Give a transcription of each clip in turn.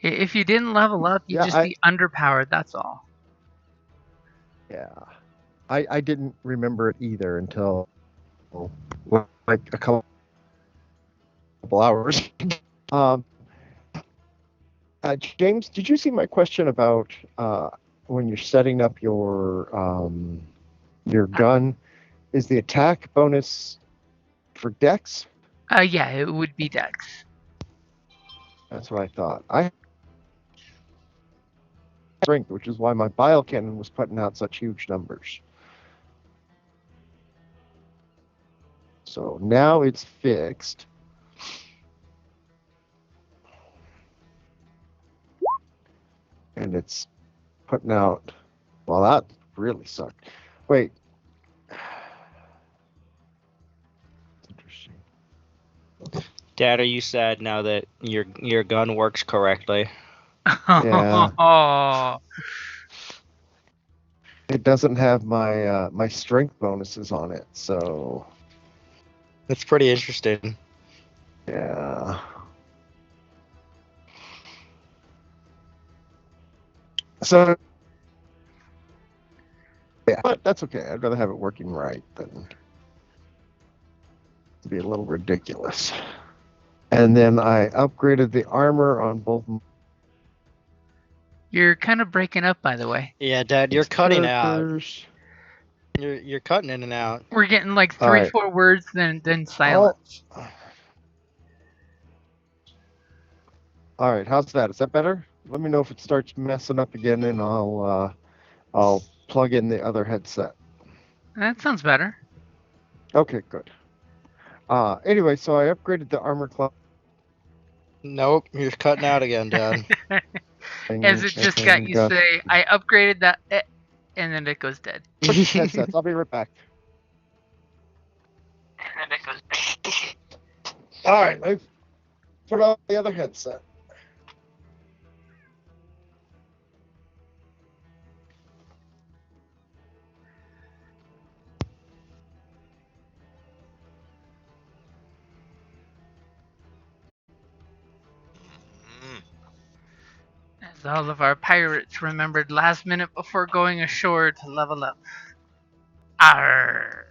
If you didn't level up, you'd just be underpowered, that's all. Yeah. I didn't remember it either until like a couple hours. James, did you see my question about when you're setting up your gun? Is the attack bonus for Dex? Yeah, it would be Dex. That's what I thought. I strength, which is why my bile cannon was putting out such huge numbers. So now it's fixed. And it's putting out. Well, that really sucked. Wait. Interesting. Dad, are you sad now that your gun works correctly? Yeah. It doesn't have my my strength bonuses on it, so That's pretty interesting. yeah. So yeah, but that's okay. I'd rather have it working right than to be a little ridiculous. And then I upgraded the armor on both. You're kind of breaking up, by the way. Yeah, Dad, you're cutting out. Characters. You're cutting in and out. We're getting like 3-4 words, then silence. All right, how's that? Is that better? Let me know if it starts messing up again, and I'll plug in the other headset. That sounds better. Okay, good. Anyway, so I upgraded the armor class. Nope, you're cutting out again, Dad. As it just got you say, I upgraded that, and then it goes dead. Headsets. I'll be right back. And it goes. All right, let's put on the other headset. As all of our pirates remembered last minute before going ashore to level up. Arr.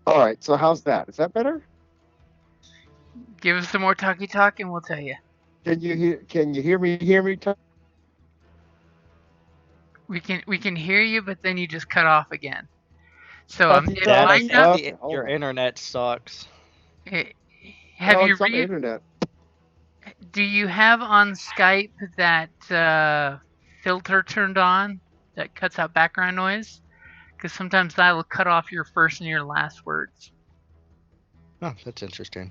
All right, so how's that? Is that better? Give us some more talky talk and we'll tell you. Can you hear me talk? We can hear you, but then you just cut off again. So Dad, I think your internet sucks. Have you on the internet? Do you have on Skype that filter turned on that cuts out background noise? Because sometimes that will cut off your first and your last words. Oh, that's interesting.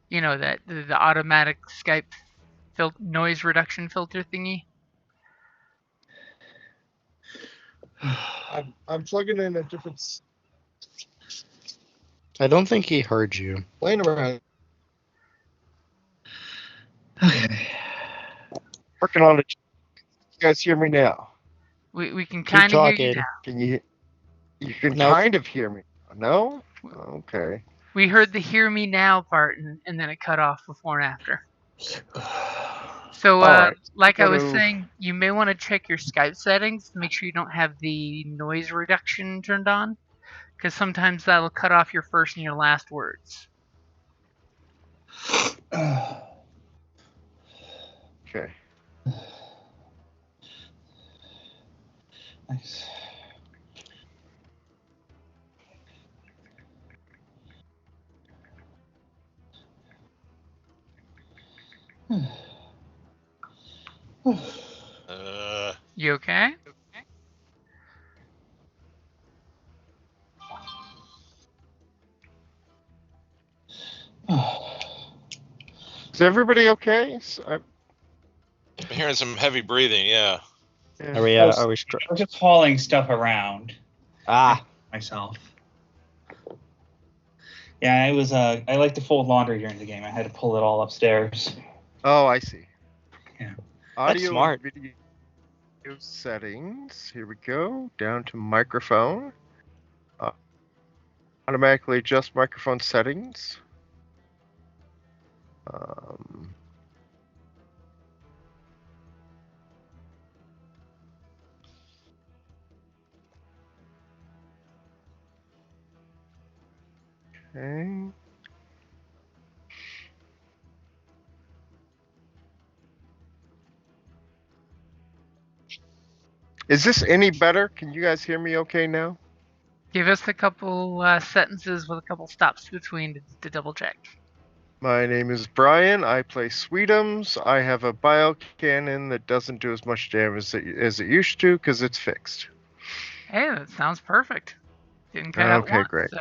You know that the automatic Skype noise reduction filter thingy. I'm plugging in a different. I don't think he heard you. Playing around. Okay. Working on it. You guys hear me now? We can kind of hear you now. Can you? You can kind of hear me. No? Okay. We heard the hear me now part, and then it cut off before and after. So, right. Like I was saying, you may want to check your Skype settings to make sure you don't have the noise reduction turned on, because sometimes that'll cut off your first and your last words. Okay. Nice. You okay? Is everybody okay? I'm hearing some heavy breathing. Yeah. Are we? I'm just hauling stuff around. Myself. Yeah, it was. I like to fold laundry during the game. I had to pull it all upstairs. Oh, I see. Yeah. Audio That's smart. Video settings. Here we go. Down to microphone. Automatically adjust microphone settings. Um, okay. Is this any better? Can you guys hear me okay now? Give us a couple sentences with a couple stops between to double check. My name is Brian. I play Sweetums. I have a bio cannon that doesn't do as much damage as it used to because it's fixed. Hey, that sounds perfect. Didn't cut out Okay, once, great. so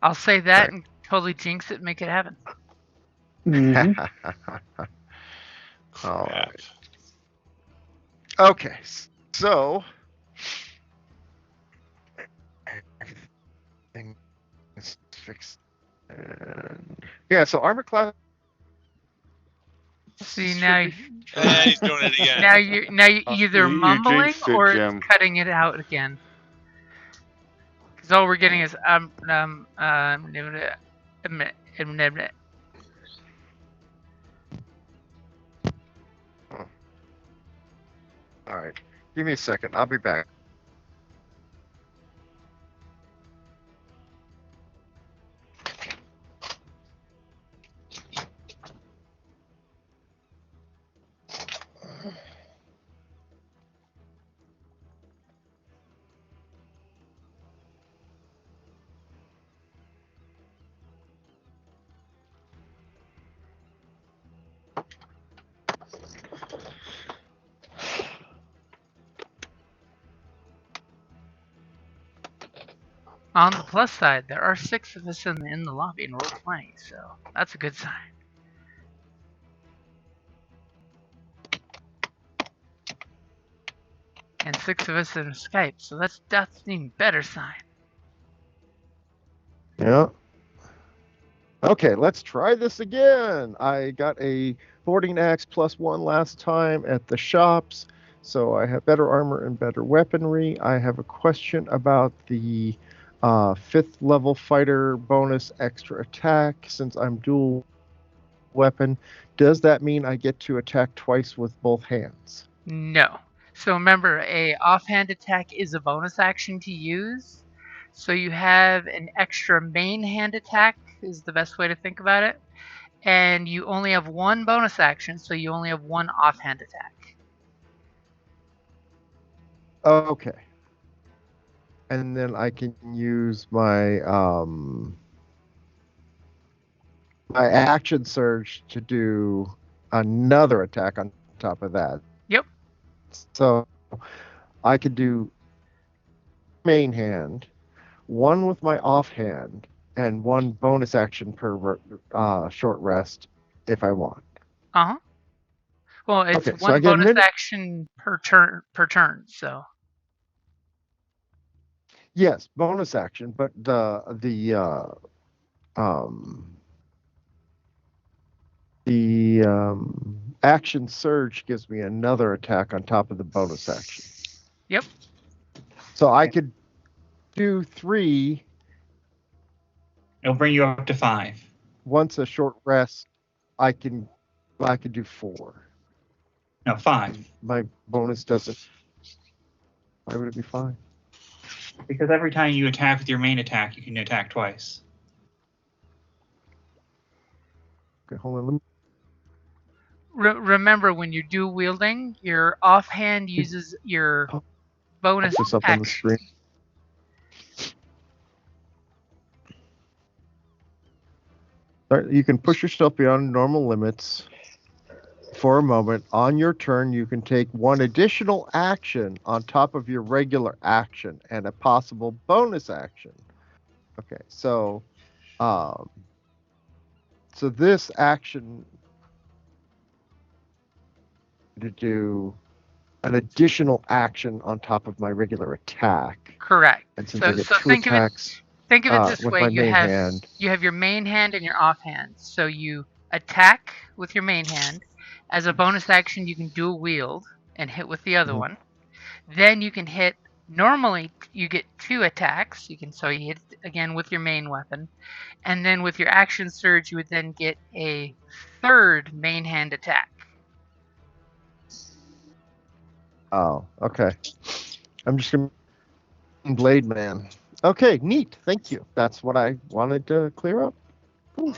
I'll say that Great. and totally jinx it and make it happen. All Crap. right. Okay, so everything is fixed. And yeah, so armor class. See should now, be He's doing it again. now you're either You mumbling jinxed it, or Jim. it's cutting it out again. Because all we're getting is All right, give me a second. I'll be back. On the plus side, there are 6 of us in the lobby and role playing, so that's a good sign. And 6 of us in Skype, so that's an even better sign. Yeah. Okay, let's try this again. I got a boarding axe +1 last time at the shops, so I have better armor and better weaponry. I have a question about the 5th level fighter bonus extra attack. Since I'm dual weapon, does that mean I get to attack twice with both hands? No. So remember, a offhand attack is a bonus action to use. So you have an extra main hand attack is the best way to think about it. And you only have one bonus action, so you only have one offhand attack. Okay. And then I can use my my action surge to do another attack on top of that. Yep. So I could do main hand, one with my offhand, and one bonus action per short rest if I want. Uh-huh. Well, it's Okay, so I one get a bonus minute. action per turn, so. Yes, bonus action, but the action surge gives me another attack on top of the bonus action. Yep. So I could do 3. It'll bring you up to 5. Once a short rest, I could do 4. No, 5. My bonus doesn't. Why would it be 5? Because every time you attack with your main attack, you can attack twice. Okay, hold on. Let me... Remember, when you're dual wielding, your offhand uses your bonus Put this up on the action. screen. All right, you can push yourself beyond normal limits for a moment. On your turn, you can take one additional action on top of your regular action and a possible bonus action. Okay, so this action to do an additional action on top of my regular attack. Correct. And since I get So 2 think attacks of it this with way: my you main have hand. your main hand and your offhand. So you attack with your main hand. As a bonus action, you can dual wield and hit with the other one. Then you can hit Normally, you get 2 attacks. You hit again with your main weapon, and then with your action surge, you would then get a 3rd main hand attack. Oh, okay. I'm just gonna Blade Man. Okay, neat. Thank you. That's what I wanted to clear up. Cool.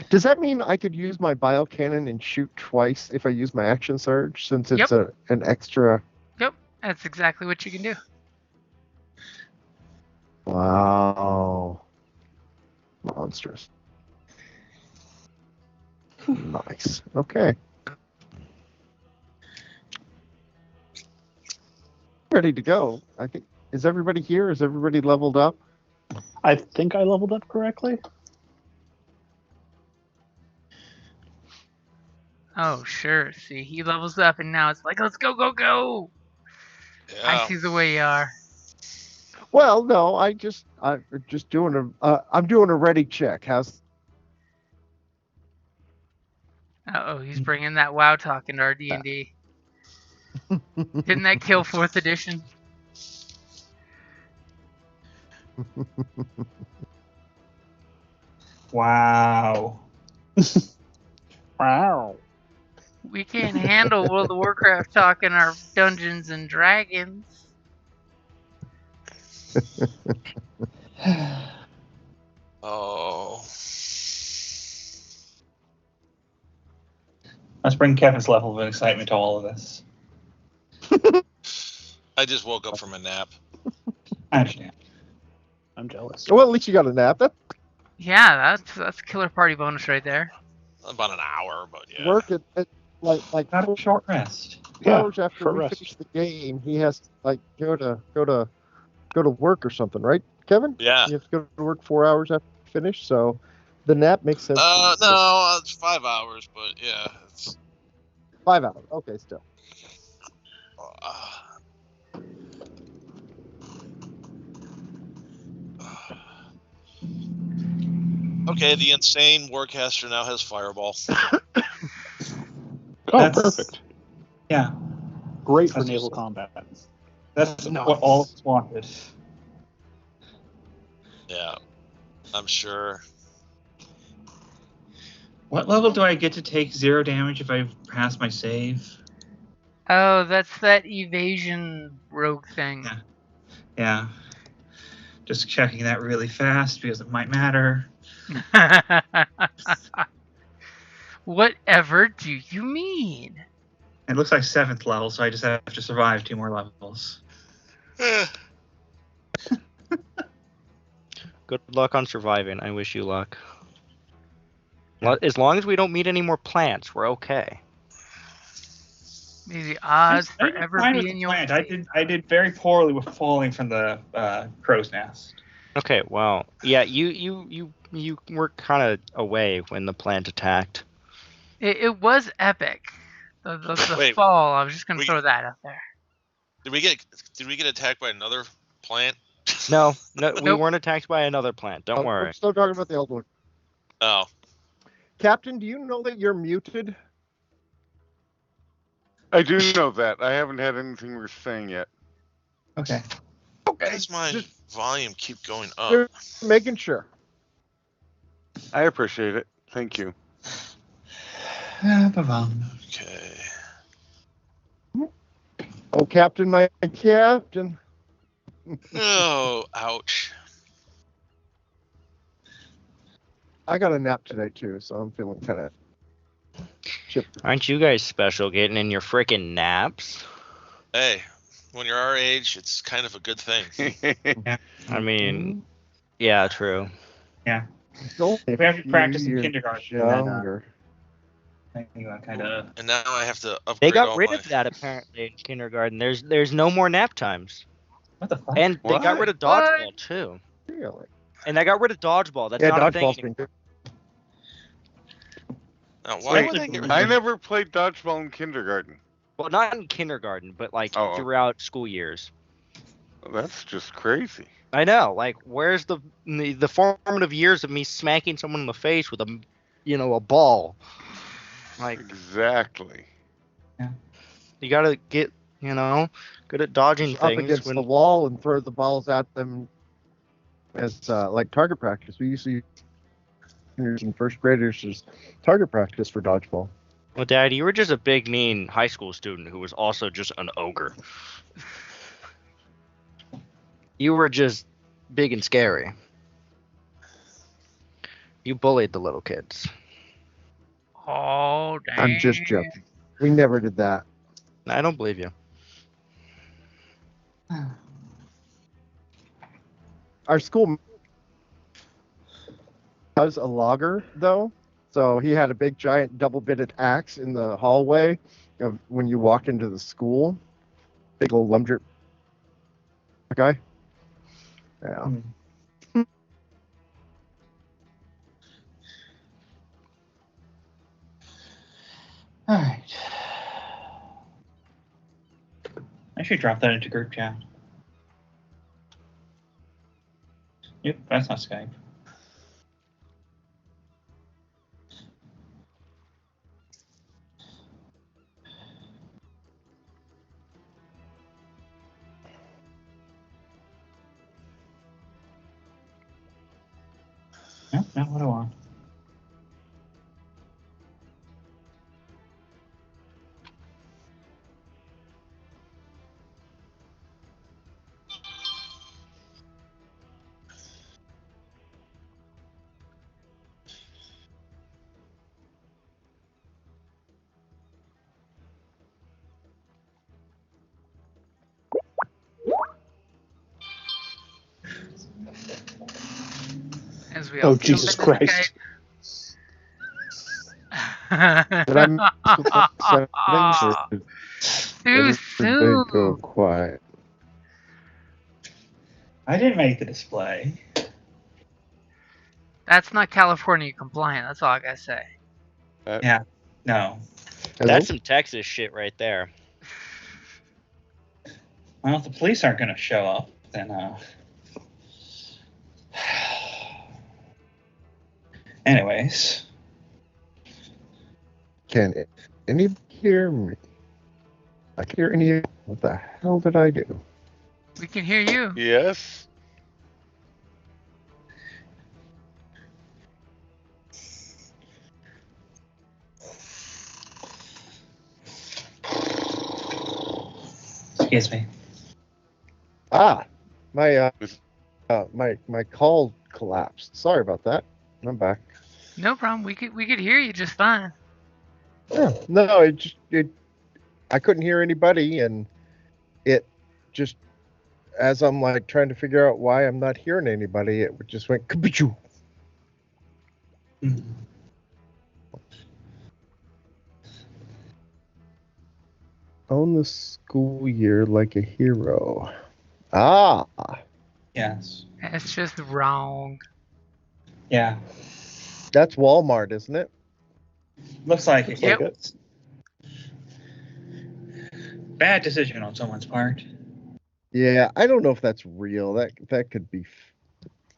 Does that mean I could use my biocannon and shoot twice if I use my action surge, since it's an extra? Yep, that's exactly what you can do. Wow. Monstrous. Nice. Okay. Ready to go. I think. Is everybody here? Is everybody leveled up? I think I leveled up correctly. Oh, sure. See, he levels up, and now it's like, let's go, go, go! Yeah. I see the way you are. Well, no, I'm just doing I'm doing a ready check. How's? Uh-oh, he's bringing that WoW talk into our D&D. Didn't that kill 4th edition? Wow. Wow. We can't handle World of Warcraft talk in our Dungeons and Dragons. Oh. Let's bring Kevin's level of excitement to all of this. I just woke up from a nap. I understand. I'm jealous. Well, at least you got a nap. Yeah, that's a killer party bonus right there. About an hour, but yeah. Work at like not a short rest. 2 hours after we finish the game, he has to go to work or something, right, Kevin? Yeah. You have to go to work 4 hours after you finish, so the nap makes sense. No, it's 5 hours, but yeah, it's 5 hours. Okay, still. Okay, the insane Warcaster now has Fireball. Perfect. Yeah. Great for naval combat. That's what all of us wanted. Yeah, I'm sure. What level do I get to take 0 damage if I pass my save? Oh, that's that evasion rogue thing. Yeah. Just checking that really fast because it might matter. Whatever do you mean? It looks like 7th level, so I just have to survive 2 more levels. Good luck on surviving. I wish you luck. As long as we don't meet any more plants, we're okay. May the odds forever be in your favor. I did very poorly with falling from the crow's nest. Okay, well, yeah, you were kind of away when the plant attacked. It was epic. The fall. I was just gonna throw that out there. Did we get attacked by another plant? No, we weren't attacked by another plant. Don't worry. We're still talking about the old one. Oh. Captain, do you know that you're muted? I do know that. I haven't had anything worth saying yet. Okay. Why does my volume keep going up? You're making sure. I appreciate it. Thank you. Okay. Oh, Captain, my Captain. Oh, ouch. I got a nap today, too, so I'm feeling kind of chipped. Aren't you guys special getting in your frickin' naps? Hey, when you're our age, it's kind of a good thing. Yeah. I mean, yeah, true. Yeah. We have to practice in kindergarten. And now I have to upgrade. They got rid of that apparently in kindergarten. There's no more nap times. What the fuck? And they got rid of dodgeball too. Really? And they got rid of dodgeball. That's not a thing anymore. Now, why would they get rid of I never played dodgeball in kindergarten. Well, not in kindergarten, but like throughout school years. Well, that's just crazy. I know. Like, where's the formative years of me smacking someone in the face with a ball? Like exactly. Yeah. You gotta get You know, good at dodging Up things. against the wall and throw the balls at them as like target practice. We used to use in first graders as target practice for dodgeball. Well, Dad, you were just a big, mean high school student who was also just an ogre. You were just big and scary. You bullied the little kids. Oh, dang. I'm just joking. We never did that. I don't believe you. Our school was a logger, though. So he had a big, giant, double-bitted axe in the hallway of when you walked into the school. Big old lumber guy. Yeah. All right. I should drop that into group chat. Yep, that's not Skype. Nope, not what I want. As we all Jesus Christ. Did I miss the settings or did Too everybody go soon. quiet? I didn't make the display. That's not California compliant. That's all I gotta say. Yeah, no. Hello? That's some Texas shit right there. Well, if the police aren't going to show up, then anyways. Can anybody hear me? I can hear any. What the hell did I do? We can hear you. Yes. Excuse me. My call collapsed. Sorry about that. I'm back. No problem. We could hear you just fine. Yeah, no, I couldn't hear anybody, and it just as I'm like trying to figure out why I'm not hearing anybody, it just went kabichoo. Own the school year like a hero. Ah. Yes. That's just wrong. Yeah. That's Walmart, isn't it? Looks like it. Yep. Like it. Bad decision on someone's part. Yeah, I don't know if that's real. That could be.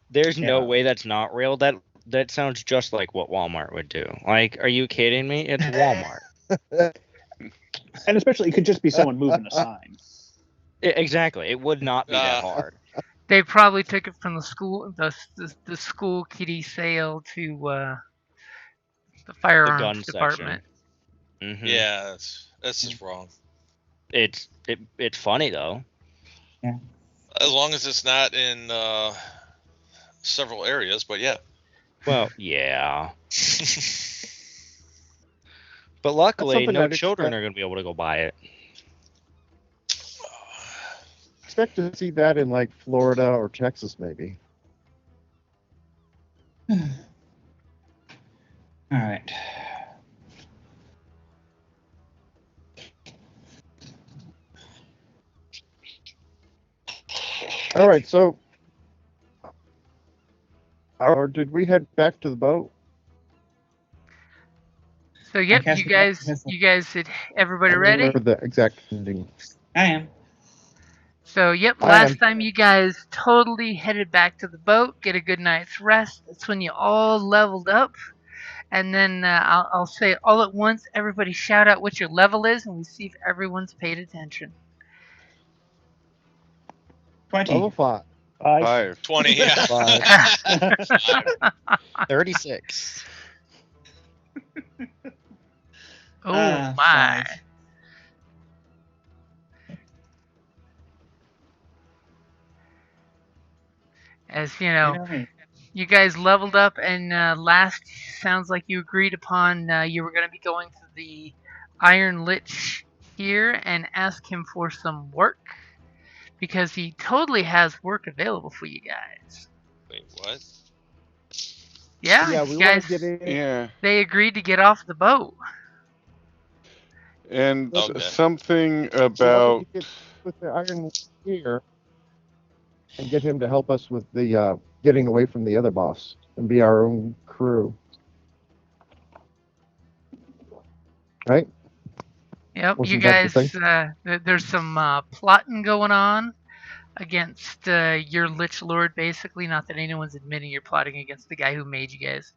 There's no Yeah. way that's not real. That sounds just like what Walmart would do. Like, are you kidding me? It's Walmart. And especially, it could just be someone moving a sign. Exactly. It would not be that hard. They probably took it from the school, the school kiddie sale to the firearms gun department. Mm-hmm. Yeah, that's just wrong. It's funny though. Yeah. As long as it's not in several areas, but yeah. Well, yeah. But luckily, no children are going to be able to go buy it. Expect to see that in like Florida or Texas, maybe. All right. All right, so, or did we head back to the boat? So yep, guess you we- guys, everybody ready? For the exact ending. I am. So yep, last time you guys totally headed back to the boat, get a good night's rest. That's when you all leveled up, and then I'll say it all at once. Everybody shout out what your level is, and we see if everyone's paid attention. 20. Level 5. 5. 20, yeah. 36. Oh my. 5. As you know, You know me. you guys leveled up, and last sounds like you agreed upon you were going to be going to the Iron Lich here and ask him for some work, because he totally has work available for you guys. Wait, what? Yeah, Yeah, you we want guys, to get in. Yeah. they agreed to get off the boat. And Okay. something We wanted about to get with the Iron here and get him to help us with the getting away from the other boss and be our own crew. Right? Yep, you Wasn't that the guys, there's some plotting going on against your Lich Lord, basically. Not that anyone's admitting you're plotting against the guy who made you guys.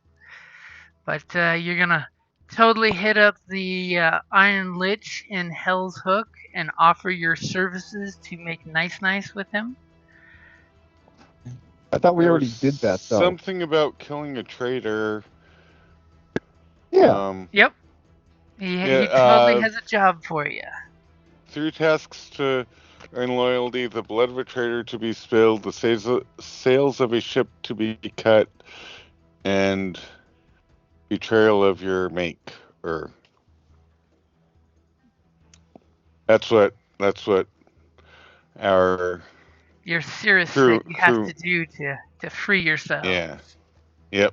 But you're going to totally hit up the Iron Lich in Hell's Hook and offer your services to make nice with him. I thought we there already was did that, though. something about killing a traitor. Yeah. Yep. He totally has a job for you. 3 tasks to earn loyalty: the blood of a traitor to be spilled, the sails of a ship to be cut, and betrayal of your make. Or that's what our Your serious crew- thing you have crew- to do to free yourself. yeah. Yep.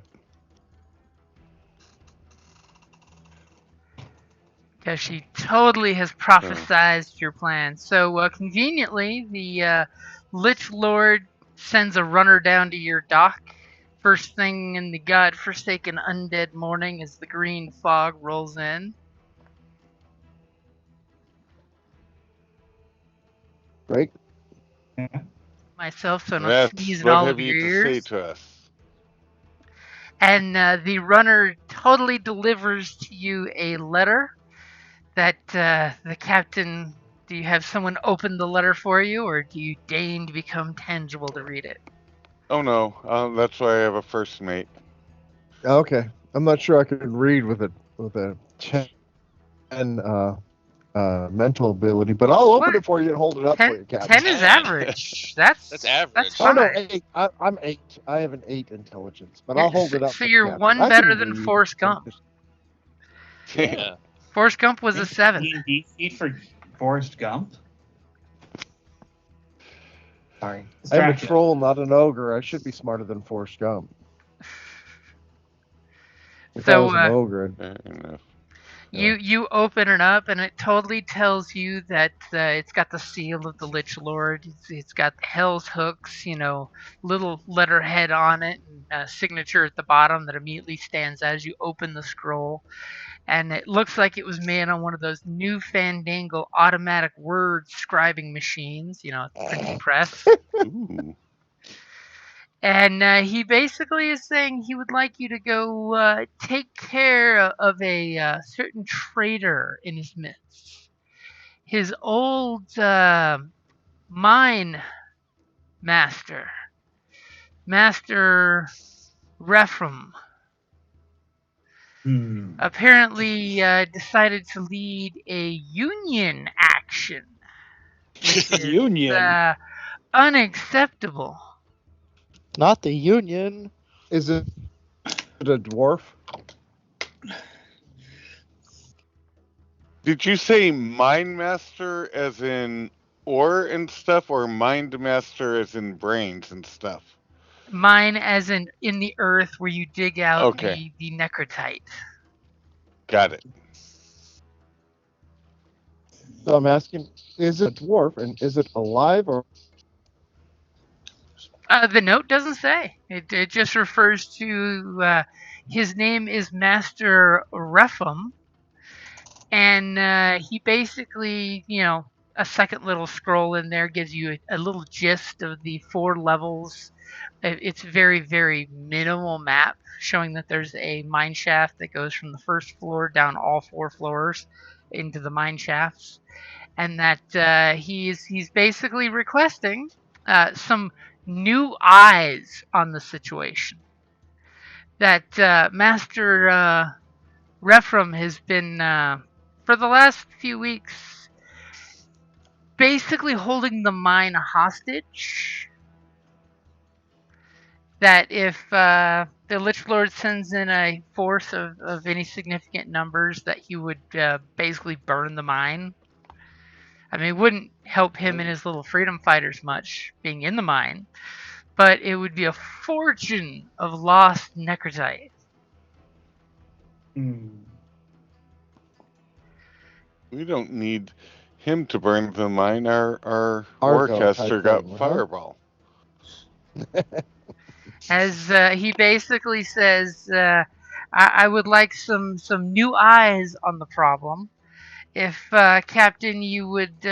Because she totally has prophesized your plan. So conveniently, the Lich Lord sends a runner down to your dock. First thing in the godforsaken undead morning as the green fog rolls in. Right? Myself, so I don't That's sneeze in what all have of you your to say ears. to us? And the runner totally delivers to you a letter that the captain... Do you have someone open the letter for you, or do you deign to become tangible to read it? Oh no, that's why I have a first mate. Okay. I'm not sure I could read with a 10 mental ability, but I'll open What? it for you and hold it up for you, 10 Captain. is average. That's average. That's Oh fine. no, 8. I'm 8. I have an 8 intelligence, but I'll hold it up. So for you're Captain. one I better can than read. Forrest Gump. Yeah. Forrest Gump was a 7. D&D feat for Forrest Gump? Sorry. I'm a Distracted. troll, not an ogre. I should be smarter than Forrest Gump. If I So was an ogre, Fair enough. you open it up, and it totally tells you that it's got the seal of the Lich Lord. It's got the Hell's Hooks, little letterhead on it, and a signature at the bottom that immediately stands out as you open the scroll. And it looks like it was made on one of those new fandangle automatic word scribing machines, printing press. Ooh. And he basically is saying he would like you to go take care of a certain traitor in his midst. His old mine master, Master Requiem, apparently decided to lead a union action, which is Union. unacceptable. Not the Union. is it a dwarf? Did you say mind master as in ore and stuff, or mind master as in brains and stuff? Mine as in the earth where you dig out Okay. the necrotite. Got it. So I'm asking, is it a dwarf, and is it alive or? The note doesn't say. It just refers to his name is Master Requiem, and he basically, a second little scroll in there gives you a little gist of the 4 levels. It's very, very minimal map showing that there's a mine shaft that goes from the first floor down all 4 floors into the mine shafts, and that he's basically requesting some new eyes on the situation. That Master Revenant has been, for the last few weeks, basically holding the mine hostage. That if the Lich Lord sends in a force of any significant numbers, that he would basically burn the mine. I mean, it wouldn't help him in his little freedom fighters much, being in the mine, but it would be a fortune of lost necrotite. We don't need him to burn the mine. Our Argo Warcaster type got thing, huh? fireball. As he basically says, I would like some new eyes on the problem. If, Captain, you would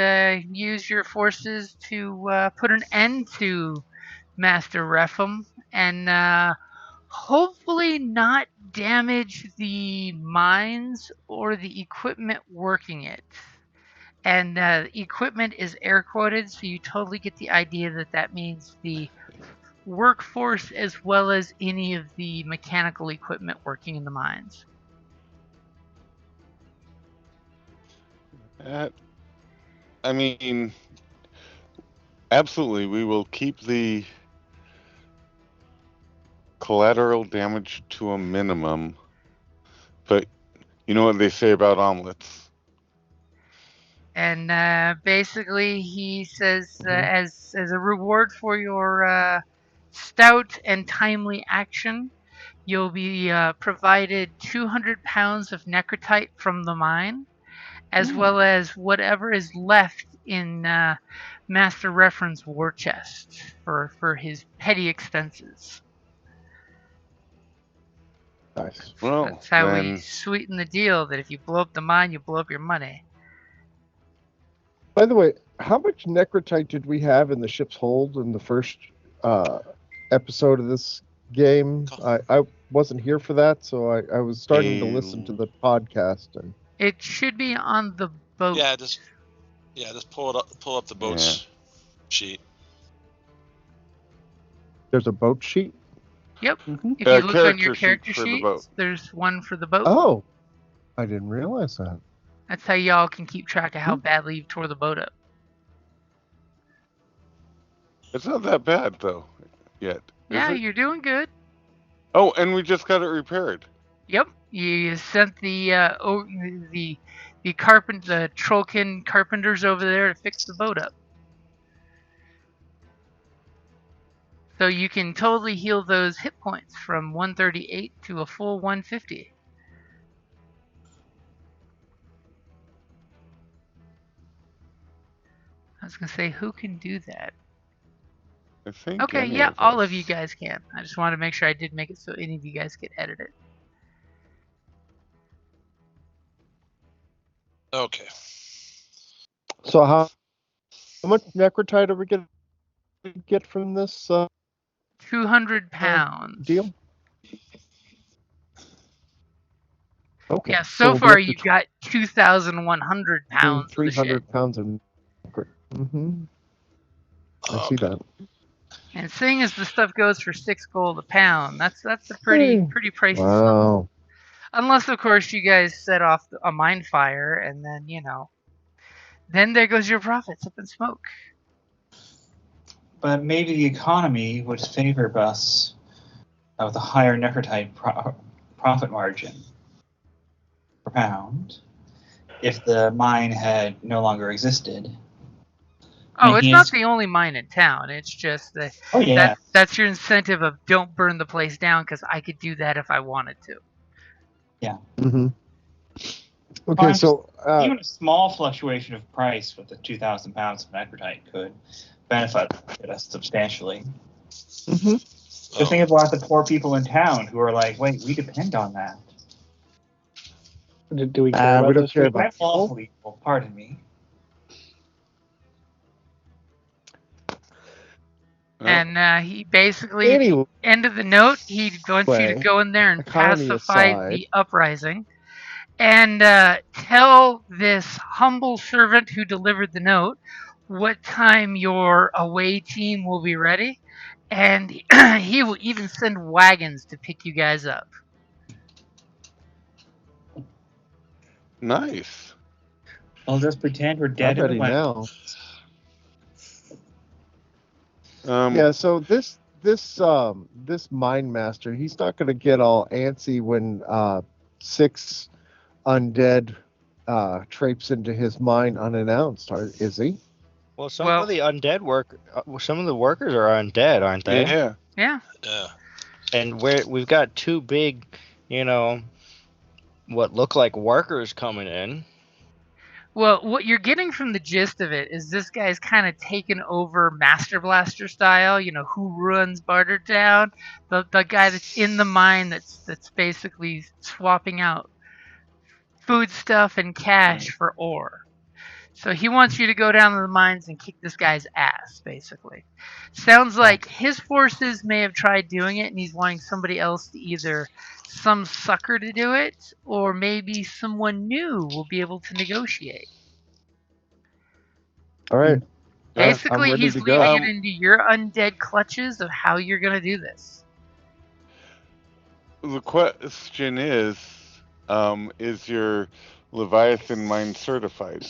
use your forces to put an end to Master Requiem and hopefully not damage the mines or the equipment working it. And equipment is air quoted, so you totally get the idea that that means the workforce as well as any of the mechanical equipment working in the mines. I mean, absolutely, we will keep the collateral damage to a minimum. But you know what they say about omelets. And basically, he says, as a reward for your stout and timely action, you'll be provided 200 pounds of necrotite from the mine, as well as whatever is left in Master Reference war chest for his petty expenses. Nice. Well, That's how then, we sweeten the deal, that if you blow up the mine, you blow up your money. By the way, how much necrotite did we have in the ship's hold in the first episode of this game? I wasn't here for that, so I was starting to listen to the podcast. And it should be on the boat. Yeah, just pull up the boat's sheet. There's a boat sheet? Yep. If you look on your character sheet, the there's one for the boat. Oh, I didn't realize that. That's how y'all can keep track of how badly you tore the boat up. It's not that bad, though, yet. Yeah, you're doing good. Oh, and we just got it repaired. Yep. You sent the Trollkin carpenters over there to fix the boat up. So you can totally heal those hit points from 138 to a full 150. I was going to say, who can do that? I think Okay, yeah, all of you guys can. I just wanted to make sure I did make it so any of you guys could edit it. Okay. So how much necrotite are we going to get from this 200 pounds. deal? Okay. Yeah, so far you got 2,100 pounds. 300 pounds of necrotite. I see that. And seeing as the stuff goes for 6 gold a pound, that's a pretty pricey sum. Unless, of course, you guys set off a mine fire, and then, then there goes your profits up in smoke. But maybe the economy would favor us with a higher necrotite profit margin per pound if the mine had no longer existed. Oh, it's not the only mine in town. It's just that that's your incentive of don't burn the place down, because I could do that if I wanted to. Yeah. Okay, so even a small fluctuation of price with the 2,000 pounds of necrotite could benefit us substantially. Just think about the poor people in town who are like, wait, we depend on that. Do we care about this? I'm awful evil, pardon me. And he basically, at the end of the note, he wants you to go in there and pacify the uprising. And tell this humble servant who delivered the note what time your away team will be ready, and he will even send wagons to pick you guys up. Nice. I'll just pretend we're dead I'm in the ready way. now. Um, Yeah, so this mine master, he's not going to get all antsy when 6 undead traipse into his mine unannounced, is he? Well, some Well- of the some of the workers are undead, aren't they? yeah. Yeah. Yeah. And we've got 2 big, what look like workers coming in. Well, what you're getting from the gist of it is this guy's kind of taken over Master Blaster style. Who runs Bartertown? The guy that's in the mine that's basically swapping out food stuff and cash for ore. So he wants you to go down to the mines and kick this guy's ass, basically. Sounds like his forces may have tried doing it, and he's wanting somebody else to either some sucker to do it, or maybe someone new will be able to negotiate. All right. Basically, I'm ready he's to leaving go. it into your undead clutches of how you're going to do this. The question is your Leviathan mine certified?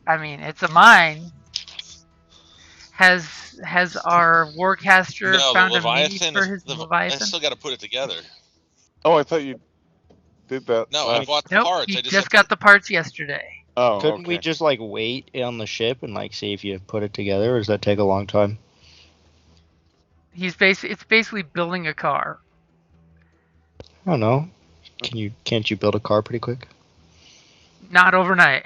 I mean, it's a mine. Has our Warcaster No, found the a mini Leviathan. for his I Leviathan? still got to put it together. Oh, I thought you did that. No, I bought the Nope, parts. he I just just got the parts yesterday. Oh, Couldn't okay. we just wait on the ship and see if you put it together, or does that take a long time? It's basically building a car. I don't know. Can't you build a car pretty quick? Not overnight.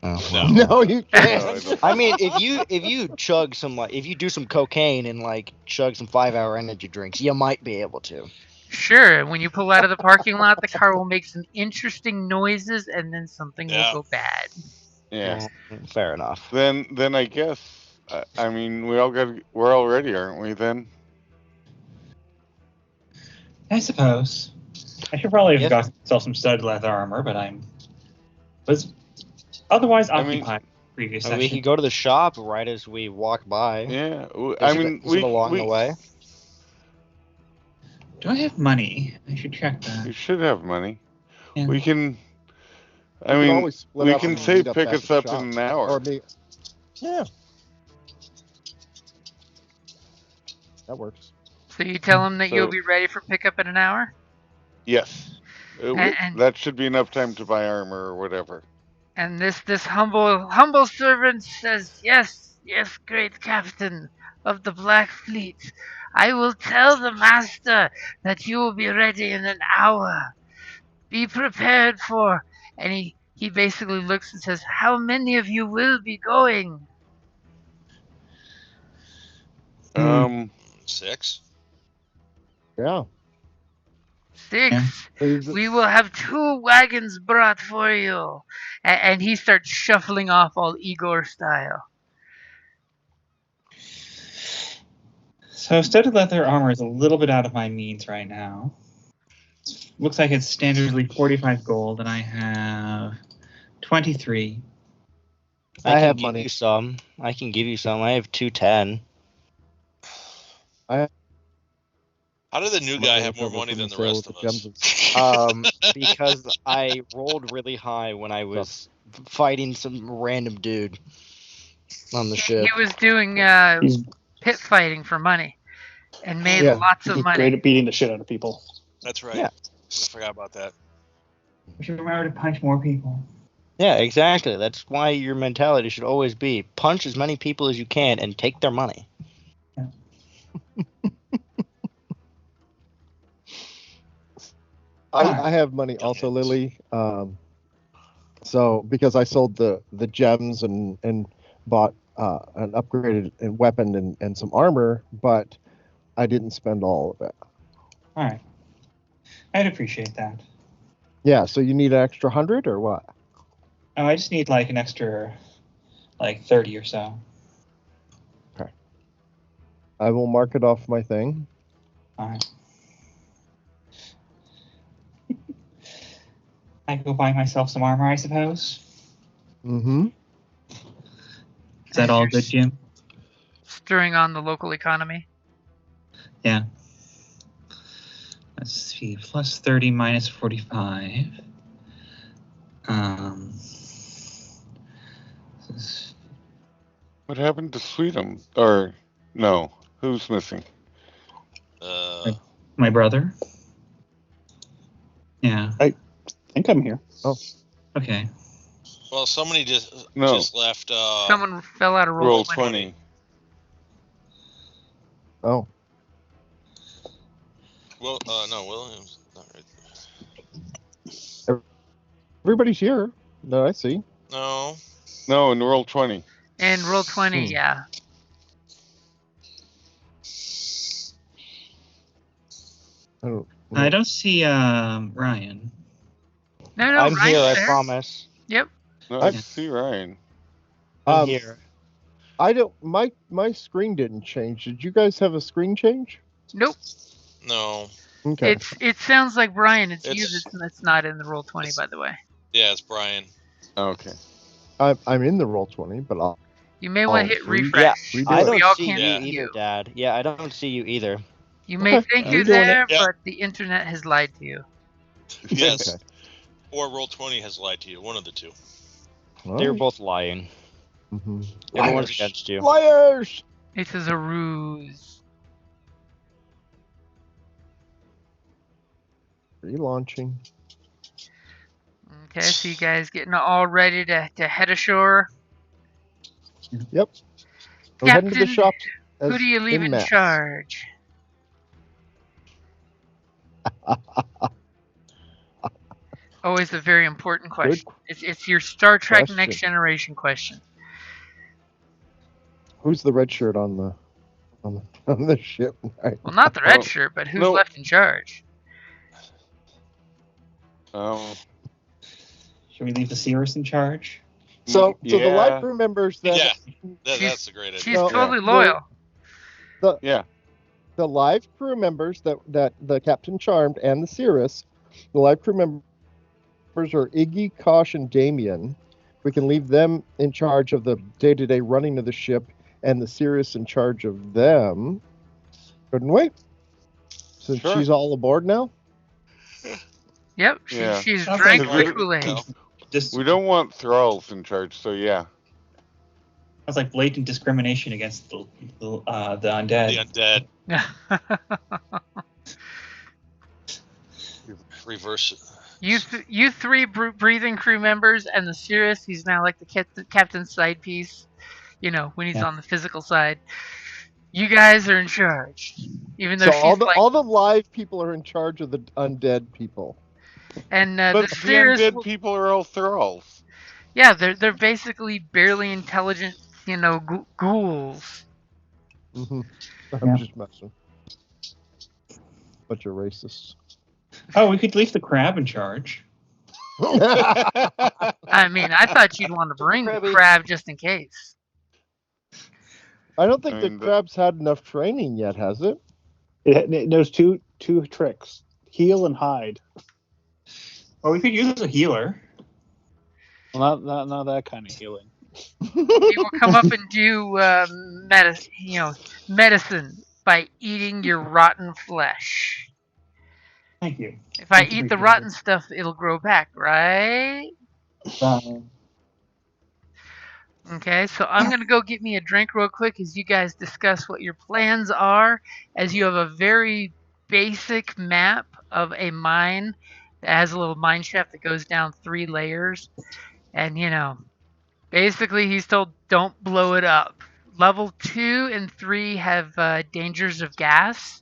Oh, No. well. No, you No, can't. I mean, if you chug some if you do some cocaine and chug some 5-hour energy drinks, you might be able to. Sure, when you pull out of the parking lot, the car will make some interesting noises, and then something will Yeah. go bad. Yeah. Fair enough. Then I guess I mean we're all ready, aren't we? Then. I suppose. I should probably have Yes. got myself some studded leather armor, but was otherwise occupied previous We session. could go to the shop right as we walk by. Yeah. Is it along the way? Do I have money? I should check that. You should have money. Yeah. We can. I We mean, always split we up can and say meet up pick at us the up shop. in an hour. Or me. Yeah. That works. So you tell him that So- you'll be ready for pickup in an hour? Yes. And- That should be enough time to buy armor or whatever. And this humble servant says, yes, great captain of the Black Fleet. I will tell the master that you will be ready in an hour. Be prepared for... And he basically looks and says, how many of you will be going? 6. Yeah. 6. Please. We will have 2 wagons brought for you. And he starts shuffling off all Igor style. So studded leather armor is a little bit out of my means right now. Looks like it's standardly 45 gold, and I have 23. I have give money. You some. I can give you some. I have 210. How did the new guy have more money than the rest of us? Because I rolled really high when I was fighting some random dude on the ship. He was doing He's, pit fighting for money and made Yeah, lots of he's money. great at beating the shit out of people. That's right. Yeah. I forgot about that. We should remember to punch more people. Yeah, exactly. That's why your mentality should always be punch as many people as you can and take their money. I have money also, Lily. So because I sold the gems and bought an upgraded weapon and some armor, but I didn't spend all of it. All right. I'd appreciate that. Yeah. So you need an extra 100 or what? Oh, I just need an extra 30 or so. Okay. I will mark it off my thing. All right. I go buy myself some armor, I suppose. Mm-hmm. Is that all good, Jim? Stirring on the local economy. Yeah. Let's see. Plus 30 minus 45. What happened to Sweetum? Or no? Who's missing? My brother. Yeah. I think I'm here. Oh. Okay. Well, somebody just left. Someone fell out of Roll 20. Oh. Well, no, William's not right there. Everybody's here that I see. No. No, in roll 20. And roll 20, yeah. I don't see Ryan. No, I'm Ryan's here, there. I promise. Yep. No, I see Ryan. I'm here. I don't. My screen didn't change. Did you guys have a screen change? Nope. No. Okay. It sounds like Brian. It's you that's not in the roll 20, by the way. Yeah, it's Brian. Okay. I'm in the roll 20, but you may want to hit refresh. Yeah, I don't we all see can't you see either, you. Dad. Yeah, I don't see you either. You may think you're doing there, it. but the internet has lied to you. Yes. Okay. Or roll 20 has lied to you. One of the two. They're both lying. Mm-hmm. Everyone's against you. Liars! This is a ruse. Relaunching. Okay, so you guys getting all ready to head ashore? Yep. We're heading to the Captain, shop. who do you leave in mass. charge? Always a very important question. It's your Star Trek question. Next Generation question. Who's the red shirt on the ship? Right. Well, not the red shirt, but who's left in charge? Should we leave the Seafarers in charge? So the live crew members that that's a great idea. She's totally loyal. The live crew members that the Captain Charmed and the Cirrus, the live crew members are Iggy, Kosh, and Damien. We can leave them in charge of the day-to-day running of the ship, and the Cirrus in charge of them. Couldn't we? Since she's all aboard now. Yep, she's drank the Kool-Aid. We don't want thralls in charge, so yeah. That's like blatant discrimination against the undead. The undead. Reverse it. You three breathing crew members and the Cirrus, he's now like the captain's side piece, when he's on the physical side. You guys are in charge. Even though all the live people are in charge of the undead people. And but the Cirrus people are all thralls. Yeah, they're basically barely intelligent, ghouls. Mm-hmm. I'm just messing. Bunch of racists. Oh, we could leave the crab in charge. I mean, I thought you'd want to bring the crab just in case. I don't think the crab's had enough training yet, has it? It knows two tricks: heal and hide. Or we could use a healer. Well, not that kind of healing. He will come up and do medicine by eating your rotten flesh. Thank you. If I eat the rotten stuff, it'll grow back, right? Okay, so I'm going to go get me a drink real quick as you guys discuss what your plans are, as you have a very basic map of a mine that has a little mine shaft that goes down 3 layers. And, basically he's told don't blow it up. Level 2 and 3 have dangers of gas,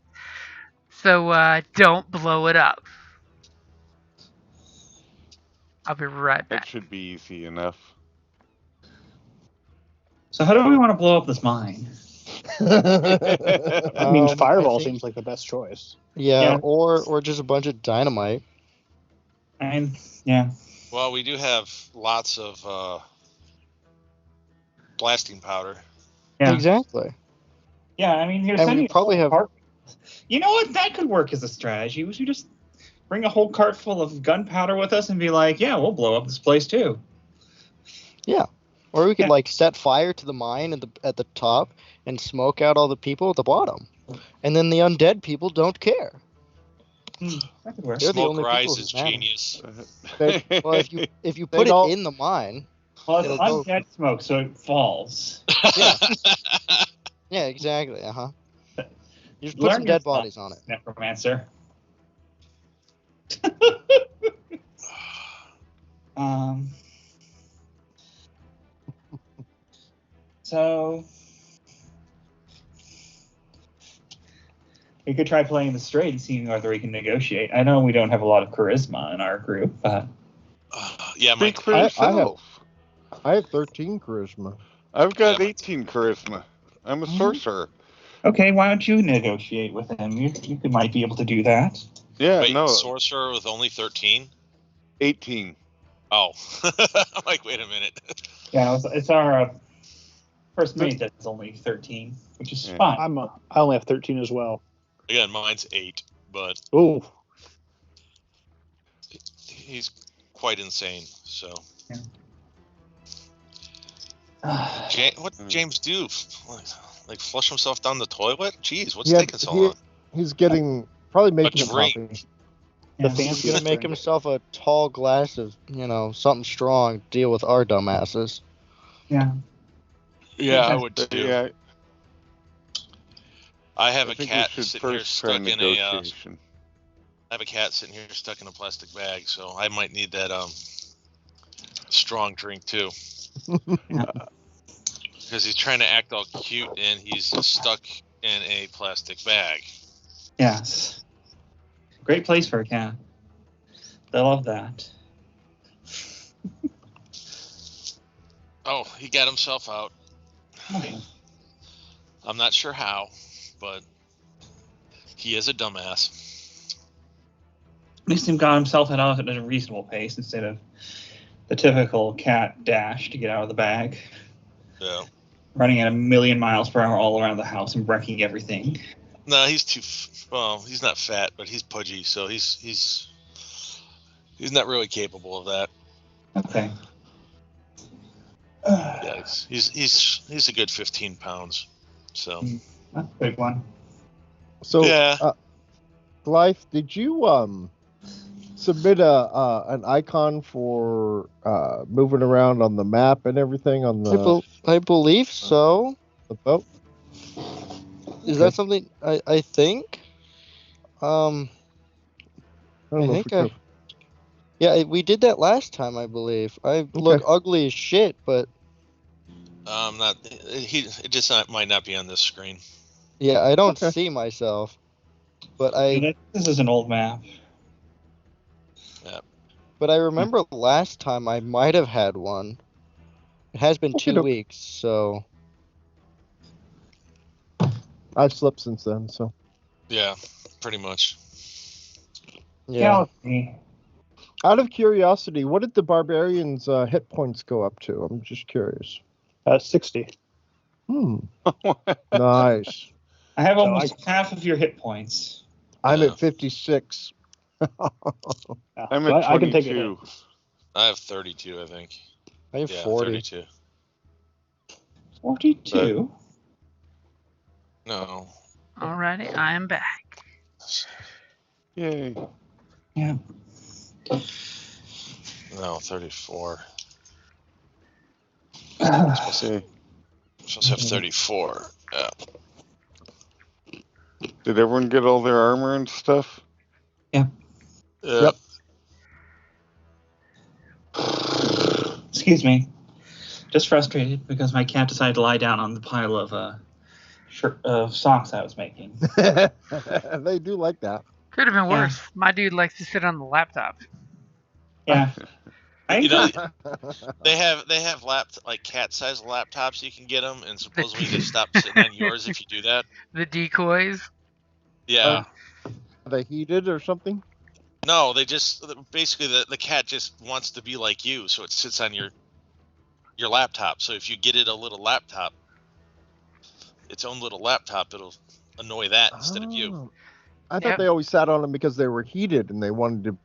so don't blow it up. I'll be right back. That should be easy enough. So how do we want to blow up this mine? I mean, fireball seems like the best choice. Yeah, or just a bunch of dynamite. Well, we do have lots of blasting powder. Yeah. Exactly. Yeah, I mean, we probably have. You know what? That could work as a strategy. We should just bring a whole cart full of gunpowder with us and be like, yeah, we'll blow up this place too. Yeah. Or we could like set fire to the mine at the top and smoke out all the people at the bottom. And then the undead people don't care. That could work. They're the Smoke only rise people who is matter. genius. Well, if you put it don't- in the mine, Well, it's it'll go- undead smoke, so it falls. Yeah. Yeah, exactly. You just put Learn some your dead stuff, bodies on it. Necromancer. So we could try playing the straight and seeing whether we can negotiate. I know we don't have a lot of charisma in our group, but Yeah, Speak Mike. for yourself. I have 13 charisma. I've got Yeah, 18 charisma. I'm a sorcerer. okay, why don't you negotiate with him? You might be able to do that. Yeah, Wait, no, sorcerer with only 13? 18. Oh, I'm like, wait a minute. Yeah, it's our first mate that's only 13, which is Yeah. fine. I only have 13 as well. Again, mine's 8, but Ooh. he's quite insane. So, what did James do? Like flush himself down the toilet? Jeez, what's taking so long? He's getting probably making a drink. coffee. The Yeah. He's gonna make himself a tall glass of, something strong to deal with our dumbasses. Yeah. Yeah, I would too. Yeah, I have I a think cat we should sitting here first try stuck in a. negotiation. I have a cat sitting here stuck in a plastic bag, so I might need that strong drink too. Because he's trying to act all cute and he's stuck in a plastic bag. Yes. Great place for a cat. They love that. Oh, he got himself out. Okay. I'm not sure how, but he is a dumbass. At least he got himself out at a reasonable pace instead of the typical cat dash to get out of the bag. Yeah. Running at 1,000,000 miles per hour all around the house and wrecking everything. No, he's too. Well, he's not fat, but he's pudgy, so he's not really capable of that. Okay. Yeah, he's a good 15 pounds. So That's a big one. So, yeah. Blythe, did you submit an icon for moving around on the map and everything on the I believe so. boat? Is that something I think? I don't know if we could. Yeah, we did that last time, I believe. I look ugly as shit, but not it just might not be on this screen. yeah, I don't see myself. But This is an old map. Yeah. But I remember last time I might have had one. It has been 2 weeks, so I've slept since then, so. Yeah, pretty much. yeah. Out of curiosity, what did the Barbarians' hit points go up to? I'm just curious. 60. Nice. I have almost half of your hit points. I'm at 56. I'm at 22. I can take it. I have 32, I think. I have Yeah, 40. 32. 42? No. Alrighty, I am back. Yay. Yeah. No, 34. Okay. Supposed to have 34. Yeah. Did everyone get all their armor and stuff? Yeah. Yep. Excuse me. Just frustrated because my cat decided to lie down on the pile of socks I was making. They do like that. Could have been worse. My dude likes to sit on the laptop. Yeah. You know, they have cat-sized laptops you can get them, and supposedly they stop sitting on yours if you do that. The decoys. Yeah. Are they heated or something? No, they just basically the cat just wants to be like you, so it sits on your laptop. So if you get it a little laptop, its own little laptop, it'll annoy that instead of you. I thought they always sat on them because they were heated and they wanted to.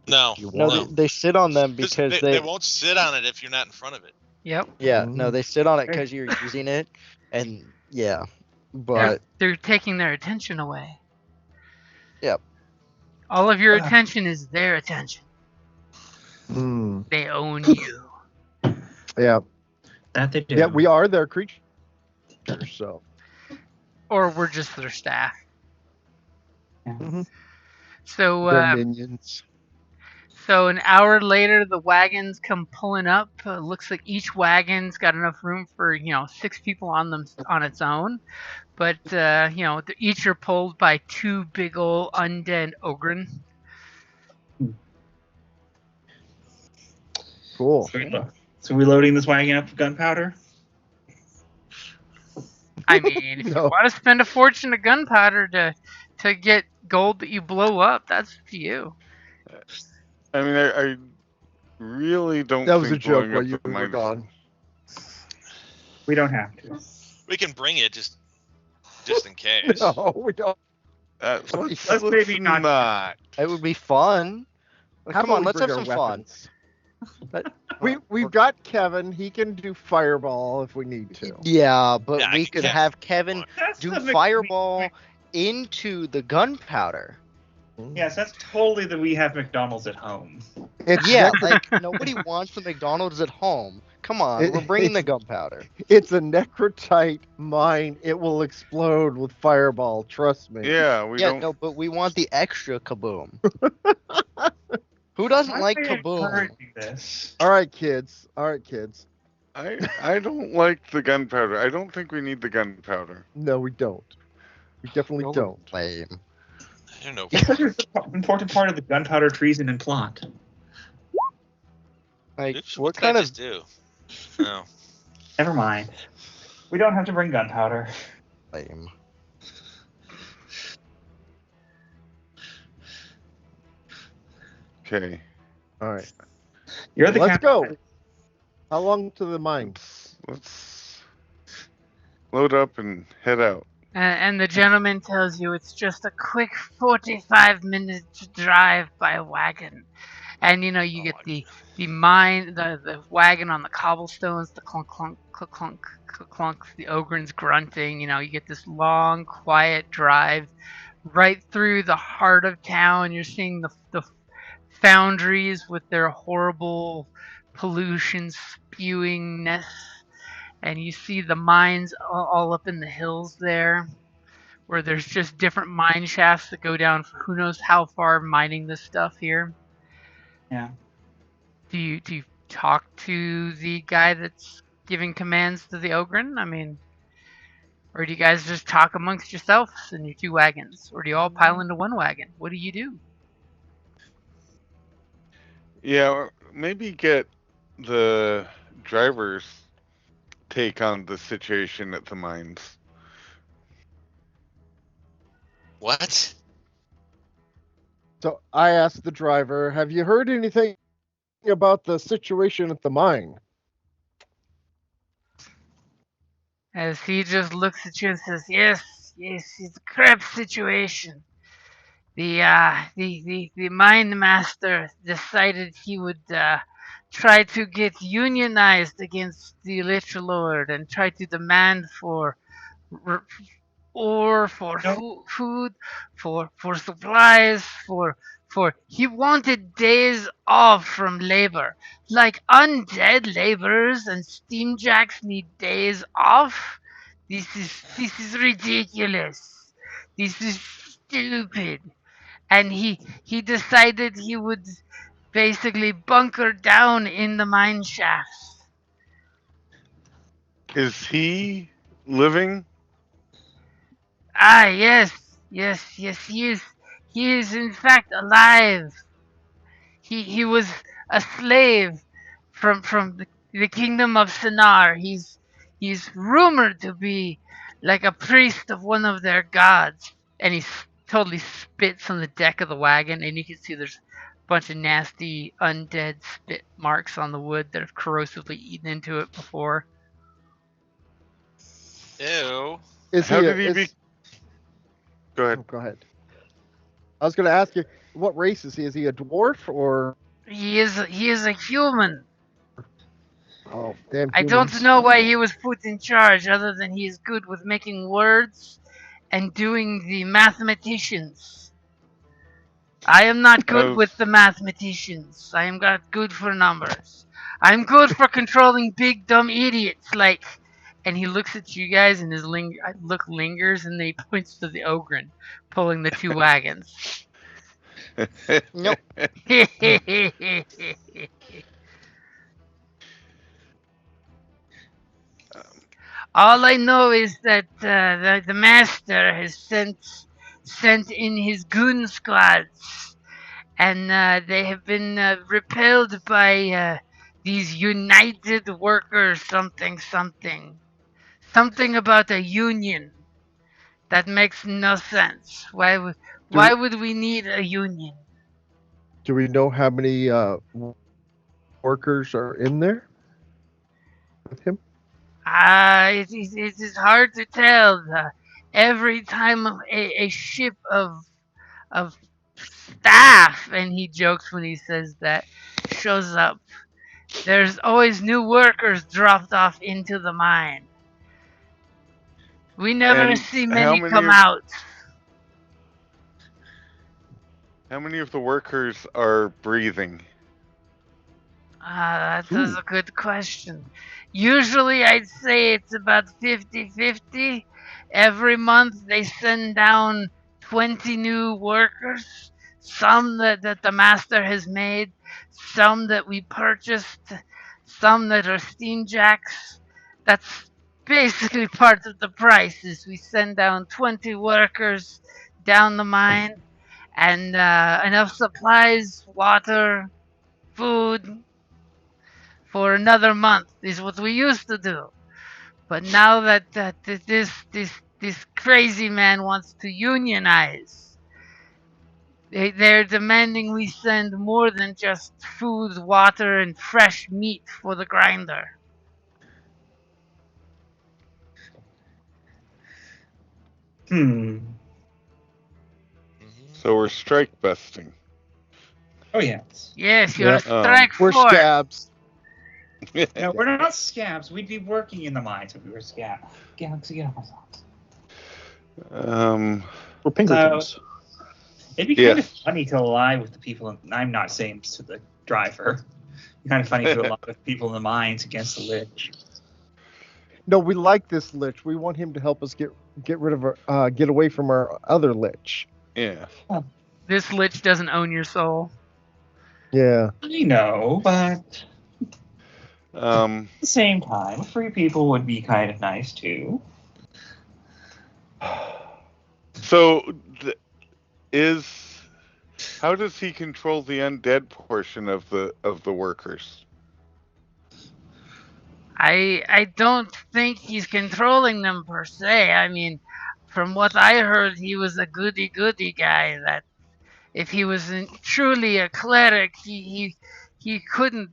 No, they sit on them because they won't sit on it if you're not in front of it. Yep. Yeah, no, they sit on it because you're using it, and yeah, but they're taking their attention away. Yep. All of your attention is their attention. They own you. Yeah. That they do. Yeah, we are their creatures, so. Or we're just their staff. Yeah. So their minions. So an hour later, the wagons come pulling up. Looks like each wagon's got enough room for 6 people on them on its own, but each are pulled by 2 big old undead ogren. Cool. So we loading this wagon up with gunpowder? I mean, if you want to spend a fortune of gunpowder to get gold that you blow up, that's up to you. I mean, I really don't. That was think a joke blowing while up you the were mine- gone. We don't have to. We can bring it just in case. No, we don't. Let's maybe not. It would be fun. How Come on, about we let's have bring some our weapons? We've got Kevin. He can do fireball if we need to. Yeah, but Yeah, we could have Kevin do fireball into the gunpowder. Yes, that's totally that we have McDonald's at home. Yeah, like nobody wants the McDonald's at home. Come on, we're bringing the gunpowder. It's a necrotite mine. It will explode with fireball. Trust me. Yeah, we don't. No, but we want the extra kaboom. Who doesn't like kaboom? This? All right, kids. I don't like the gunpowder. I don't think we need the gunpowder. No, we don't. We definitely don't. Lame. I don't know. Because it's an important part of the gunpowder treason and plot. Like, Oops, what did I kind of just do? No. Never mind. We don't have to bring gunpowder. lame? Okay. All right. You're the Let's captain. go. How long to the mine? Let's load up and head out. And the gentleman tells you it's just a quick 45-minute drive by wagon. And you get the mine, the wagon on the cobblestones, the clunk clunk clunk clunk clunk, the ogrins grunting. You get this long, quiet drive right through the heart of town. You're seeing the foundries with their horrible pollution spewing nests. And you see the mines all up in the hills there, where there's just different mine shafts that go down for who knows how far mining this stuff here. Yeah. Do you talk to the guy that's giving commands to the ogren? I mean, or do you guys just talk amongst yourselves in your 2 wagons? Or do you all pile into 1 wagon? What do you do? Yeah, maybe get the driver's take on the situation at the mines. What? So I asked the driver, have you heard anything about the situation at the mine? As he just looks at you and says, yes, it's a crap situation. The mine master decided he would try to get unionized against the Lich Lord and try to demand for food, for supplies, for he wanted days off from labor. Like undead laborers and steamjacks need days off. This is ridiculous. This is stupid. And he decided he would basically bunker down in the mine shafts. Is he living? Ah, yes, he is. He is in fact alive. He was a slave from the kingdom of Sinar. He's rumored to be like a priest of one of their gods. And he totally spits on the deck of the wagon, and you can see there's a bunch of nasty undead spit marks on the wood that have corrosively eaten into it before. Ew. How did he be? Go ahead. Oh, go ahead. I was going to ask you, what race is he? Is he a dwarf or? He is a human. Oh, damn I humans. don't know why he was put in charge, other than he is good with making words and doing the mathematicians. I am not good with the mathematicians. I am not good for numbers. I'm good for controlling big dumb idiots like. And he looks at you guys, and his look lingers, and then he points to the Ogren pulling the 2 wagons. Nope. All I know is that the master has sent in his goon squads, and they have been repelled by these united workers. Something about a union that makes no sense. Why would we need a union? Do we know how many workers are in there with him? It is hard to tell. Every time a ship of staff, and he jokes when he says that, shows up, there's always new workers dropped off into the mine. We never And see how many many come of- out. How many of the workers are breathing? That is a good question. Usually I'd say it's about 50-50. Every month they send down 20 new workers. Some that the master has made, some that we purchased, some that are steamjacks. That's basically part of the price, is we send down 20 workers down the mine, and enough supplies, water, food, for another month is what we used to do. But now that this crazy man wants to unionize, they're demanding we send more than just food, water, and fresh meat for the grinder. So we're strike busting. Oh, yes. Yes, you're a Yep. strike We're force. scabs. No, we're not scabs. We'd be working in the mines if we were scabs. Get off my thoughts. We're Pinkertons. It'd be kind of funny to lie with the people. I'm not saying this to the driver. It'd be kind of funny to lie with people in the mines against the Lich. No, we like this Lich. We want him to help us get rid of our get away from our other Lich. Yeah. This Lich doesn't own your soul. Yeah. I know, but at the same time, free people would be kind of nice too. So, how does he control the undead portion of the workers? I don't think he's controlling them per se. I mean, from what I heard, he was a goody-goody guy. That if he was truly a cleric, he couldn't.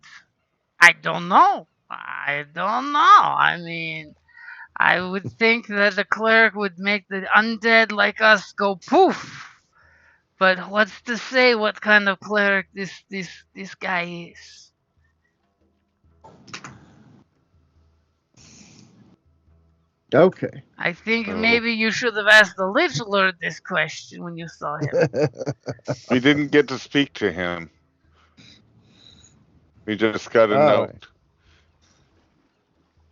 I don't know. I mean, I would think that the cleric would make the undead like us go poof. But what's to say what kind of cleric this guy is? Okay. I think maybe you should have asked the Lich Lord this question when you saw him. We didn't get to speak to him. We just got a note.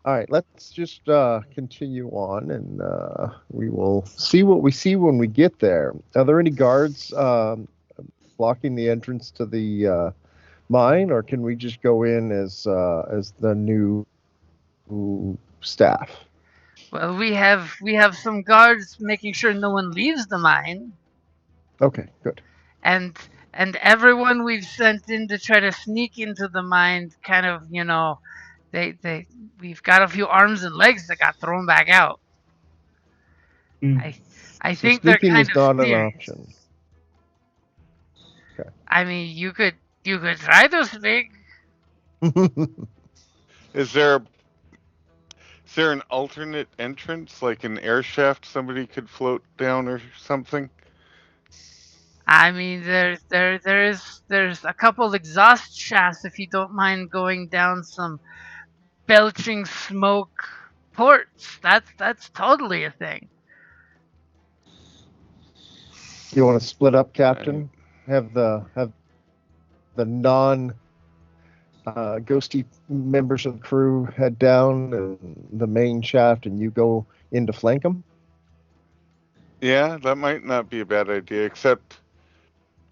All right, let's just continue on, and we will see what we see when we get there. Are there any guards blocking the entrance to the mine, or can we just go in as the new staff? Well, we have some guards making sure no one leaves the mine. Okay, good. And everyone we've sent in to try to sneak into the mine, kind of, we've got a few arms and legs that got thrown back out. I think they're kind is of not serious. an option. Okay. I mean, you could try to speak. Is there an alternate entrance, like an air shaft somebody could float down or something? I mean, there's a couple exhaust shafts if you don't mind going down some belching smoke ports. That's totally a thing. You want to split up, Captain? Have the non ghosty members of the crew head down and the main shaft, and you go in to flank them? Yeah, that might not be a bad idea, except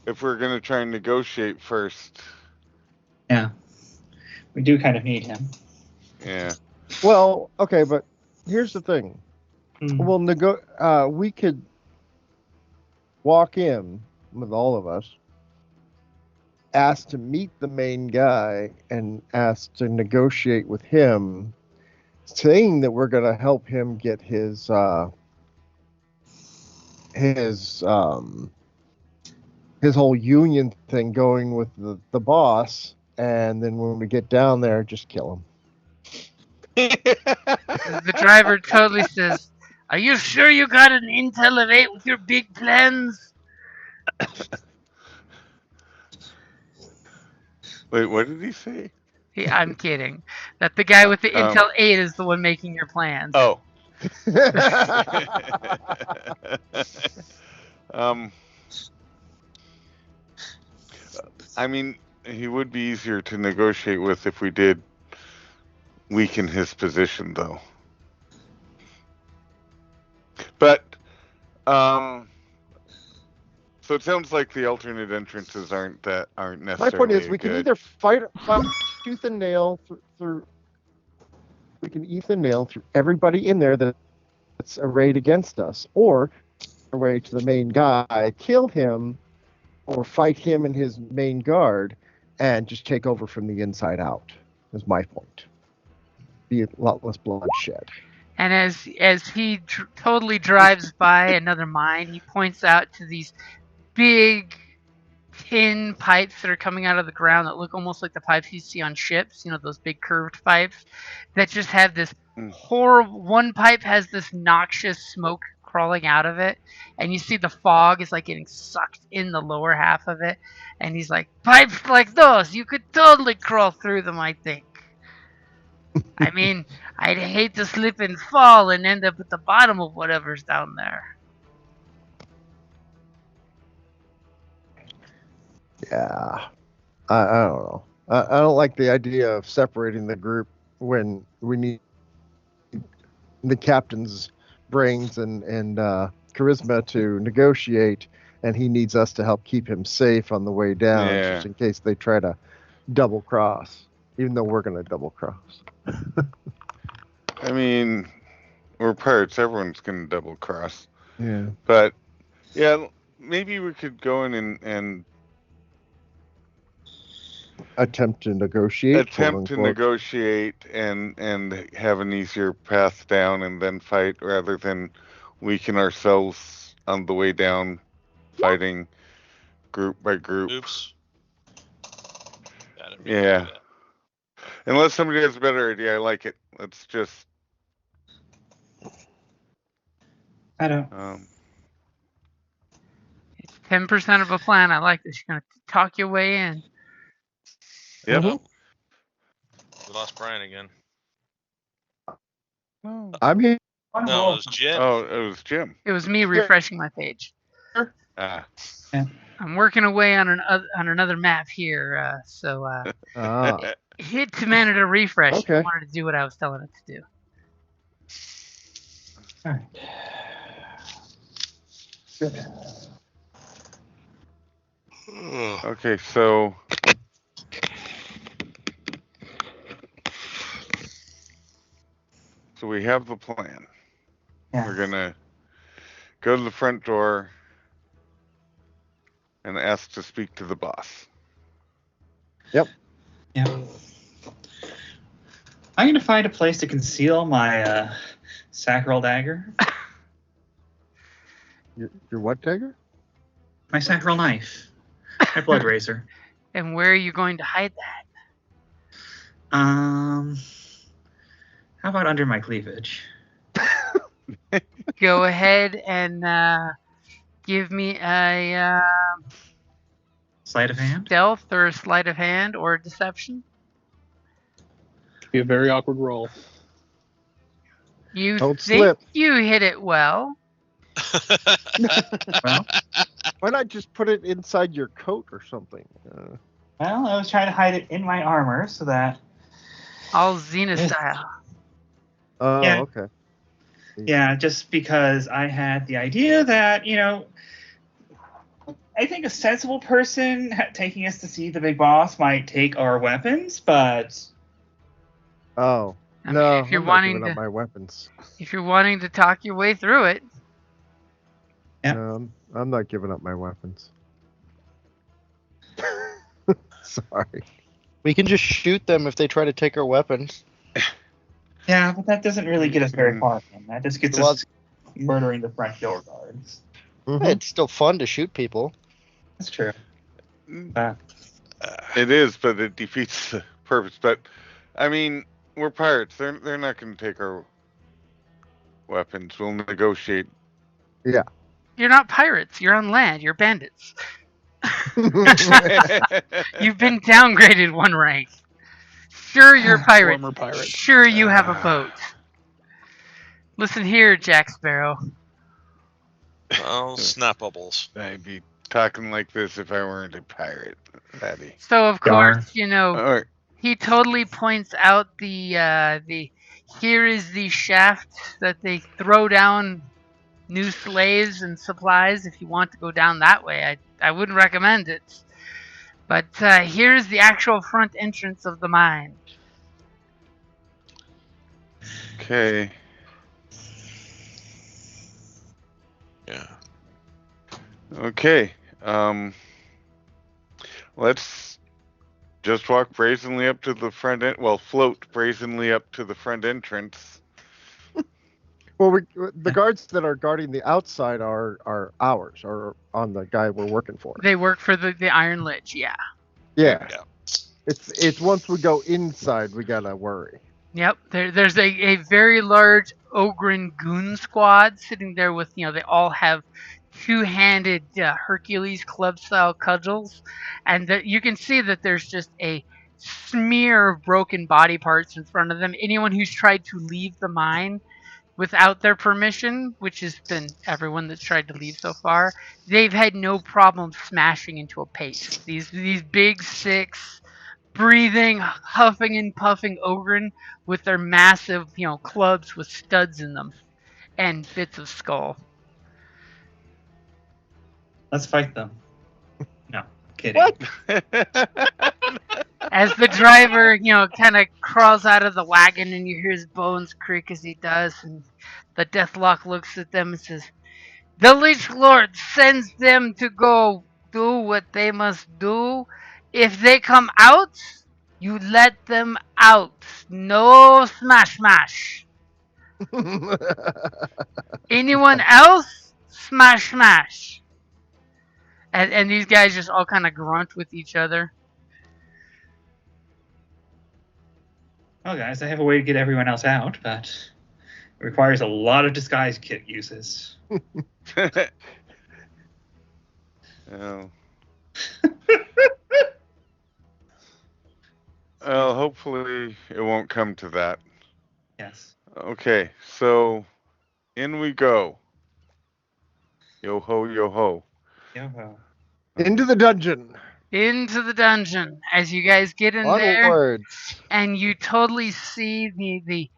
if we're going to try and negotiate first. Yeah. We do kind of need him. Yeah. Well, okay, but here's the thing. Mm. We could walk in with all of us, ask to meet the main guy, and ask to negotiate with him, saying that we're going to help him get his whole union thing going with the boss, and then when we get down there, just kill him. The driver totally says, "Are you sure you got an intel of 8 with your big plans?" Wait, what did he say? I'm kidding. That the guy with the intel 8 is the one making your plans. Oh. I mean, he would be easier to negotiate with if we did weaken his position, though. But, so it sounds like the alternate entrances aren't necessarily. My point is, we good. can either fight tooth and nail through. We can nail through everybody in there that's arrayed against us, or our way to the main guy, kill him, or fight him and his main guard, and just take over from the inside out. Is my point. Be a lot less bloodshed. And as he totally drives by another mine, he points out to these big tin pipes that are coming out of the ground that look almost like the pipes you see on ships, those big curved pipes that just have this horrible. One pipe has this noxious smoke crawling out of it, and you see the fog is like getting sucked in the lower half of it, and he's like, "Pipes like those, you could totally crawl through them, I think." I mean, I'd hate to slip and fall and end up at the bottom of whatever's down there. Yeah, I don't know. I don't like the idea of separating the group when we need the captain's brains and charisma to negotiate, and he needs us to help keep him safe on the way down, just in case they try to double cross, even though we're going to double cross. I mean, we're pirates. Everyone's going to double cross. Yeah. But, yeah, maybe we could go in and attempt to negotiate. Negotiate and have an easier path down and then fight, rather than weaken ourselves on the way down, fighting group by group. Oops. Yeah. Unless somebody has a better idea, I like it. Let's just. I don't. It's 10% of a plan. I like this. You're gonna talk your way in. Yep. We lost Brian again. I'm here. No, it was Jim. Oh, it was Jim. It was me refreshing my page. Ah. I'm working away on another map here, so hit Command to refresh. Okay. I wanted to do what I was telling it to do. All right. Good. Okay, so we have the plan. Yeah. We're gonna go to the front door and ask to speak to the boss. Yep. Yeah. I'm gonna find a place to conceal my sacral dagger. Your what dagger? My sacral knife. My blood razor. And where are you going to hide that? How about under my cleavage? Go ahead and Give me a Sleight of hand. stealth or a sleight of hand or deception. Be a very awkward roll. You Don't think slip. you hit it well. Well, Why not just put it inside your coat or something? well, I was trying to hide it in my armor so that. All Xena style. Oh, Yeah. okay. Yeah, just because I had the idea that, I think a sensible person taking us to see the big boss might take our weapons, but. Oh. I mean, No, if you're I'm not wanting giving to, up my weapons. if you're wanting to talk your way through it, Yeah. No, I'm not giving up my weapons. Sorry. We can just shoot them if they try to take our weapons. Yeah, but that doesn't really get us very far. Man. That just gets Well, us murdering the front door guards. Mhm. It's still fun to shoot people. That's true. It is, but it defeats the purpose. But I mean, we're pirates. They're not going to take our weapons. We'll negotiate. you're not pirates. You're on land. You're bandits. You've been downgraded one rank. Sure, you're pirates. Former pirate. Sure, you have a boat. Listen here, Jack Sparrow. Oh, snap bubbles. I'd be talking like this if I weren't a pirate, Daddy. So of Darn. course, All right. he totally points out the here is the shaft that they throw down new slaves and supplies if you want to go down that way. I wouldn't recommend it. But here's the actual front entrance of the mine. Okay. Yeah. Okay. Let's just walk brazenly up to the front end. Well, float brazenly up to the front entrance. Well, the guards that are guarding the outside are ours, or on the guy we're working for. They work for the Iron Lich, yeah. Yeah. Yeah. It's once we go inside, we gotta worry. Yep, there's a very large Ogren goon squad sitting there with, they all have two-handed Hercules club-style cudgels, and you can see that there's just a smear of broken body parts in front of them. Anyone who's tried to leave the mine without their permission, which has been everyone that's tried to leave so far, they've had no problem smashing into a paste. These big six breathing, huffing and puffing Ogren with their massive, clubs with studs in them and bits of skull. Let's fight them. No, kidding. What? As the driver, kind of crawls out of the wagon and you hear his bones creak as he does, and the Deathlock looks at them and says, "The Lich Lord sends them to go do what they must do. If they come out, you let them out. No smash. Anyone else? Smash. And these guys just all kind of grunt with each other. Well, guys, I have a way to get everyone else out, but it requires a lot of disguise kit uses. Oh. Well, hopefully it won't come to that. Yes. Okay, so in we go. Yo ho, yo ho. Yeah, well. Into the dungeon. Into the dungeon. As you guys get in there, Onwards. and you totally see the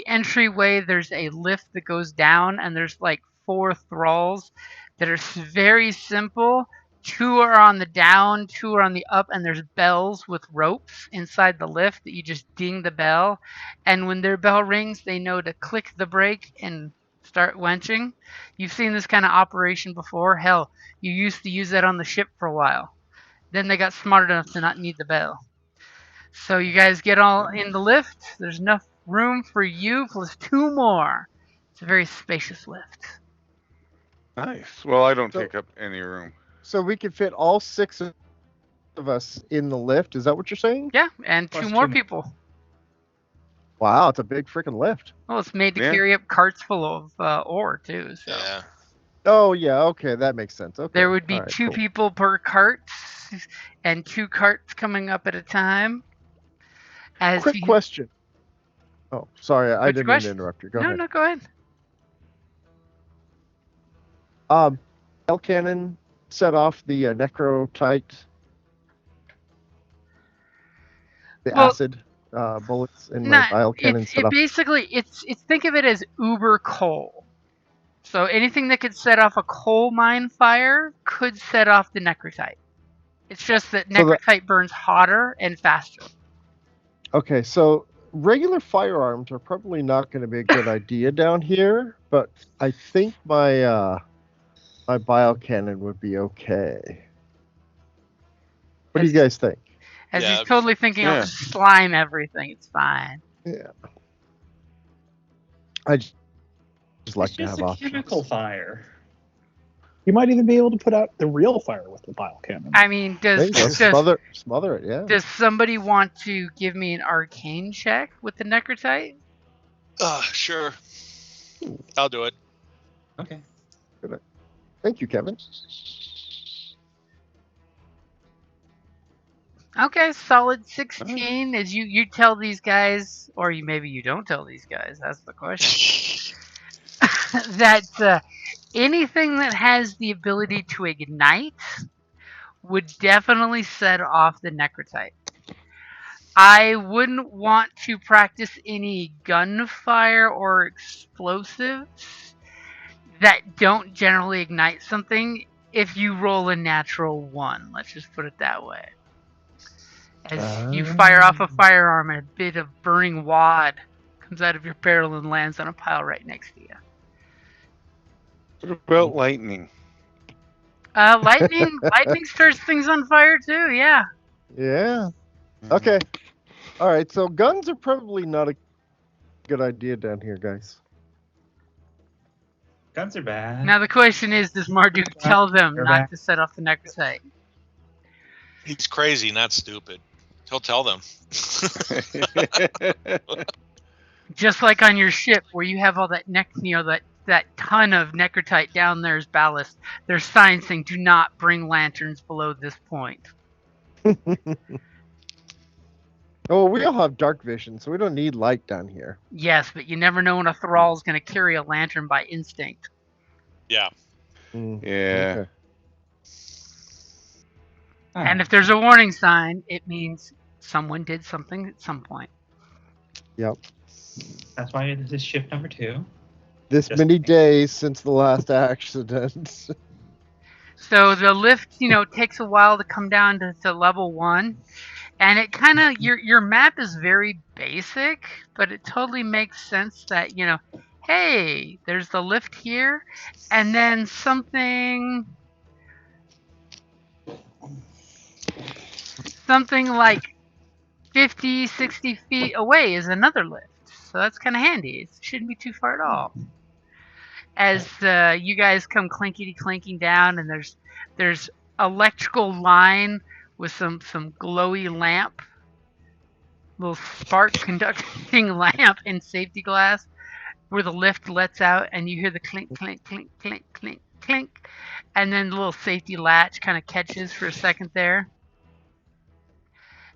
entryway. There's a lift that goes down, and there's like 4 thralls that are very simple. 2 are on the down, 2 are on the up, and there's bells with ropes inside the lift that you just ding the bell, and when their bell rings, they know to click the brake and start wenching. You've seen this kind of operation before. Hell, you used to use that on the ship for a while. Then they got smart enough to not need the bell. So you guys get all in the lift. There's enough room for you plus 2 more. It's a very spacious lift. Nice. Well, I don't So- take up any room. So we can fit all 6 of us in the lift. Is that what you're saying? Yeah, and Plus 2 2 more more. people. Wow, it's a big freaking lift. Well, it's made to Yeah. carry up carts full of ore too. So Yeah. Oh yeah, okay, that makes sense. Okay. There would be All right, 2 cool. people per cart, and 2 carts coming up at a time. Quick question. Oh, sorry, I didn't mean to interrupt you. Go ahead. No, go ahead. Bile cannon set off the necrotite, acid bullets in my bile cannon set off. Basically, it's think of it as uber coal. So anything that could set off a coal mine fire could set off the necrotite. It's just that necrotite burns hotter and faster. Okay, so regular firearms are probably not going to be a good idea down here, but I think my my bile cannon would be okay. What do you guys think? As he's totally thinking, I'll just slime everything. It's fine. Yeah. I just like to have options. Chemical fire. You might even be able to put out the real fire with the bile cannon. I mean, smother it? Yeah. Does somebody want to give me an arcane check with the necrotite? Sure. I'll do it. Okay. Good. Thank you, Kevin. Okay, solid 16. As you tell these guys, or maybe you don't tell these guys. That's the question. That anything that has the ability to ignite would definitely set off the necrotite. I wouldn't want to practice any gunfire or explosives that don't generally ignite something if you roll a natural 1. Let's just put it that way. As you fire off a firearm and a bit of burning wad comes out of your barrel and lands on a pile right next to you. What about lightning? Lightning starts things on fire too, yeah. Yeah. Okay. All right, so guns are probably not a good idea down here, guys. Guns are bad. Now the question is, does Marduck tell them not to set off the necrotite? He's crazy, not stupid. He'll tell them. Just like on your ship, where you have all that that ton of necrotite down there as ballast. There's signs saying, "Do not bring lanterns below this point." Oh, we all have dark vision, so we don't need light down here. Yes, but you never know when a thrall's going to carry a lantern by instinct. Yeah. Yeah. Okay. And if there's a warning sign, it means someone did something at some point. Yep. That's why this is shift number 2. Many days since the last accident. So the lift, takes a while to come down to level 1. And it kind of, your map is very basic, but it totally makes sense that, hey, there's the lift here, and then something like 50, 60 feet away is another lift. So that's kind of handy. It shouldn't be too far at all. As you guys come clinking down, and there's electrical line with some glowy lamp, little spark conducting lamp and safety glass, where the lift lets out, and you hear the clink, clink, clink, clink, clink, clink, and then the little safety latch kind of catches for a second there.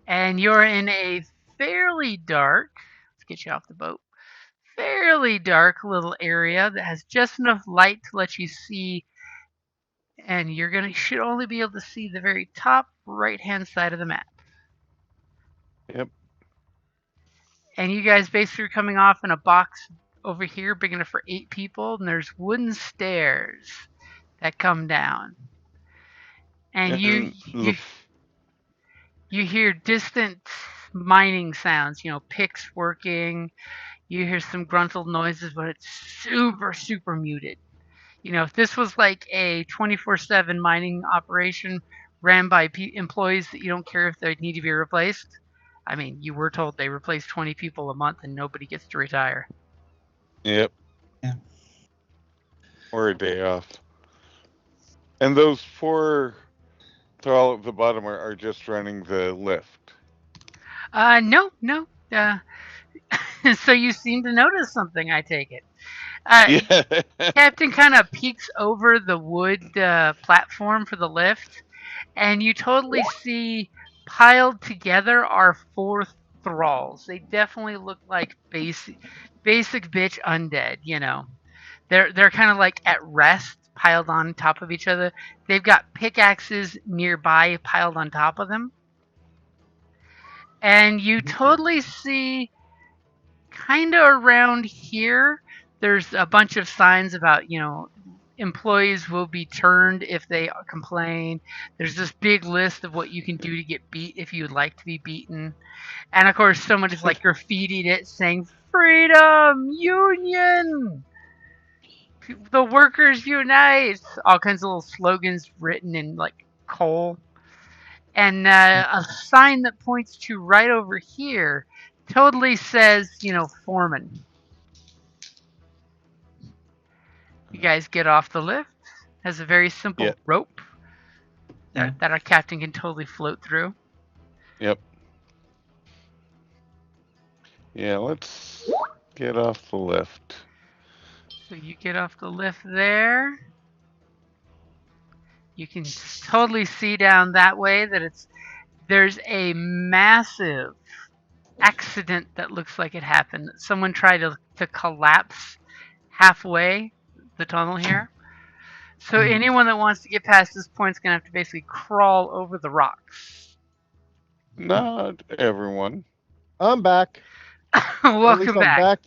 And you're in a fairly dark, let's get you off the boat, fairly dark little area that has just enough light to let you see, and should only be able to see the very top right-hand side of the map. Yep. And you guys basically are coming off in a box over here big enough for 8 people, and there's wooden stairs that come down. And you hear distant mining sounds, picks working. You hear some gruntled noises, but it's super, super muted. If this was like a 24/7 mining operation ran by employees that you don't care if they need to be replaced, I mean, you were told they replace 20 people a month and nobody gets to retire. Yep. Yeah. Or a day off. And those 4 thrall at the bottom are just running the lift. No. So you seem to notice something, I take it. Yeah. Captain kind of peeks over the wood platform for the lift, and you totally see piled together are 4 thralls. They definitely look like basic bitch undead. They're kind of like at rest, piled on top of each other. They've got pickaxes nearby, piled on top of them, and you totally see kind of around here. There's a bunch of signs about employees will be turned if they complain. There's this big list of what you can do to get beat if you would like to be beaten. And of course, someone is like graffitied it saying, "Freedom! Union! The workers unite!" All kinds of little slogans written in like coal. And a sign that points to right over here totally says, foreman. You guys get off the lift. Has a very simple rope that our captain can totally float through. Yep. Yeah, let's get off the lift. So you get off the lift there. You can totally see down that way that there's a massive accident that looks like it happened. Someone tried to collapse halfway the tunnel here. So anyone that wants to get past this point is going to have to basically crawl over the rocks. Not everyone. I'm back. Welcome back.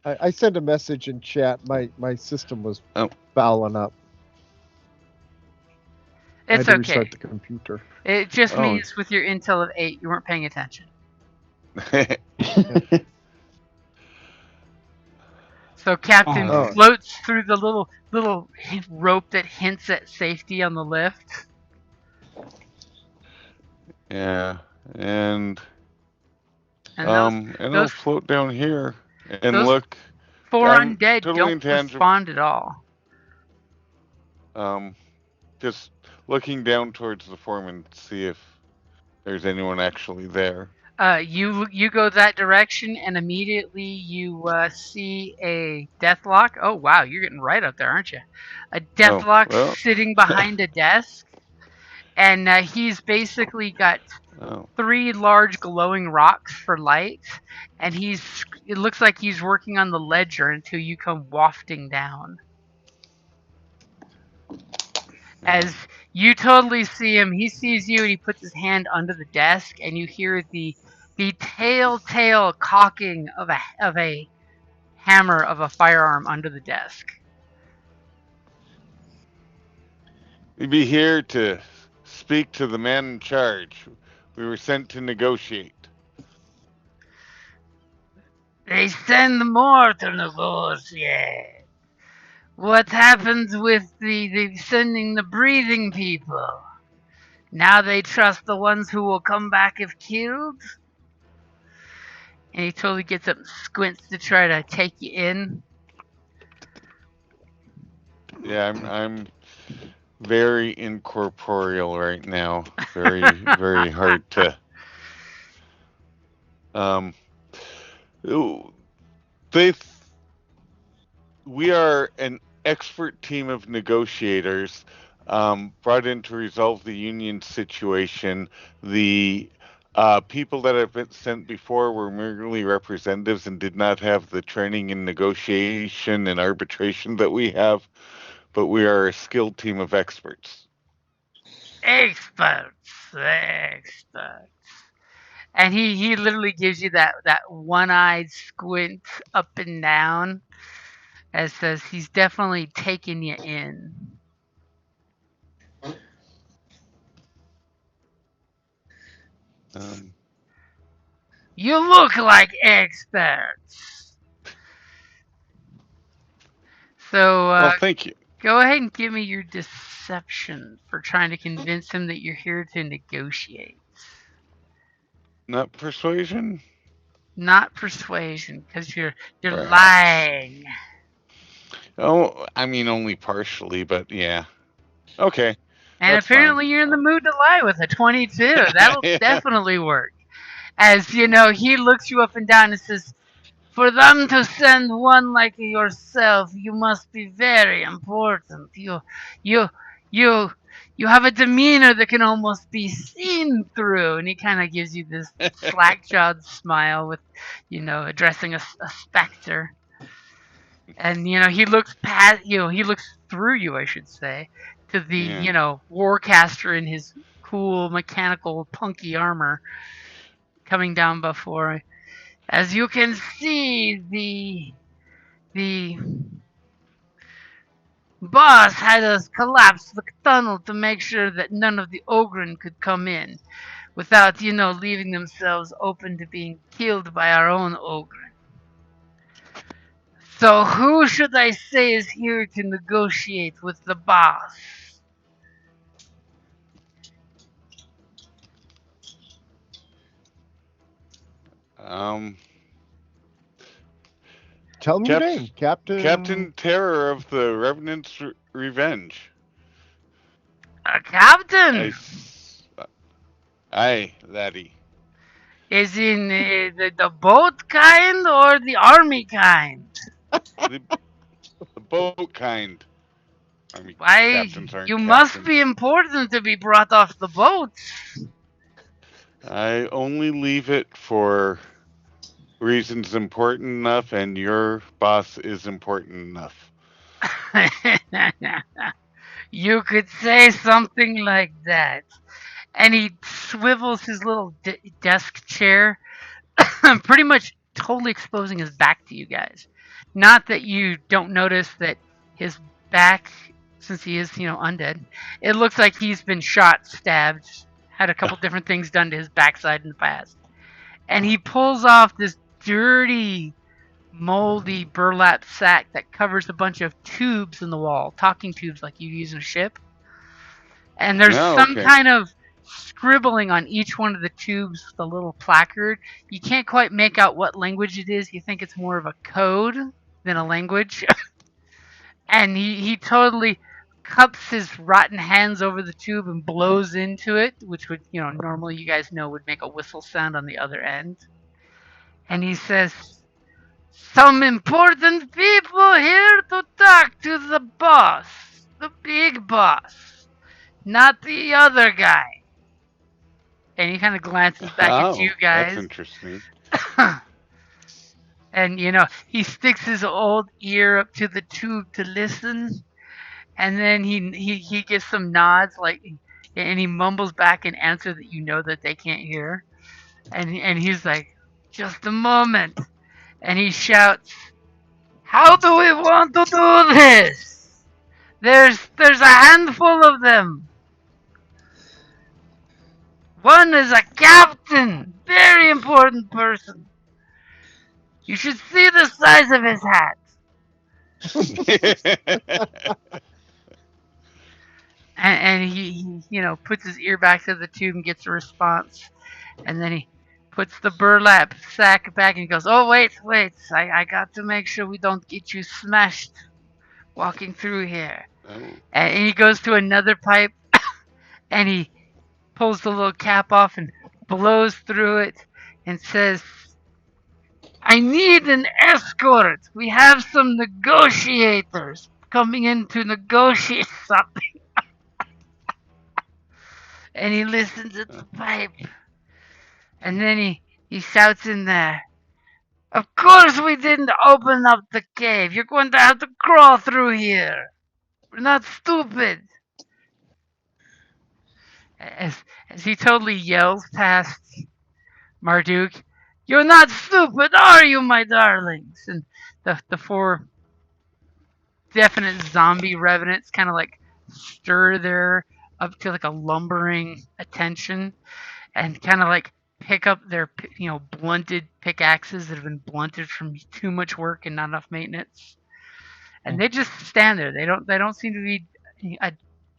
I sent a message in chat. My system was fouling up. It's I had to okay. restart the computer. It just means with your intel of 8, you weren't paying attention. So Captain floats through the little rope that hints at safety on the lift. Yeah, and I'll float down here and look. 4 undead totally don't respond at all. Just looking down towards the foreman to see if there's anyone actually there. You go that direction, and immediately you see a deathlock. Oh wow, you're getting right up there, aren't you? A deathlock sitting behind a desk, and he's basically got 3 large glowing rocks for light, and it looks like he's working on the ledger until you come wafting down. As you totally see him, he sees you and he puts his hand under the desk, and you hear the telltale cocking of a hammer of a firearm under the desk. We'd be here to speak to the man in charge. We were sent to negotiate. They send more to negotiate. What happens with the sending the breathing people? Now they trust the ones who will come back if killed? And he totally gets up and squints to try to take you in. Yeah, I'm very incorporeal right now. Very, very hard to. We are an expert team of negotiators brought in to resolve the union situation. The people that have been sent before were merely representatives and did not have the training in negotiation and arbitration that we have, but we are a skilled team of experts. Experts. And he literally gives you that one-eyed squint up and down, as says he's definitely taking you in. You look like experts. So well, thank you. Go ahead and give me your deception for trying to convince him that you're here to negotiate. Not persuasion? Not persuasion, because you're lying. Oh, I mean only partially, but yeah. Okay. And apparently you're in the mood to lie with a 22. That'll definitely work. As you know, he looks you up and down and says, For them to send one like yourself, you must be very important. You, you, you have a demeanor that can almost be seen through. And he kind of gives you this slack-jawed smile with, addressing a specter. And he looks past, he looks through you, I should say, to the Warcaster in his cool mechanical punky armor coming down before. As you can see, the boss had us collapse the tunnel to make sure that none of the Ogren could come in, without leaving themselves open to being killed by our own Ogren. So who should I say is here to negotiate with the boss? Tell me your name, Captain. Captain Terror of the Revenant's Revenge. Captain! Aye, laddie. Is in the boat kind or the army kind? The boat kind. Why, you must be important to be brought off the boat. I only leave it for reasons important enough, and your boss is important enough. You could say something like that. And he swivels his little desk chair, pretty much totally exposing his back to you guys. Not that you don't notice that his back, since he is, undead, it looks like he's been shot, stabbed, had a couple different things done to his backside in the past. And he pulls off this dirty, moldy burlap sack that covers a bunch of tubes in the wall, talking tubes like you use in a ship. And there's some kind of scribbling on each one of the tubes with a little placard. You can't quite make out what language it is. You think it's more of a code than a language. And he totally cups his rotten hands over the tube and blows into it, which would, normally you guys know would make a whistle sound on the other end. And he says, "Some important people here to talk to the boss, the big boss, not the other guy." And he kind of glances back at you guys. That's interesting. And, he sticks his old ear up to the tube to listen. And then he gives some nods, and he mumbles back an answer that you know that they can't hear. And he's like, "Just a moment." And he shouts, "How do we want to do this? There's a handful of them. One is a captain, very important person. You should see the size of his hat." And he puts his ear back to the tube and gets a response. And then he puts the burlap sack back and he goes, "Oh, wait. I got to make sure we don't get you smashed walking through here." And he goes to another pipe and he pulls the little cap off and blows through it and says, "I need an escort. We have some negotiators coming in to negotiate something." And he listens at the pipe. And then he shouts in there, "Of course we didn't open up the cave. You're going to have to crawl through here. We're not stupid." As he totally yells past Marduck, "You're not stupid, are you, my darlings?" And the four definite zombie revenants kind of stir their up to a lumbering attention and kind of pick up their blunted pickaxes that have been blunted from too much work and not enough maintenance, and they just stand there. They don't seem to be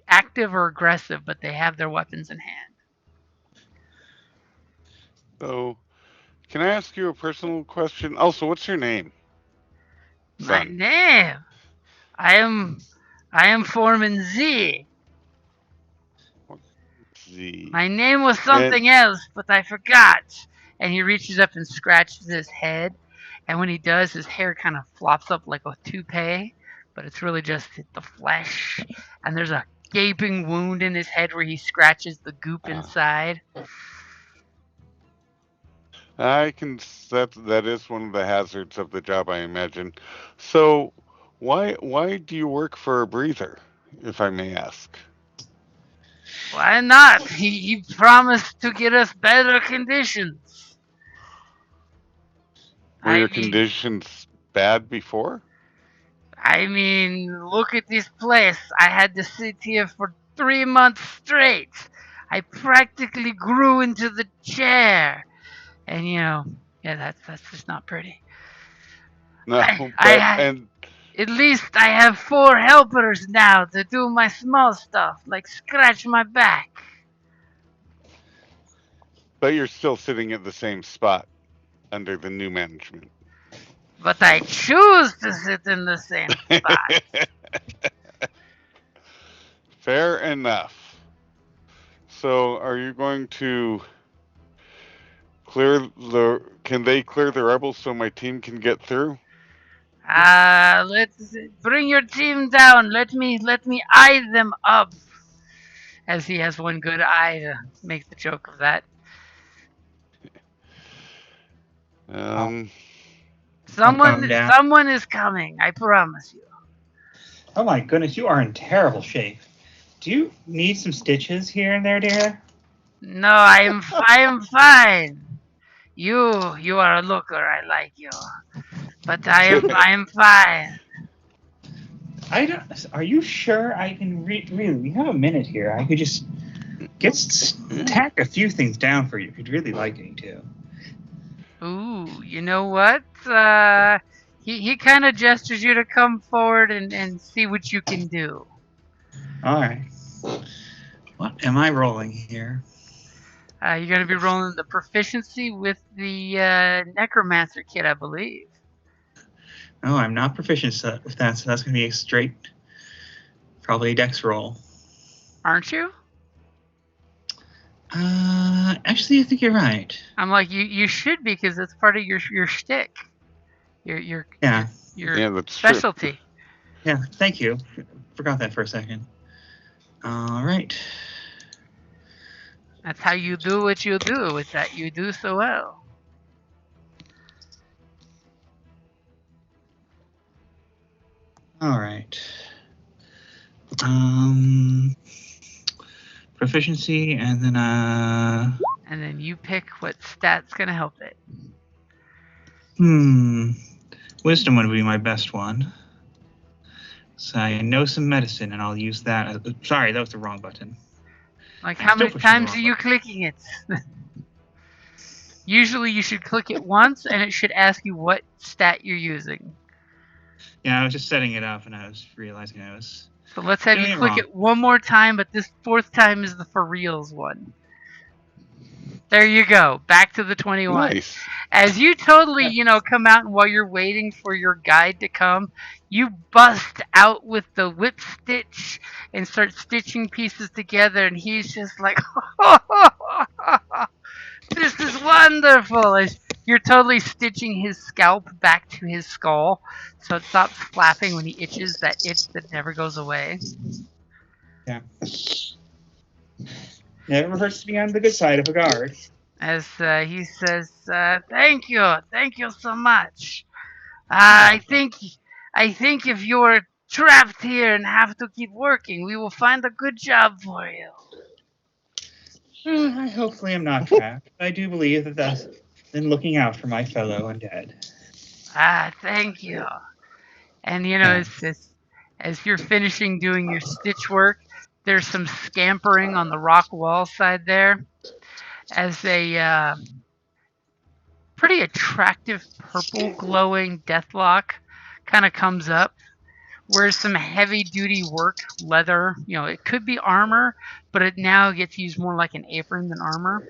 active or aggressive, but they have their weapons in hand. So, can I ask you a personal question? Also, what's your name? My name? I am Foreman Z. Z. My name was something else, but I forgot. And he reaches up and scratches his head, And when he does, his hair kind of flops up like a toupee, but it's really just the flesh. And there's a gaping wound in his head where he scratches the goop inside. That is one of the hazards of the job, I imagine. So, why do you work for a breather, if I may ask? Why not? He promised to get us better conditions. Were your conditions bad before? I mean, look at this place. I had to sit here for 3 months straight. I practically grew into the chair. And yeah, that's just not pretty. No, At least I have 4 helpers now to do my small stuff, like scratch my back. But you're still sitting at the same spot under the new management. But I choose to sit in the same spot. Fair enough. So, are you going to can they clear the rebels so my team can get through? Let's bring your team down. Let me eye them up. As he has one good eye to make the joke of that. Someone is coming, I promise you. Oh my goodness, you are in terrible shape. Do you need some stitches here and there, dear? No, I am fine. You are a looker, I like you. But I am fine. Are you sure I can really? We have a minute here. I could just tack a few things down for you if you'd really like me to. Ooh, you know what? He kind of gestures you to come forward and see what you can do. All right. What am I rolling here? You're going to be rolling the proficiency with the Necromancer kit, I believe. No, I'm not proficient with that, so that's going to be a straight, probably a dex roll. Aren't you? Actually, I think you're right. I'm like, you should be, because it's part of your shtick. Your specialty. True. Yeah, thank you. Forgot that for a second. All right. That's how you do what you do. It's that you do so well. All right. Proficiency, and then And then you pick what stat's gonna help it. Wisdom would be my best one. So I know some medicine, and I'll use that. Sorry, that was the wrong button. Like, how many times are you clicking it? Usually you should click it once, and it should ask you what stat you're using. Yeah, I was just setting it up, and I was realizing I was... So let's have you click it one more time, but this 4th time is the for reals one. There you go. Back to the 21. Nice. As you totally, come out, and while you're waiting for your guide to come, you bust out with the whip stitch and start stitching pieces together, and he's just like, this is wonderful. As you're totally stitching his scalp back to his skull, so it stops flapping when he itches, that itch that never goes away. Yeah. Never hurts to be on the good side of a guard. As he says, thank you so much. I think if you're trapped here and have to keep working, we will find a good job for you. Hopefully I'm not trapped. I do believe that that's been looking out for my fellow undead. Thank you. And as you're finishing doing your stitch work, there's some scampering on the rock wall side there, as a pretty attractive purple glowing deathlock kind of comes up, wears some heavy duty work leather. It could be armor, but it now gets used more like an apron than armor.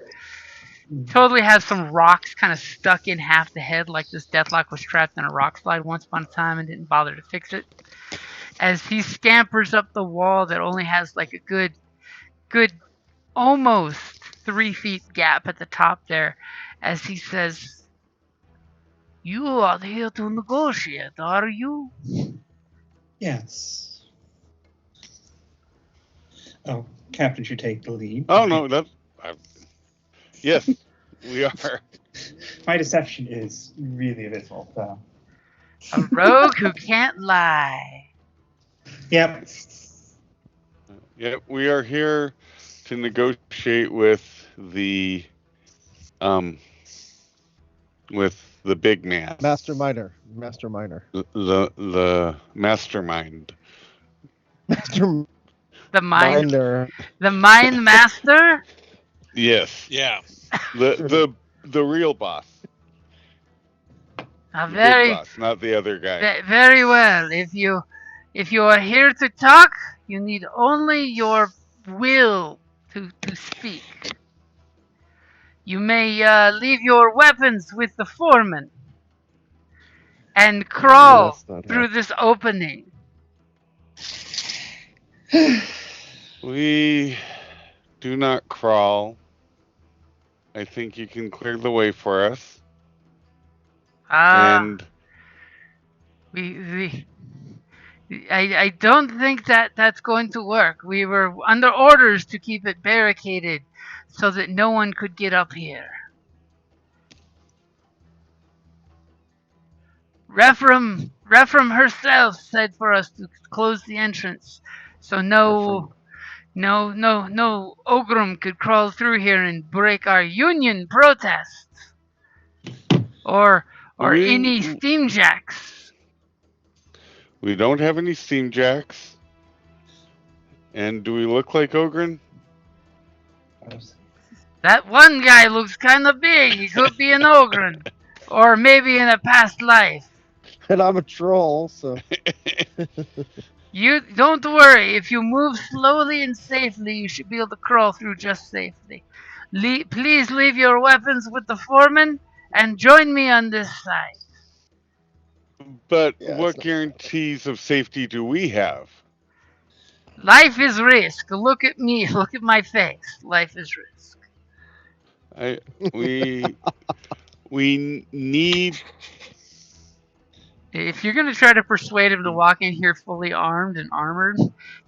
Totally has some rocks kind of stuck in half the head, like this deathlock was trapped in a rock slide once upon a time and didn't bother to fix it. As he scampers up the wall that only has like a good almost 3 feet gap at the top there, as he says, You are here to negotiate, are you? Yes. Oh, Captain should take the lead. Oh no, yes, we are. My deception is really abysmal, so. A rogue who can't lie. Yep. Yep, we are here to negotiate with the big man. Masterminder. The mastermind. Masterminder. The mind master? Yes. Yeah. The real boss. A The very big boss, not the other guy. very well. If you are here to talk, you need only your will to speak. You may leave your weapons with the foreman and crawl through this opening. We do not crawl. I think you can clear the way for us. And I don't think that's going to work. We were under orders to keep it barricaded so that no one could get up here. Rephram herself said for us to close the entrance, so no Ogrum could crawl through here and break our union protests, or any steamjacks. We don't have any steamjacks. And do we look like Ogren? That one guy looks kind of big. He could be an Ogren, or maybe in a past life. And I'm a troll, so. You don't worry. If you move slowly and safely, you should be able to crawl through just safely. Please leave your weapons with the foreman and join me on this side. But what guarantees of safety do we have? Life is risk. Look at me. Look at my face. Life is risk. We need. If you're going to try to persuade him to walk in here fully armed and armored,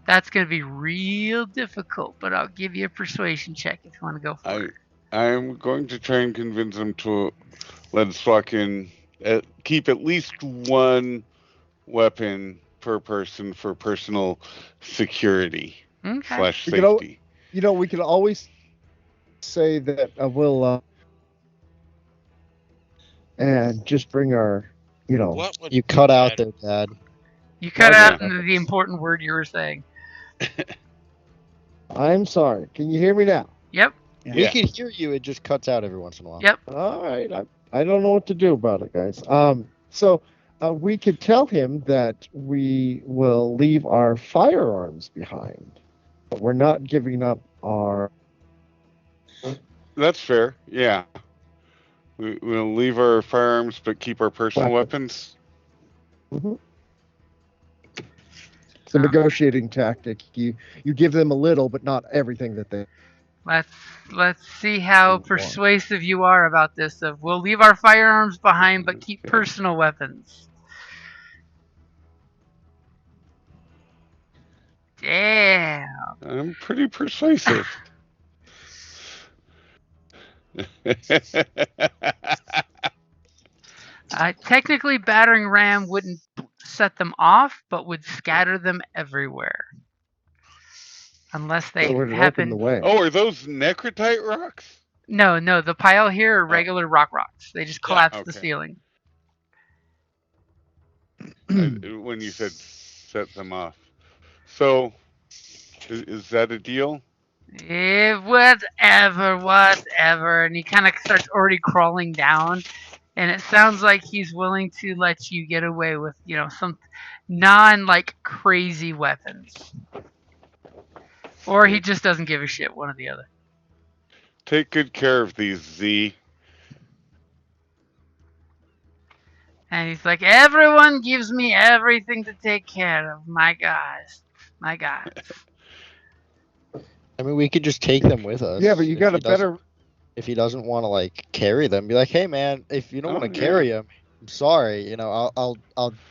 that's going to be real difficult, but I'll give you a persuasion check if you want to go for it. I'm going to try and convince him to let us walk in, keep at least one weapon per person for personal security / safety. We can always say that we'll and just bring our, You cut out there, Dad. You cut out the important word you were saying. I'm sorry. Can you hear me now? Yep. We can hear you. It just cuts out every once in a while. Yep. All right. I don't know what to do about it, guys. So we could tell him that we will leave our firearms behind, but we're not giving up our. That's fair. Yeah. We'll leave our firearms, but keep our personal weapons. Mm-hmm. It's a negotiating tactic. You give them a little, but not everything that they. Let's see how persuasive you are about this. We'll leave our firearms behind, but keep personal weapons. Damn. I'm pretty persuasive. Technically, battering ram wouldn't set them off, but would scatter them everywhere. Unless they happen. The way. Oh, are those necrotite rocks? No. The pile here are regular rocks. They just collapse the ceiling. When you said set them off. So, is that a deal? Whatever. And he kind of starts already crawling down. And it sounds like he's willing to let you get away with, some crazy weapons. Or he just doesn't give a shit, one or the other. Take good care of these, Z. And he's like, everyone gives me everything to take care of. My guys. I mean, we could just take them with us. Yeah, but you got a better. If he doesn't want to carry them, be like, hey man, if you don't want to carry them, I'm sorry. You know, I'll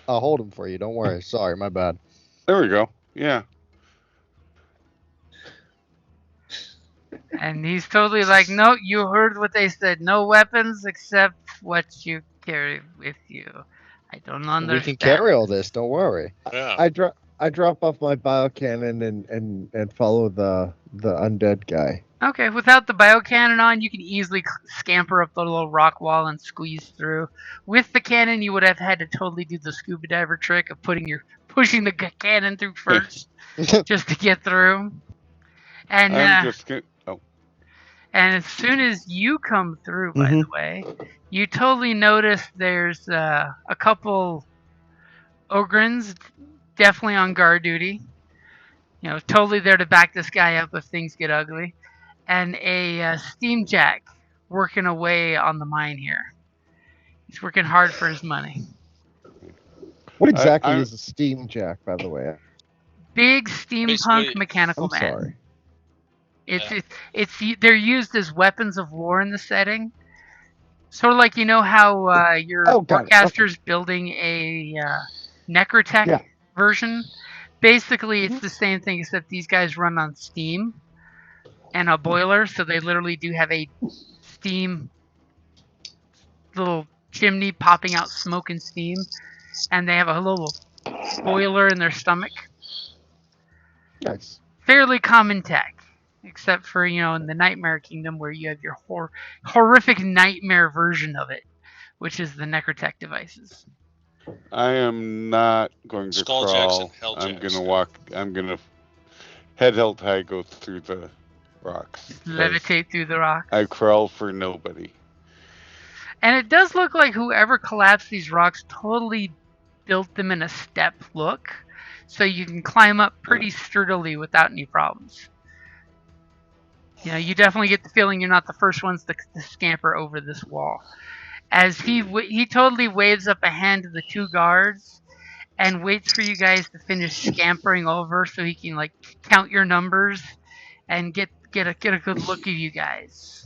hold him for you. Don't worry. Sorry, my bad. There we go. Yeah. And he's totally like, no, you heard what they said. No weapons except what you carry with you. I don't understand. We can carry all this. Don't worry. Yeah. I drop off my biocannon and follow the undead guy. Okay, without the biocannon on, you can easily scamper up the little rock wall and squeeze through. With the cannon, you would have had to totally do the scuba diver trick of pushing the cannon through first, just to get through. And I'm just gonna. Oh, and as soon as you come through, by the way, you totally notice there's a couple ogrins definitely on guard duty. You know, totally there to back this guy up if things get ugly. And a steam jack working away on the mine here. He's working hard for his money. What exactly is a steam jack, by the way? Big steampunk mechanical man. Sorry. It's they're used as weapons of war in the setting. Sort of like, you know how your Warcaster's building a Necrotech version. Basically, it's the same thing, except these guys run on steam and a boiler, so they literally do have a steam little chimney popping out smoke and steam, and they have a little boiler in their stomach. Nice. Fairly common tech, except for, you know, in the Nightmare Kingdom where you have your horrific nightmare version of it, which is the Necrotech devices. I am not going to crawl. I'm gonna walk. I'm gonna head held high, go through the rocks. Levitate through the rocks. I crawl for nobody. And it does look like whoever collapsed these rocks totally built them in a step look, so you can climb up pretty sturdily without any problems. You know, you definitely get the feeling you're not the first ones to scamper over this wall. As he totally waves up a hand to the two guards and waits for you guys to finish scampering over so he can, like, count your numbers and get a good look at you guys.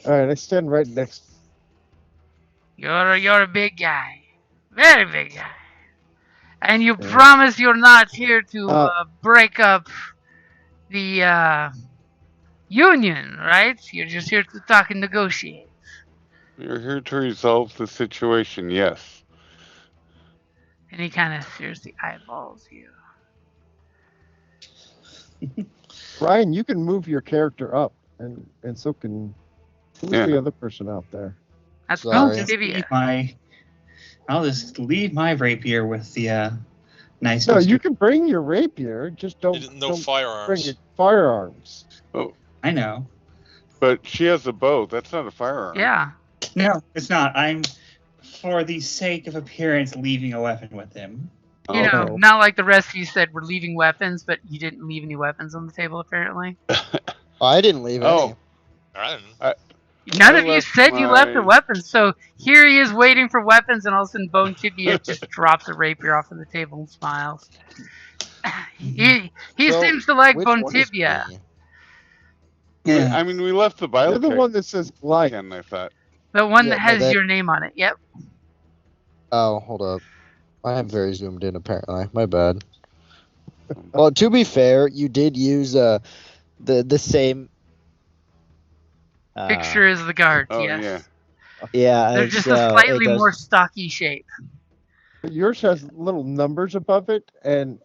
All right, I stand right next. You're a big guy, very big guy, and you promise you're not here to break up the union, right? You're just here to talk and negotiate. We're here to resolve the situation, yes. And he kind of seriously eyeballs you. Ryan, you can move your character up, and so can the other person out there. That's I'll just leave my rapier with the nice. No, you can bring your rapier. Just don't firearms. Bring your firearms. Oh, I know. But she has a bow. That's not a firearm. Yeah. No, it's not. I'm, for the sake of appearance, leaving a weapon with him. You know, not like the rest of you said we're leaving weapons, but you didn't leave any weapons on the table, apparently. I didn't leave any. None of you said you left the weapons, so here he is waiting for weapons, and all of a sudden Bone Tibia just drops a rapier off of the table and smiles. He seems to like Bone Tibia. Yeah. I mean, we left the bio. You're the one that says like. I thought. The one that has your name on it. Yep. Oh, hold up. I am very zoomed in, apparently. My bad. Well, to be fair, you did use the same picture as the guards. Yes. Yeah. Yeah. They're just a slightly more stocky shape. But yours has little numbers above it, and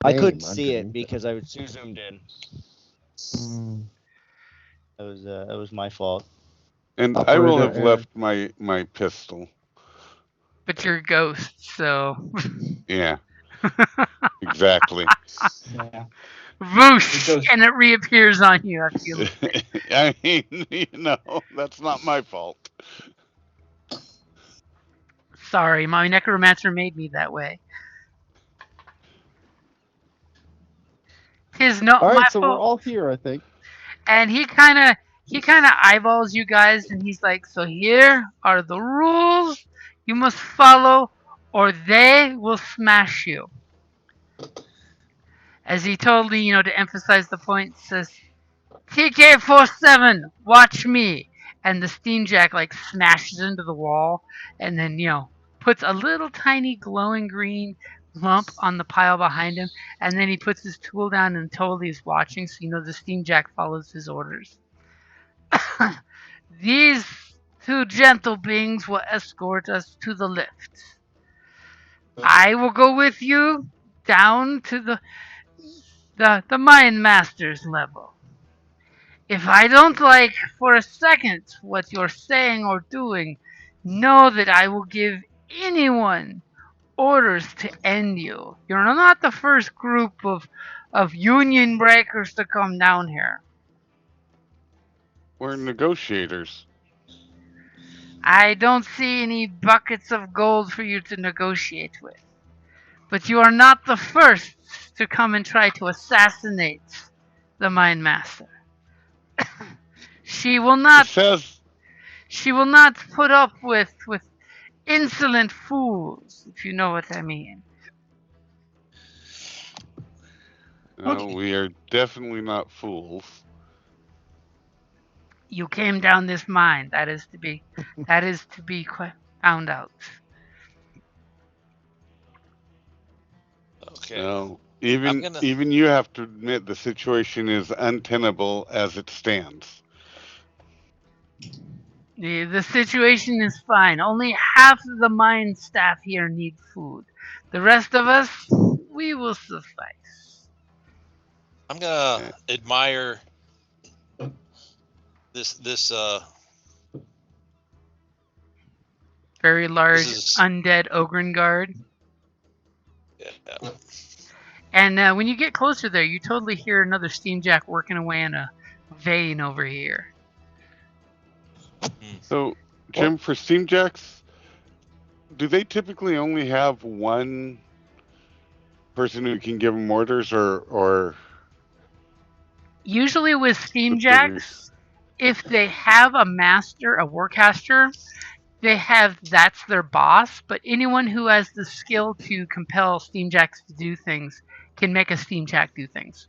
I couldn't see it because I was too zoomed in. That was my fault. And I will have left my pistol. But you're a ghost, so. Yeah. Exactly. Yeah. Whoosh! And it reappears on you. I feel it. I mean, you know, that's not my fault. Sorry, my necromancer made me that way. All right, so we're all here, I think. And he kind of eyeballs you guys, and he's like, "So here are the rules you must follow, or they will smash you." As he totally, you know, to emphasize the point, says, "TK-47, watch me." and the steamjack like smashes into the wall, and then puts a little tiny glowing green lump on the pile behind him, and then he puts his tool down and totally is watching, so the steamjack follows his orders. These two gentle beings will escort us to the lift. I will go with you down to the Mind Master's level. If I don't like for a second what you're saying or doing, know that I will give anyone orders to end you. You're not the first group of union breakers to come down here. We're negotiators. I don't see any buckets of gold for you to negotiate with. But you are not the first to come and try to assassinate the Mind Master. She will not put up with insolent fools, if you know what I mean. No, we are definitely not fools. You came down this mine. That is to be found out. Okay. No, even you have to admit the situation is untenable as it stands. The situation is fine. Only half of the mine staff here need food. The rest of us, we will suffice. I'm gonna admire this very large undead ogre guard. Yeah. And when you get closer there, you totally hear another steamjack working away in a vein over here. So, Jim, for steamjacks, do they typically only have one person who can give them orders, or? Usually with steamjacks, if they have a master, a warcaster, that's their boss. But anyone who has the skill to compel steamjacks to do things can make a steamjack do things.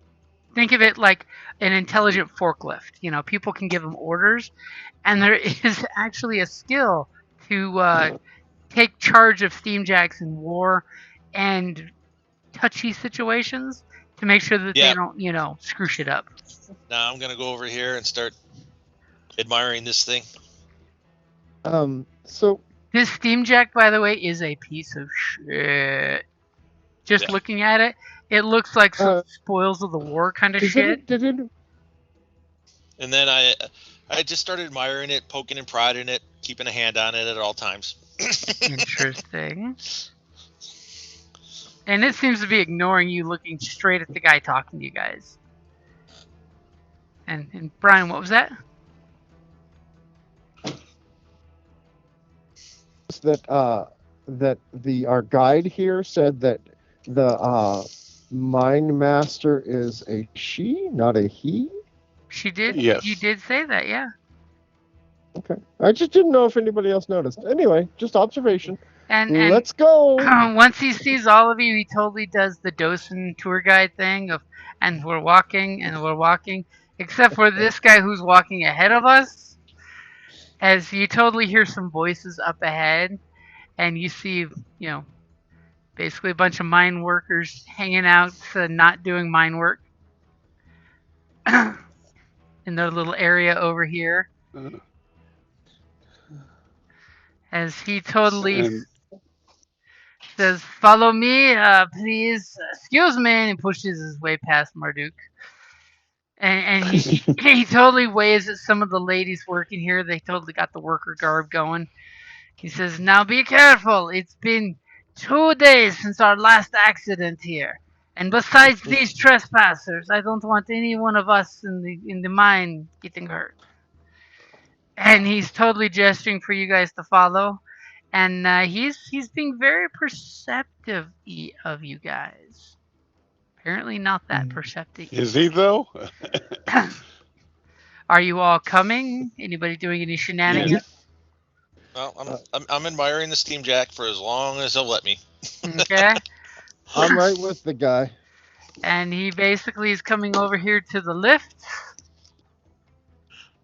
Think of it like an intelligent forklift. People can give them orders, and there is actually a skill to take charge of steamjacks in war and touchy situations to make sure that they don't, screw shit up. Now I'm gonna go over here and start admiring this thing. So this steamjack, by the way, is a piece of shit. Just looking at it, it looks like some spoils of the war kind of shit. And then I just started admiring it, poking and prodding it, keeping a hand on it at all times. Interesting. And it seems to be ignoring you, looking straight at the guy talking to you guys. And Brian, what was that? That our guide here said that the Mind Master is a she, not a he. She did. Yes. You did say that, yeah. Okay. I just didn't know if anybody else noticed. Anyway, just observation. And let's go. Once he sees all of you, he totally does the Bosun tour guide thing and we're walking, except for this guy who's walking ahead of us. As you totally hear some voices up ahead, and you see, basically a bunch of mine workers hanging out, not doing mine work in their little area over here. As he totally says, "Follow me, please. Excuse me," and he pushes his way past Marduck. And he totally waves at some of the ladies working here. They totally got the worker garb going. He says, "Now be careful. It's been 2 days since our last accident here. And besides these trespassers, I don't want any one of us in the mine getting hurt." And he's totally gesturing for you guys to follow. And he's being very perceptive of you guys. Apparently not that perceptive. Is he though? Are you all coming? Anybody doing any shenanigans? Yeah. Well, I'm admiring the steamjack for as long as they'll let me. Okay. I'm right with the guy. And he basically is coming over here to the lift.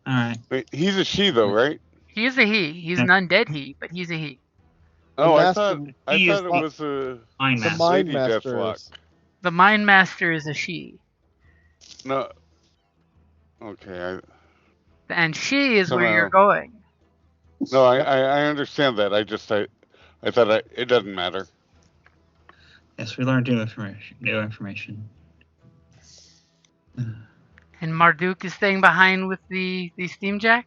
All right. Wait, he's a she though, right? He is a he. He's an undead he, but he's a he. Oh, I master- thought He is it was a Mind The Master. mind lady master Deathlock. is. The Mind Master is a she. No. Okay. And she is where you're Somehow. going. No, I understand that. I thought it doesn't matter. Yes, we learned new information. And Marduck is staying behind with the steamjack.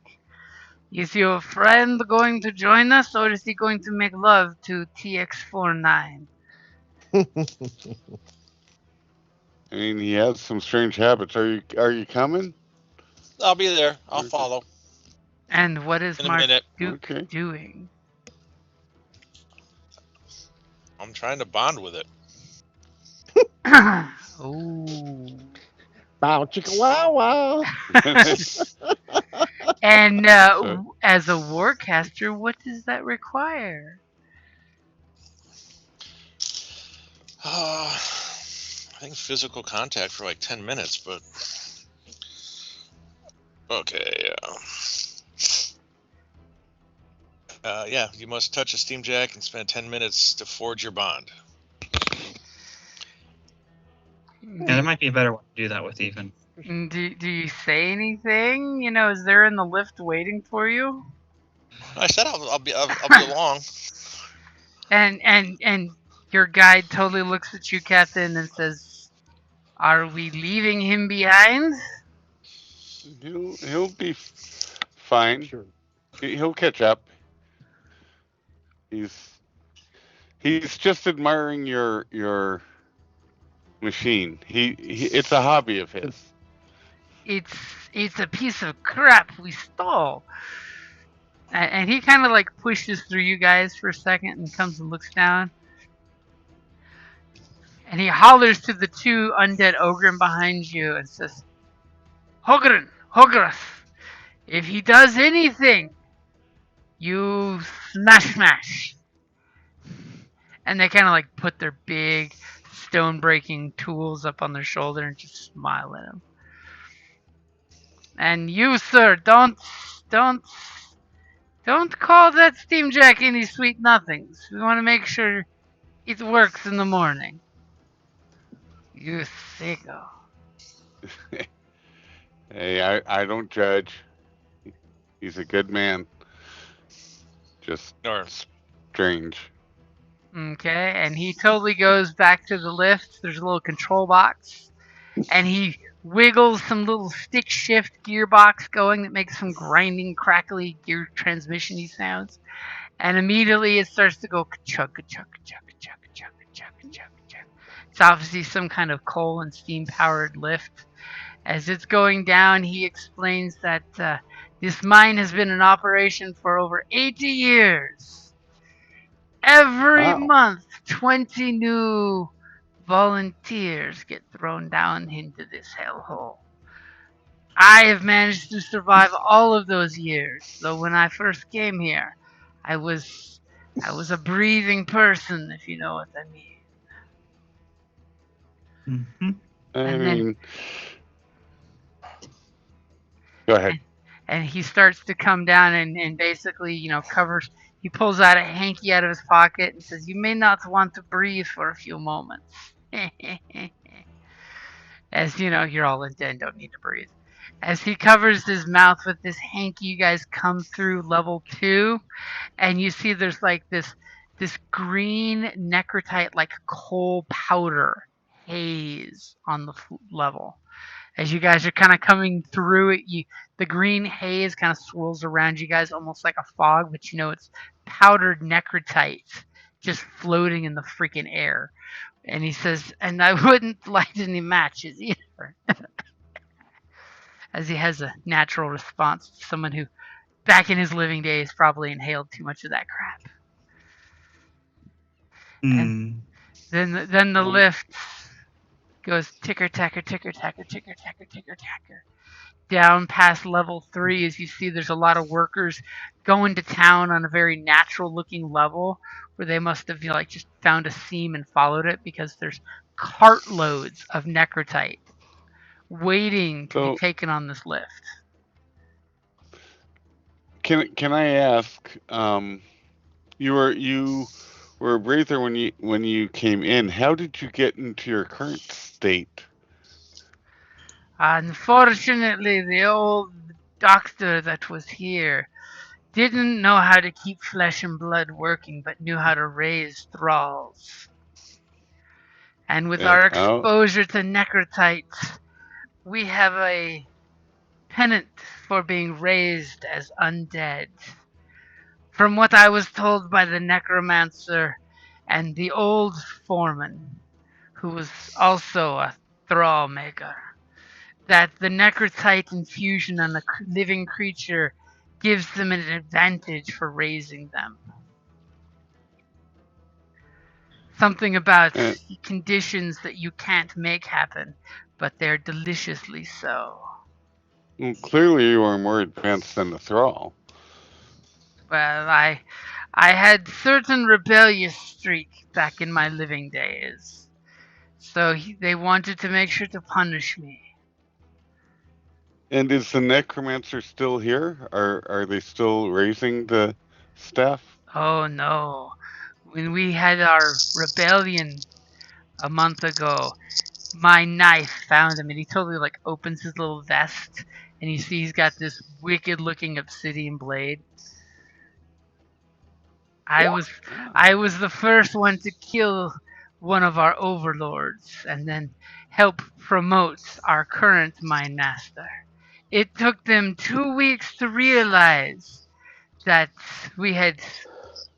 Is your friend going to join us, or is he going to make love to TX49? I mean, he has some strange habits. Are you coming? I'll be there. I'll follow. And what is In a minute. Marduck doing? I'm trying to bond with it. Oh. Bow chicka wow wow. And So- as a warcaster, what does that require? I think physical contact for like 10 minutes, but okay. Yeah, you must touch a steamjack and spend 10 minutes to forge your bond. Yeah, there might be a better way to do that with even. Do you say anything? You know, is there in the lift waiting for you? I said I'll be along. And your guide totally looks at you, Captain, and says, "Are we leaving him behind?" He'll be fine. Sure. He'll catch up. He's just admiring your machine. It's a hobby of his. It's a piece of crap we stole. And he kind of like pushes through you guys for a second and comes and looks down. And he hollers to the two undead ogren behind you and says, Hogras, if he does anything, you smash. And they kind of like put their big stone breaking tools up on their shoulder and just smile at him. And you, sir, don't call that steamjack any sweet nothings. We want to make sure it works in the morning. You sicko. Hey, I don't judge. He's a good man. Just strange. Okay, and he totally goes back to the lift. There's a little control box. And he wiggles some little stick shift gearbox going that makes some grinding, crackly gear transmission-y sounds. And immediately it starts to go chug. It's obviously some kind of coal and steam powered lift. As it's going down, he explains that this mine has been in operation for over 80 years. Every month, 20 new volunteers get thrown down into this hellhole. I have managed to survive all of those years, though when I first came here, I was a breathing person, if you know what I mean. Mm-hmm. Go ahead. And he starts to come down and basically, covers. He pulls out a hanky out of his pocket and says, "You may not want to breathe for a few moments." As you know, you're all undead, don't need to breathe. As he covers his mouth with this hanky, you guys come through level 2, and you see there's like this green necrotite, like coal powder haze on the level. As you guys are kind of coming through it, the green haze kind of swirls around you guys almost like a fog, but it's powdered necrotite just floating in the freaking air. And he says, and I wouldn't light any matches either. As he has a natural response to someone who, back in his living days, probably inhaled too much of that crap. And then the lift goes ticker tacker down past level 3. As you see, there's a lot of workers going to town on a very natural looking level where they must have just found a seam and followed it, because there's cartloads of necrotite waiting to be taken on this lift. can I ask? You were a breather when you came in. How did you get into your current state? Unfortunately, the old doctor that was here didn't know how to keep flesh and blood working, but knew how to raise thralls. And with our Oh, exposure to necrotites, we have a pennant for being raised as undead. From what I was told by the necromancer and the old foreman, who was also a thrall maker, that the necrotite infusion on a living creature gives them an advantage for raising them. Something about conditions that you can't make happen, but they're deliciously so. well, clearly you are more advanced than the thrall. Well, I had certain rebellious streak back in my living days, so they wanted to make sure to punish me. And is the necromancer still here? Are they still raising the staff? Oh no. When we had our rebellion a month ago, my knife found him, and he totally like opens his little vest, and you see he's got this wicked looking obsidian blade. I was the first one to kill one of our overlords and then help promote our current mine master. It took them 2 weeks to realize that we had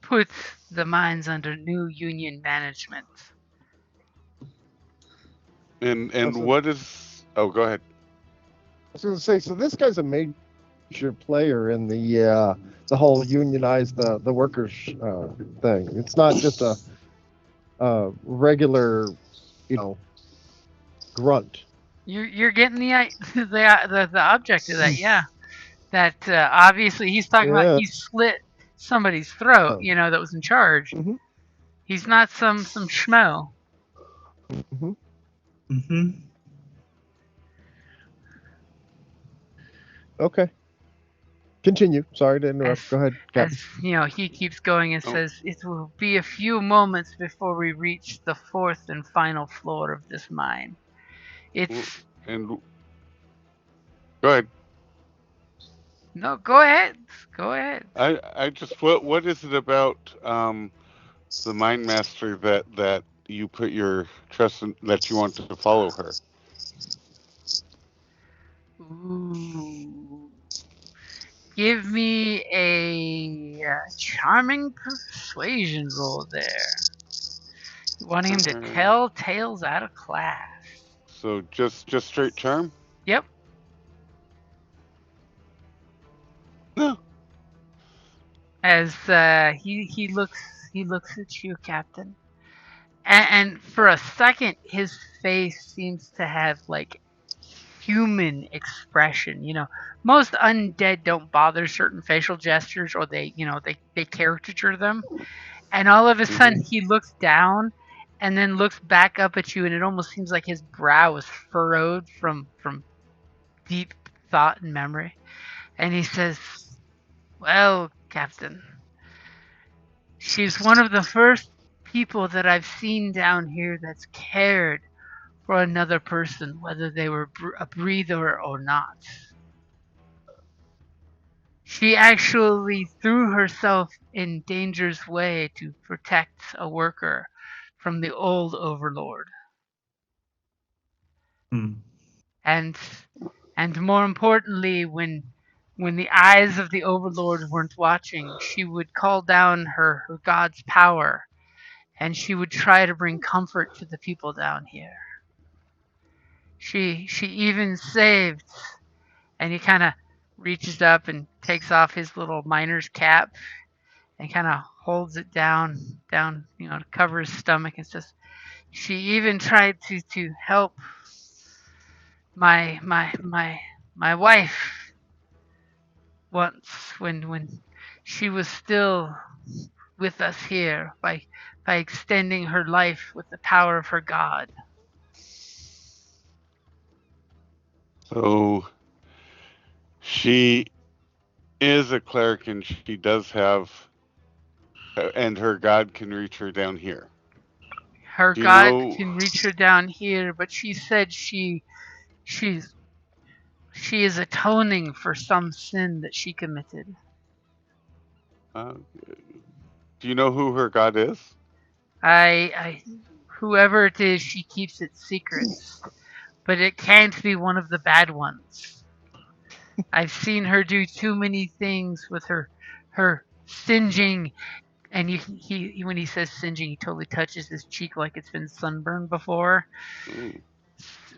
put the mines under new union management. And what is? Oh, go ahead. I was going to say, so this guy's a major player in the whole unionize the workers thing. It's not just a regular, grunt. You're getting the object of that, yeah. That obviously he's talking about he slit somebody's throat, that was in charge. Mm-hmm. He's not some schmo. Mm-hmm. Mm-hmm. Okay. Continue. Sorry to interrupt. Go ahead, Capt. As he keeps going and says, it will be a few moments before we reach the fourth and final floor of this mine. And go ahead. No, go ahead. Go ahead. I just what is it about the mine master that you put your trust in, that you want to follow her? Ooh. Give me a charming persuasion roll there. Wanting him to tell tales out of class. So just straight charm? Yep. No. As he looks at you, Captain, and for a second his face seems to have like human expression. Most undead don't bother certain facial gestures, or they caricature them. And all of a sudden he looks down and then looks back up at you, and it almost seems like his brow is furrowed from deep thought and memory. And he says, well, Captain, she's one of the first people that I've seen down here that's cared for another person, whether they were a breather or not. She actually threw herself in danger's way to protect a worker from the old overlord. And more importantly, when the eyes of the overlord weren't watching, she would call down her god's power, and she would try to bring comfort to the people down here. She even saved, and he kind of reaches up and takes off his little miner's cap and kind of holds it down, to cover his stomach, and says, she even tried to help my wife once when she was still with us here by extending her life with the power of her god. So she is a cleric, and she does have, and her god can reach her down here. Her Do you god know- can reach her down here, but she said she is atoning for some sin that she committed. Do you know who her god is? Whoever it is, she keeps it secrets, but it can't be one of the bad ones. I've seen her do too many things with her singeing, and when he says singeing, he totally touches his cheek like it's been sunburned before. Ooh.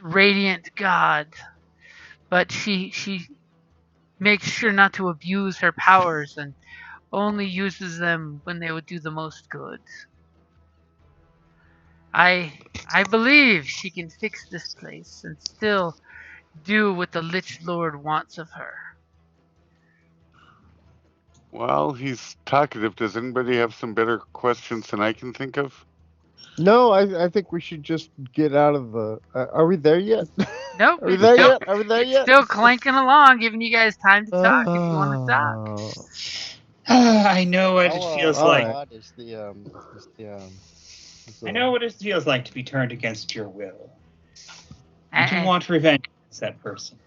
Radiant god, but she makes sure not to abuse her powers and only uses them when they would do the most good. I believe she can fix this place and still do what the Lich Lord wants of her. Well, he's talkative. Does anybody have some better questions than I can think of? No, I think we should just get out of the. Are we there yet? Nope. Are we there yet? Are we there It's yet? still clanking along, giving you guys time to talk if you want to talk. I know what it feels like. I know what it feels like to be turned against your will. And to want revenge against that person.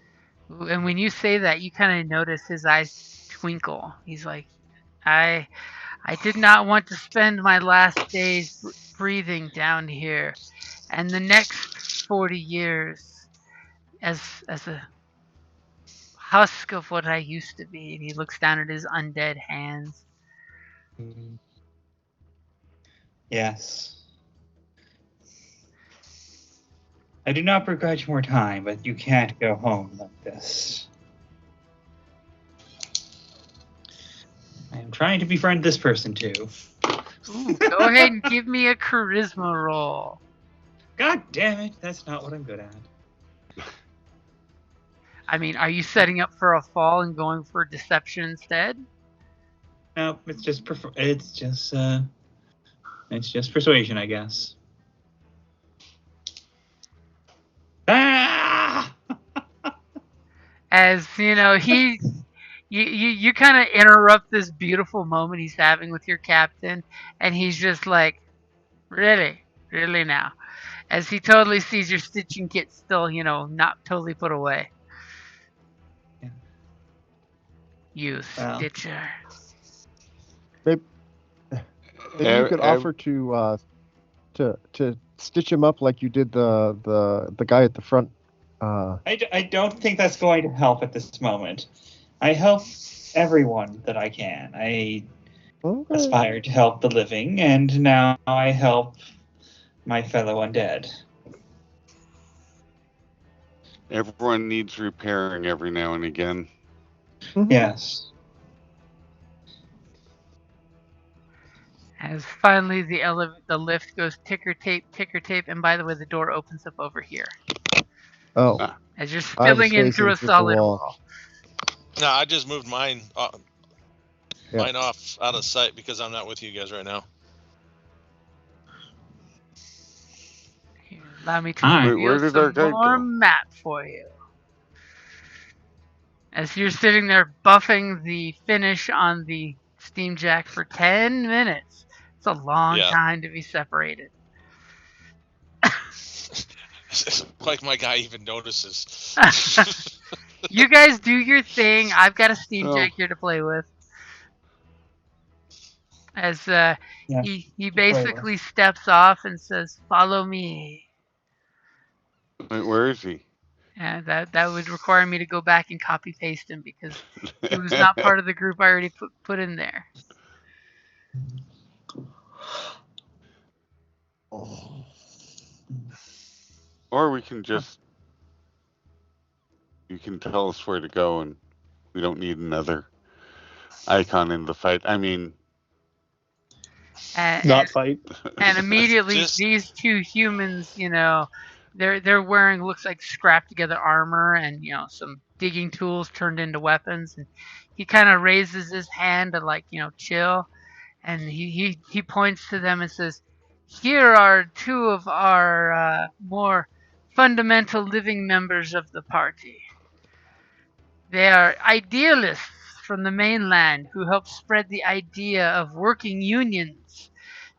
And when you say that, you kind of notice his eyes twinkle. He's like, I did not want to spend my last days breathing down here, and the next 40 years as a husk of what I used to be. And he looks down at his undead hands. Yes. I do not begrudge more time, but you can't go home like this. I am trying to befriend this person too. Ooh, go ahead and give me a charisma roll. God damn it, that's not what I'm good at. I mean, are you setting up for a fall and going for deception instead? No, it's just persuasion, I guess. Ah! As you know, you kind of interrupt this beautiful moment he's having with your captain, and he's just like, really now, as he totally sees your stitching kit still, not totally put away. Yeah. You stitcher. Maybe you could offer to stitch him up like you did the guy at the front. I don't think that's going to help at this moment. I help everyone that I can. I aspire to help the living, and now I help my fellow undead. Everyone needs repairing every now and again. Yes. As finally the lift goes ticker tape, and by the way, the door opens up over here. Oh. As you're spilling in through a solid wall. No, I just moved mine off out of sight because I'm not with you guys right now. Allow me to reveal some more map for you. As you're sitting there buffing the finish on the Steam Jack for 10 minutes. It's a long time to be separated. Like my guy even notices. You guys do your thing. I've got a Steam Jack here to play with. As he basically steps off and says, "Follow me." Wait, where is he? Yeah, that would require me to go back and copy paste him because he was not part of the group I already put in there. Or we can just... You can tell us where to go, and we don't need another icon in the fight. I mean... Not fight. And immediately these two humans, they're wearing, looks like scrapped together armor and, some digging tools turned into weapons. And he kind of raises his hand to chill. And he points to them and says, "Here are two of our more fundamental living members of the party. They are idealists from the mainland who helped spread the idea of working unions,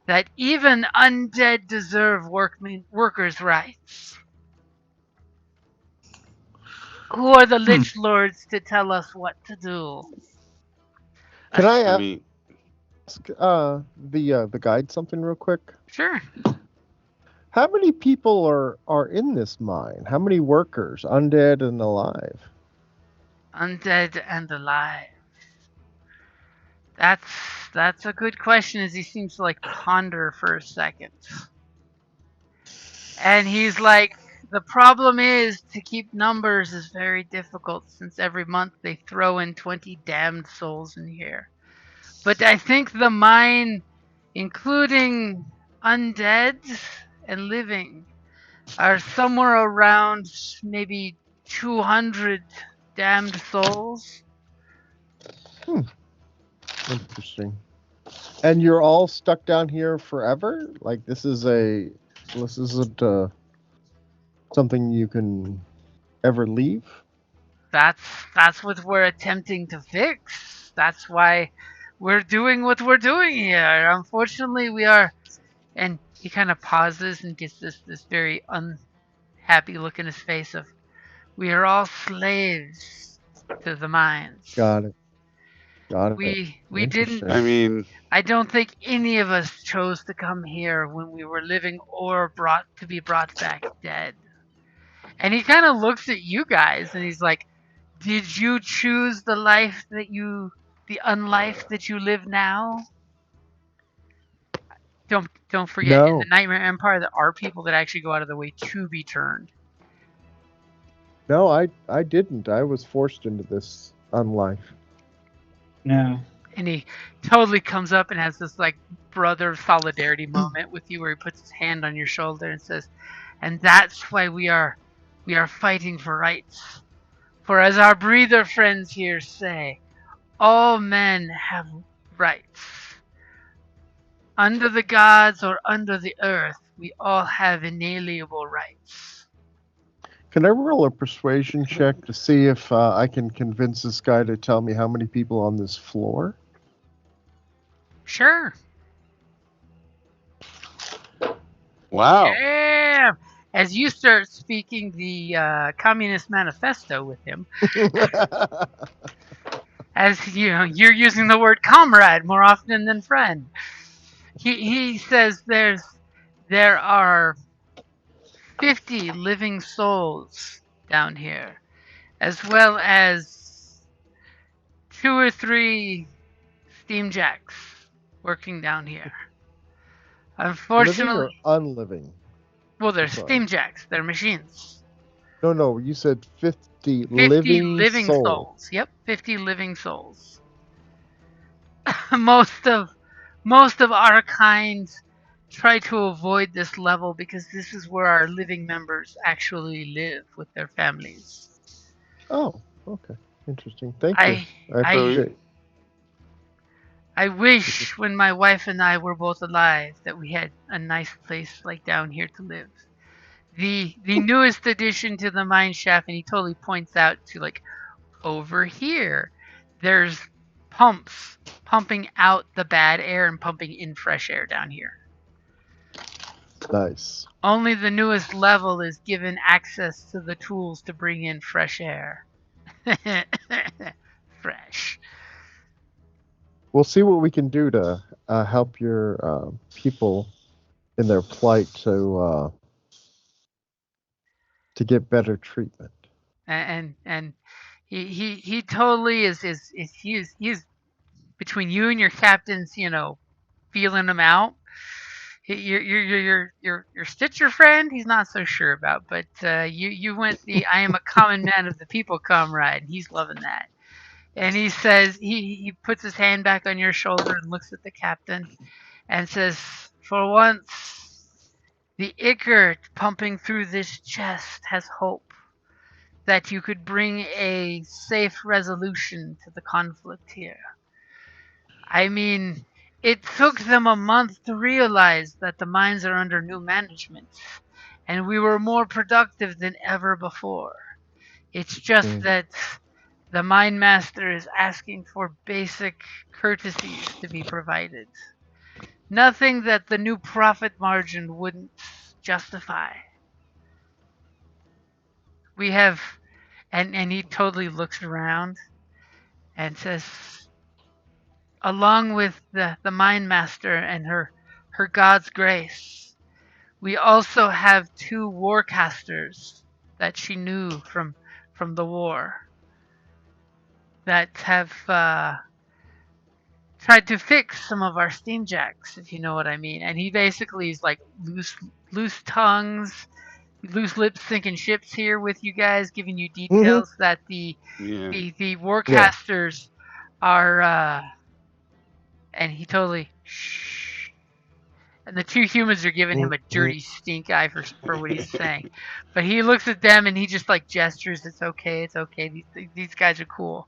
that even undead deserve workers' rights. Who are the Lich Lords to tell us what to do? Can I I ask mean, the guide something real quick? Sure. How many people are in this mine? How many workers, undead and alive? Undead and alive. That's a good question, as he seems to like ponder for a second. And he's like, the problem is to keep numbers is very difficult, since every month they throw in 20 damned souls in here. But I think the mine, including undead and living, are somewhere around maybe 200 damned souls. Interesting. And you're all stuck down here forever? Like this isn't something you can ever leave? That's what we're attempting to fix. That's why we're doing what we're doing here. Unfortunately, we are. And he kind of pauses and gets this very unhappy look in his face of, we are all slaves to the mines. Got it. We Interesting. didn't. I mean, I don't think any of us chose to come here when we were living or be brought back dead. And he kind of looks at you guys and he's like, did you choose the unlife that you live now? Don't forget, No. in the Nightmare Empire, there are people that actually go out of their way to be turned. No, I didn't. I was forced into this unlife. No. And he totally comes up and has this like brother solidarity moment with you, where he puts his hand on your shoulder and says, and that's why we are fighting for rights. For as our breather friends here say, all men have rights. Under the gods or under the earth, we all have inalienable rights. Can I roll a persuasion check to see if I can convince this guy to tell me how many people on this floor? Sure. wow. Yeah. As you start speaking the Communist Manifesto with him, as you're using the word comrade more often than friend. He says there are 50 living souls down here, as well as 2 or 3 steamjacks working down here. Unfortunately, Living or unliving? well, they're Sorry. steamjacks. They're machines. No, you said 50 living souls. Yep, 50 living souls. Most of our kind try to avoid this level because this is where our living members actually live with their families. Oh, okay. Interesting. Thank you. I appreciate. I wish when my wife and I were both alive that we had a nice place like down here to live. The newest addition to the mine shaft, and he totally points out to like over here, there's pumps pumping out the bad air and pumping in fresh air down here. Nice. Only the newest level is given access to the tools to bring in fresh air. Fresh. We'll see what we can do to help your people in their plight to get better treatment. And he totally is he's between you and your captains, feeling him out. Your Stitcher friend, he's not so sure about, but you went the I am a common man of the people comrade, and he's loving that. And he says he puts his hand back on your shoulder and looks at the captain and says, for once, the ichor pumping through this chest has hope that you could bring a safe resolution to the conflict here. I mean, it took them a month to realize that the mines are under new management, and we were more productive than ever before. It's just that The Mine Master is asking for basic courtesies to be provided. Nothing that the new profit margin wouldn't justify. We have, and he totally looks around and says, along with the Mine Master and her God's grace, we also have 2 Warcasters that she knew from the war that have tried to fix some of our steamjacks, if you know what I mean. And he basically is like loose tongues, loose lips sinking ships here with you guys, giving you details that the Warcasters are, and he totally shh. And the 2 humans are giving him a dirty stink eye for what he's saying. But he looks at them and he just like gestures, it's okay, it's okay. These guys are cool.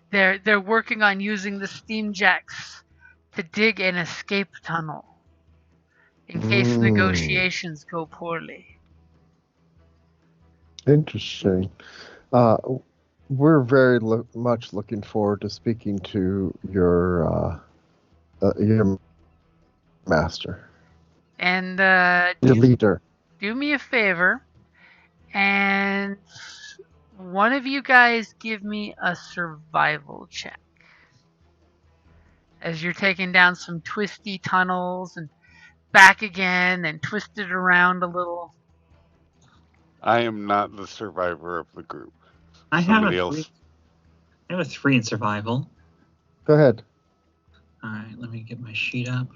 They're working on using the steamjacks to dig an escape tunnel in case negotiations go poorly. Interesting. We're very much looking forward to speaking to your master. And your leader. Do me a favor, and one of you guys give me a survival check. As you're taking down some twisty tunnels and back again and twisted around a little. I am not the survivor of the group. I have a 3 in survival. Go ahead. All right, let me get my sheet up.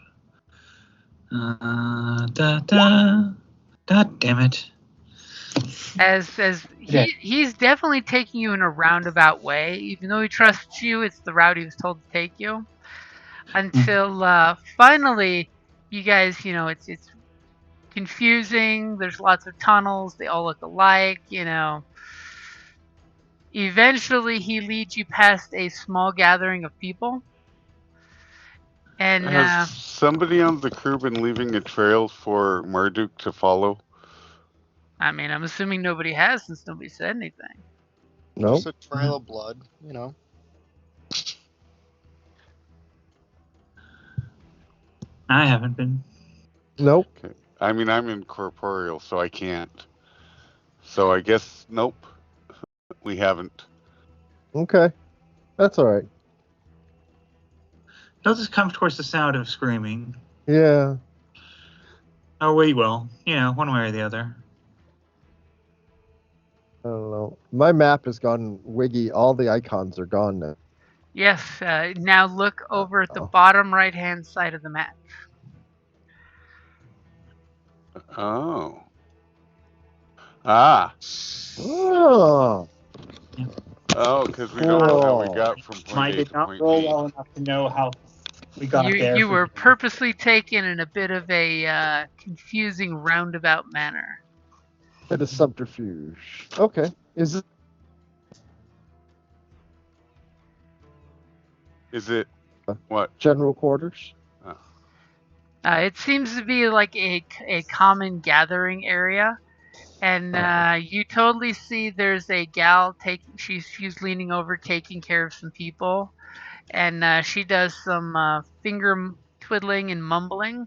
God damn it. As he's definitely taking you in a roundabout way, even though he trusts you, it's the route he was told to take you. Until finally, you guys, it's confusing. There's lots of tunnels. They all look alike. Eventually, he leads you past a small gathering of people. And has somebody on the crew been leaving a trail for Marduck to follow? I mean, I'm assuming nobody has, since nobody said anything. No. Just a trail of blood, I haven't been. Nope. Okay. I mean, I'm incorporeal, so I can't. So I guess, nope. We haven't. Okay. That's all right. They'll just come towards the sound of screaming. Yeah. Oh, we will. One way or the other. I don't know. My map has gone wiggy. All the icons are gone now. Yes. Now look over at the bottom right-hand side of the map. Oh. Ah. Oh. Oh, because we don't know how we got from point A to point B. Roll well enough to know how we got there. You were purposely taken in a bit of a confusing roundabout manner. Bit of subterfuge. Okay. Is it what? General quarters? Oh. It seems to be like a common gathering area. And you totally see there's a gal she's leaning over taking care of some people. And she does some finger twiddling and mumbling.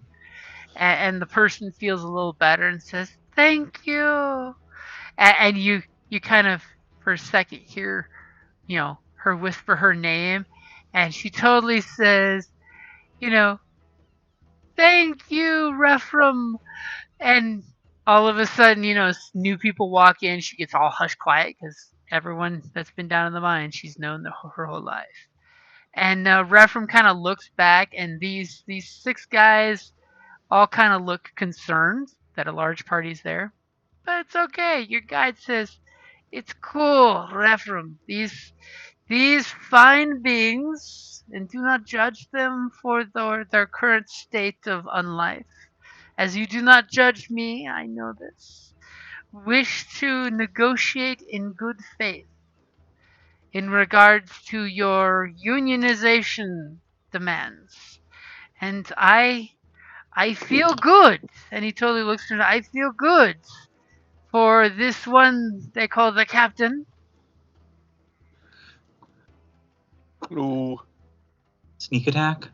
And the person feels a little better and says, "Thank you." And you kind of, for a second, hear, her whisper her name. And she totally says, "Thank you, Revenant." And all of a sudden, new people walk in. She gets all hush quiet because everyone that's been down in the mine, she's known her whole life. And Revenant kind of looks back, and these 6 guys all kind of look concerned that a large party's there. But it's okay. Your guide says, "It's cool, Revenant. These fine beings, and do not judge them for their current state of unlife. As you do not judge me, I know this. Wish to negotiate in good faith in regards to your unionization demands. And I feel good." And he totally looks at me. "I feel good for this one they call the captain." Ooh. Sneak attack?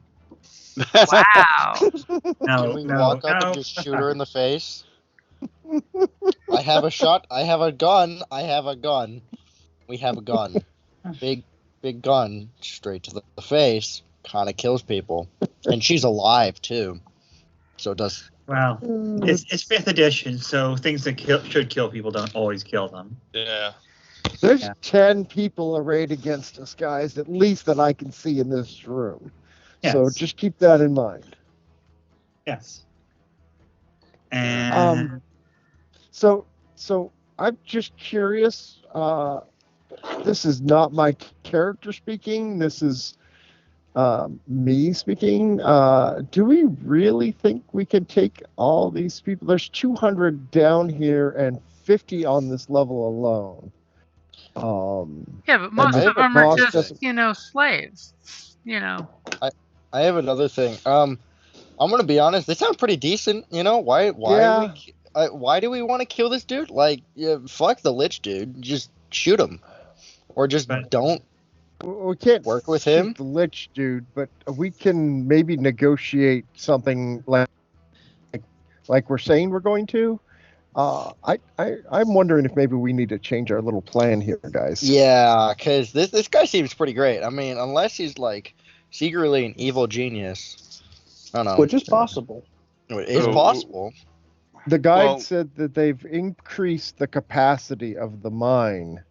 Wow. Can we walk up and just shoot her in the face? I have a shot. I have a gun. I have a gun. We have a gun. Big gun straight to the face. Kind of kills people. And she's alive, too. So it does... Well, it's 5th edition, so things that should kill people don't always kill them. Yeah. There's 10 people arrayed against us, guys, at least that I can see in this room. Yes. So just keep that in mind. Yes. And so I'm just curious. This is not my character speaking. This is me speaking. Do we really think we can take all these people? There's 200 down here and 50 on this level alone. Yeah, but most of them are just, slaves. I have another thing. I'm gonna be honest. They sound pretty decent. Why do we want to kill this dude? Like, fuck the lich dude. Just shoot him, or just don't. We can't work with him. The lich dude, but we can maybe negotiate something like we're saying we're going to. I'm wondering if maybe we need to change our little plan here, guys. Yeah, because this guy seems pretty great. I mean, unless he's like secretly an evil genius. I don't know. Which is possible. It is possible. The guide said that they've increased the capacity of the mine,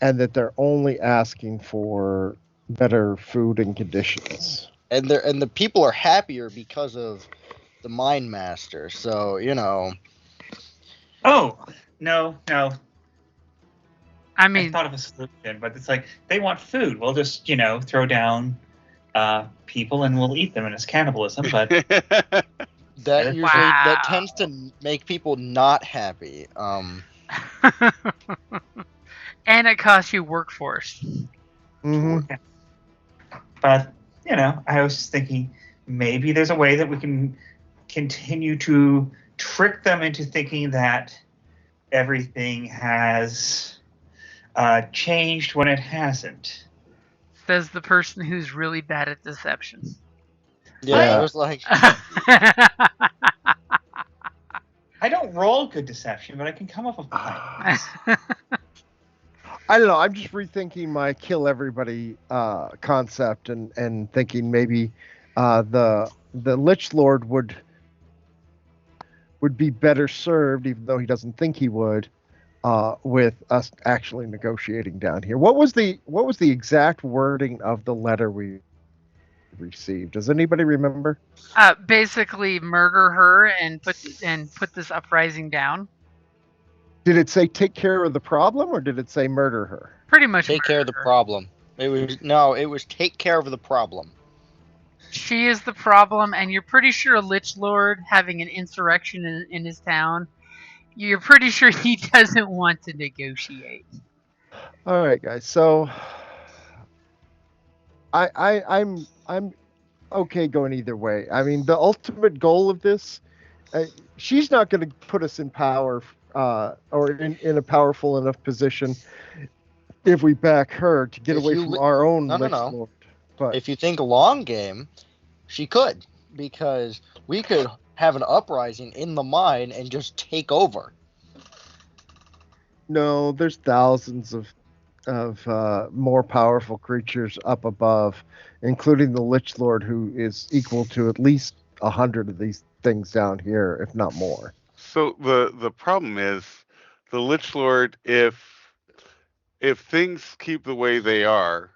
and that they're only asking for better food and conditions. And the people are happier because of the mine master. So Oh no! I mean, I thought of a solution, but it's like they want food. We'll just throw down people and we'll eat them, and it's cannibalism. But that tends to make people not happy. And it costs you workforce. Mm-hmm. But I was just thinking maybe there's a way that we can continue to trick them into thinking that everything has changed when it hasn't. Says the person who's really bad at deception. Yeah, it was like... I don't roll good deception, but I can come up with plans. I don't know. I'm just rethinking my kill everybody concept and thinking maybe the Lich Lord would be better served, even though he doesn't think he would, with us actually negotiating down here. What was the exact wording of the letter we received? Does anybody remember? Basically, murder her and put this uprising down. Did it say take care of the problem, or did it say murder her? Pretty much take care of the problem. It was take care of the problem. She is the problem, and you're pretty sure a Lich Lord having an insurrection in his town, you're pretty sure he doesn't want to negotiate. All right, guys. So I'm okay going either way. I mean, the ultimate goal of this, she's not going to put us in power or in a powerful enough position if we back her to get away from our own Lich Lord. But if you think long game, she could, because we could have an uprising in the mine and just take over. No, there's thousands of more powerful creatures up above, including the Lich Lord, who is equal to at least 100 of these things down here, if not more. So the problem is the Lich Lord, if things keep the way they are,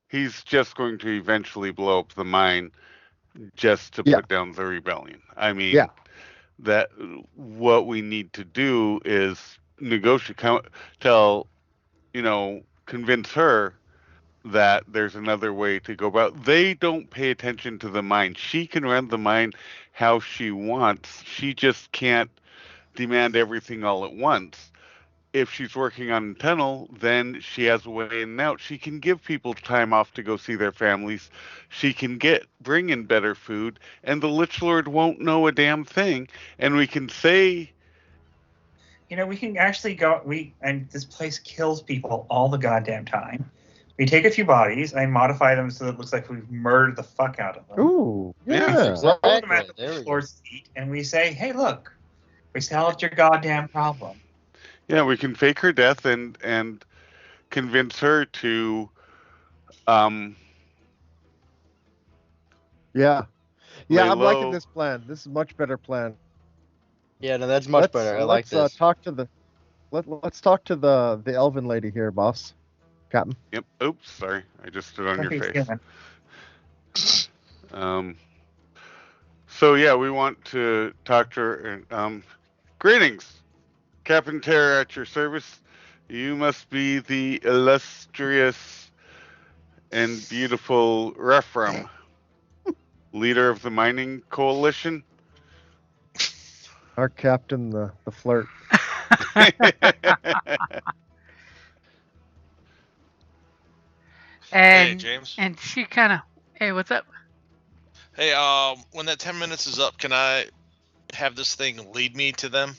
he's just going to eventually blow up the mine just to put down the rebellion. I mean, that what we need to do is negotiate, convince her that there's another way to go about. They don't pay attention to the mine. She can run the mine how she wants. She just can't demand everything all at once. If she's working on a tunnel, then she has a way in and out. She can give people time off to go see their families. She can bring in better food, and the Lich Lord won't know a damn thing. And we can say, we can actually go. And this place kills people all the goddamn time. We take a few bodies, I modify them so that it looks like we've murdered the fuck out of them. Ooh, yeah. Exactly. Throw them at There the we go. Lord's feet, and we say, "Hey, look, we solved your goddamn problem." Yeah, we can fake her death and convince her to Yeah, lay I'm liking low. this plan. This is a much better plan. Yeah, no, that's much better. I like this. Let's talk to the elven lady here, boss. Captain. Yep. Oops, sorry. I just stood on your Okay, face. human. So yeah, we want to talk to her. And, greetings, Captain Terror at your service. You must be the illustrious and beautiful Requiem, leader of the mining coalition. Our captain, the flirt. Hey, James. And she kind of, hey, what's up? Hey, when that 10 minutes is up, can I have this thing lead me to them?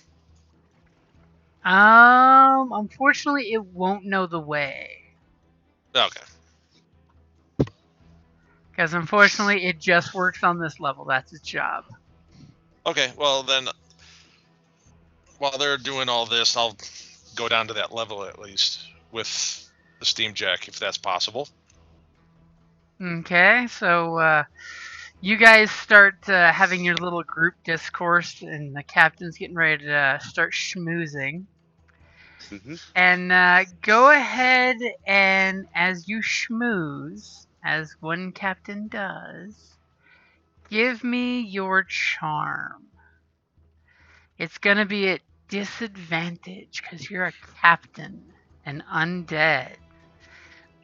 Unfortunately, it won't know the way. Okay. Because unfortunately, it just works on this level. That's its job. Okay, well then, while they're doing all this, I'll go down to that level at least with the steam jack, if that's possible. Okay, so you guys start having your little group discourse, and the captain's getting ready to start schmoozing. Mm-hmm. And go ahead and, as you schmooze, as one captain does, give me your charm. It's gonna be at disadvantage because you're a captain, an undead,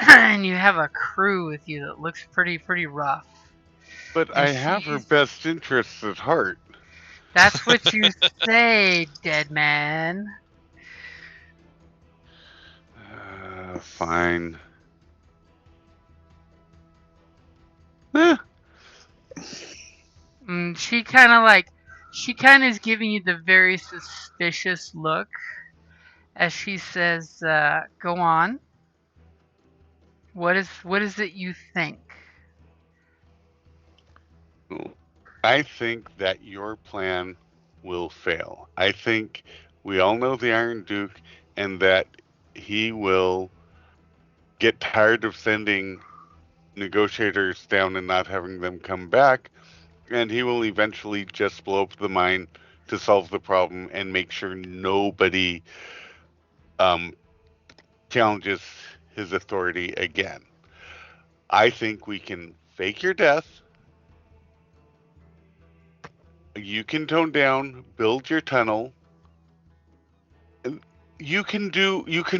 and you have a crew with you that looks pretty rough. But And I have her best interests at heart. That's what you say, dead man. Fine. Eh. She kind of is giving you the very suspicious look as she says, "Go on. What is it you think?" I think that your plan will fail. I think we all know the Iron Duke and that he will get tired of sending negotiators down and not having them come back, and he will eventually just blow up the mine to solve the problem and make sure nobody challenges his authority again. I think we can fake your death. You can tone down, build your tunnel. You can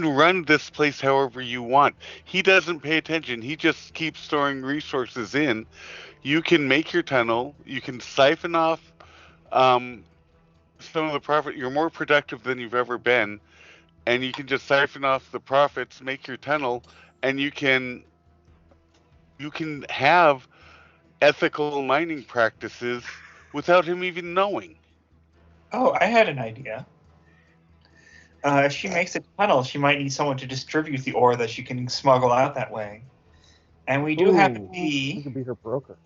run this place however you want. He doesn't pay attention. He just keeps storing resources in. You can make your tunnel. You can siphon off some of the profit. You're more productive than you've ever been, and you can just siphon off the profits, make your tunnel, and you can have ethical mining practices without him even knowing. Oh, I had an idea. If she makes a tunnel, she might need someone to distribute the ore that she can smuggle out that way. And we do have to be... You could be her broker.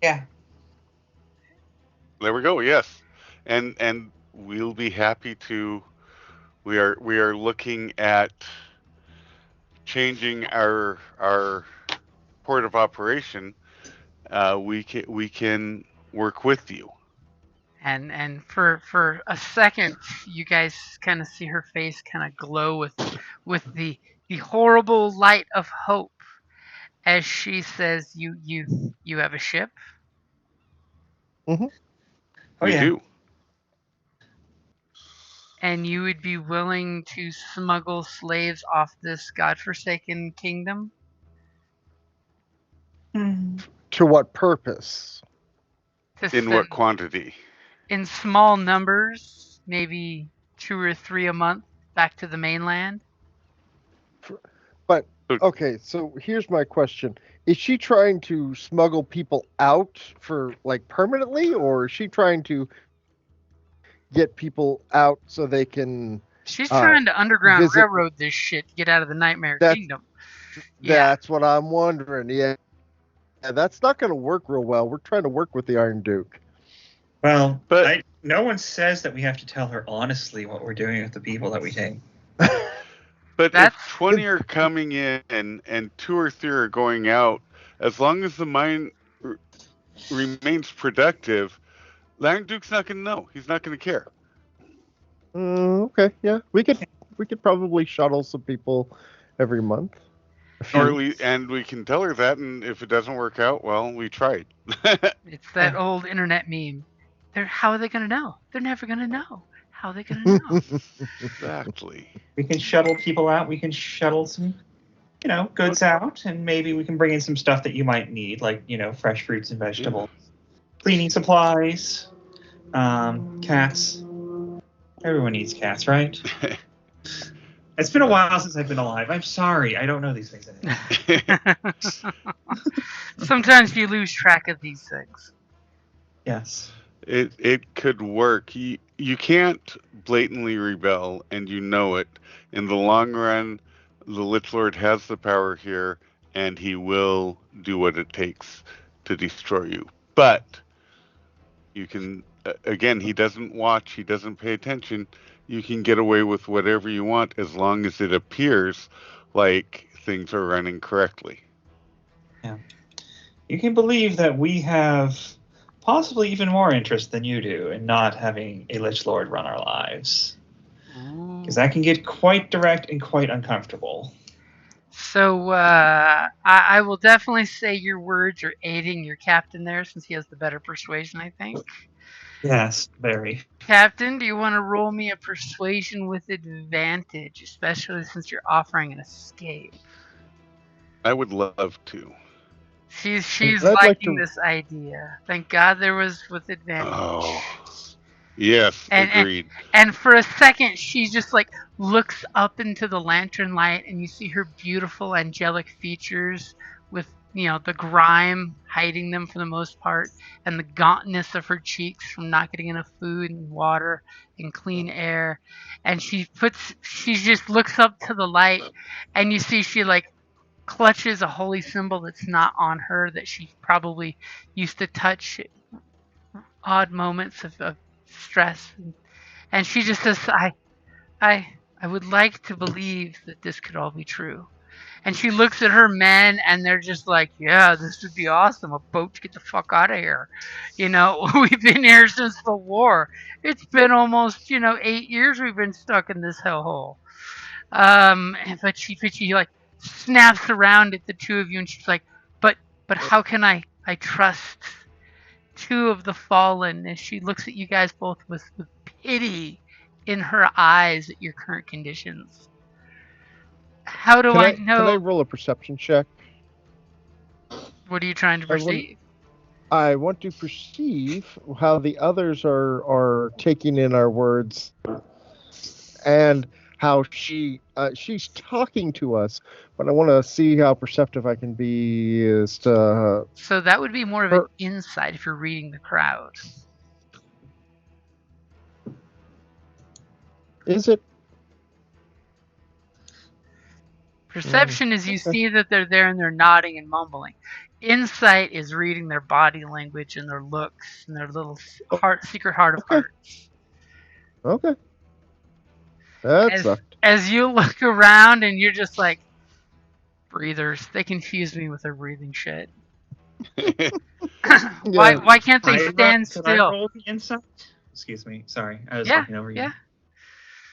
Yeah. There we go. Yes, and we'll be happy to. We are looking at changing our port of operation. We can work with you. And for a second, you guys kind of see her face kind of glow with the horrible light of hope as she says, "You have a ship." Mm-hmm. We do. And you would be willing to smuggle slaves off this godforsaken kingdom? To what purpose? In what quantity? In small numbers, maybe 2 or 3 a month, back to the mainland. But, okay, so here's my question. Is she trying to smuggle people out for, like, permanently, or is she trying to get people out so they can... She's trying to underground railroad this shit to get out of the Nightmare Kingdom. That's what I'm wondering. Yeah, that's not going to work real well. We're trying to work with the Iron Duke. Well, no one says that we have to tell her honestly what we're doing with the people that we take. But if 20 are coming in and 2 or 3 are going out, as long as the mine remains productive, the Iron Duke's not going to know. He's not going to care. Okay, yeah, we could probably shuttle some people every month. And we can tell her that, and if it doesn't work out, well, we tried. It's that old internet meme. How are they going to know? They're never going to know. How are they going to know? Exactly. We can shuttle people out. We can shuttle some, goods out, and maybe we can bring in some stuff that you might need, like, fresh fruits and vegetables, cleaning supplies, cats. Everyone needs cats, right? It's been a while since I've been alive. I'm sorry. I don't know these things anymore. Sometimes you lose track of these things. Yes. It could work. You can't blatantly rebel, and you know it. In the long run, the Lich Lord has the power here, and he will do what it takes to destroy you. But you can, again, he doesn't watch, he doesn't pay attention. You can get away with whatever you want as long as it appears like things are running correctly. Yeah. You can believe that we have possibly even more interest than you do in not having a Lich Lord run our lives. Because that can get quite direct and quite uncomfortable. So I will definitely say your words are aiding your captain there, since he has the better persuasion, I think. Yes, very. Captain, do you want to roll me a persuasion with advantage, especially since you're offering an escape? I would love to. She's liking this idea. Thank God there was with advantage. Oh, yes, agreed. And for a second, she just like looks up into the lantern light, and you see her beautiful angelic features with the grime hiding them for the most part, and the gauntness of her cheeks from not getting enough food and water and clean air. And she just looks up to the light, and you see she like clutches a holy symbol that's not on her, that she probably used to touch at odd moments of stress, and she just says, I would like to believe that this could all be true. And she looks at her men, and they're just like, yeah, this would be awesome. A boat to get the fuck out of here. We've been here since the war. It's been almost, 8 years we've been stuck in this hellhole. But she like snaps around at the two of you, and she's like, but how can I trust two of the fallen? And she looks at you guys both with pity in her eyes at your current conditions. How do I know? Can I roll a perception check? What are you trying to perceive? I want to perceive how the others are taking in our words, and how she's talking to us, but I want to see how perceptive I can be as to. So that would be more of an insight if you're reading the crowd. Is it? Perception is you see that they're there and they're nodding and mumbling. Insight is reading their body language and their looks and their little secret heart of hearts. Okay. As you look around and you're just like, breathers. They confuse me with their breathing shit. Why can't they stand still? Can I roll the insight? Excuse me. Sorry, I was looking over you. Yeah.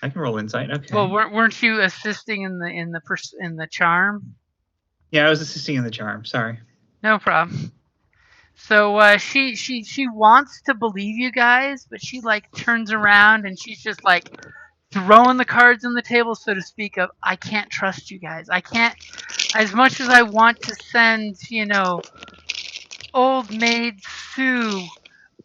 I can roll insight. Okay. Well, weren't you assisting in the charm? Yeah, I was assisting in the charm. Sorry. No problem. So she wants to believe you guys, but she like turns around and she's just like throwing the cards on the table, so to speak, of I can't trust you guys. I can't, as much as I want to send, old maid Sue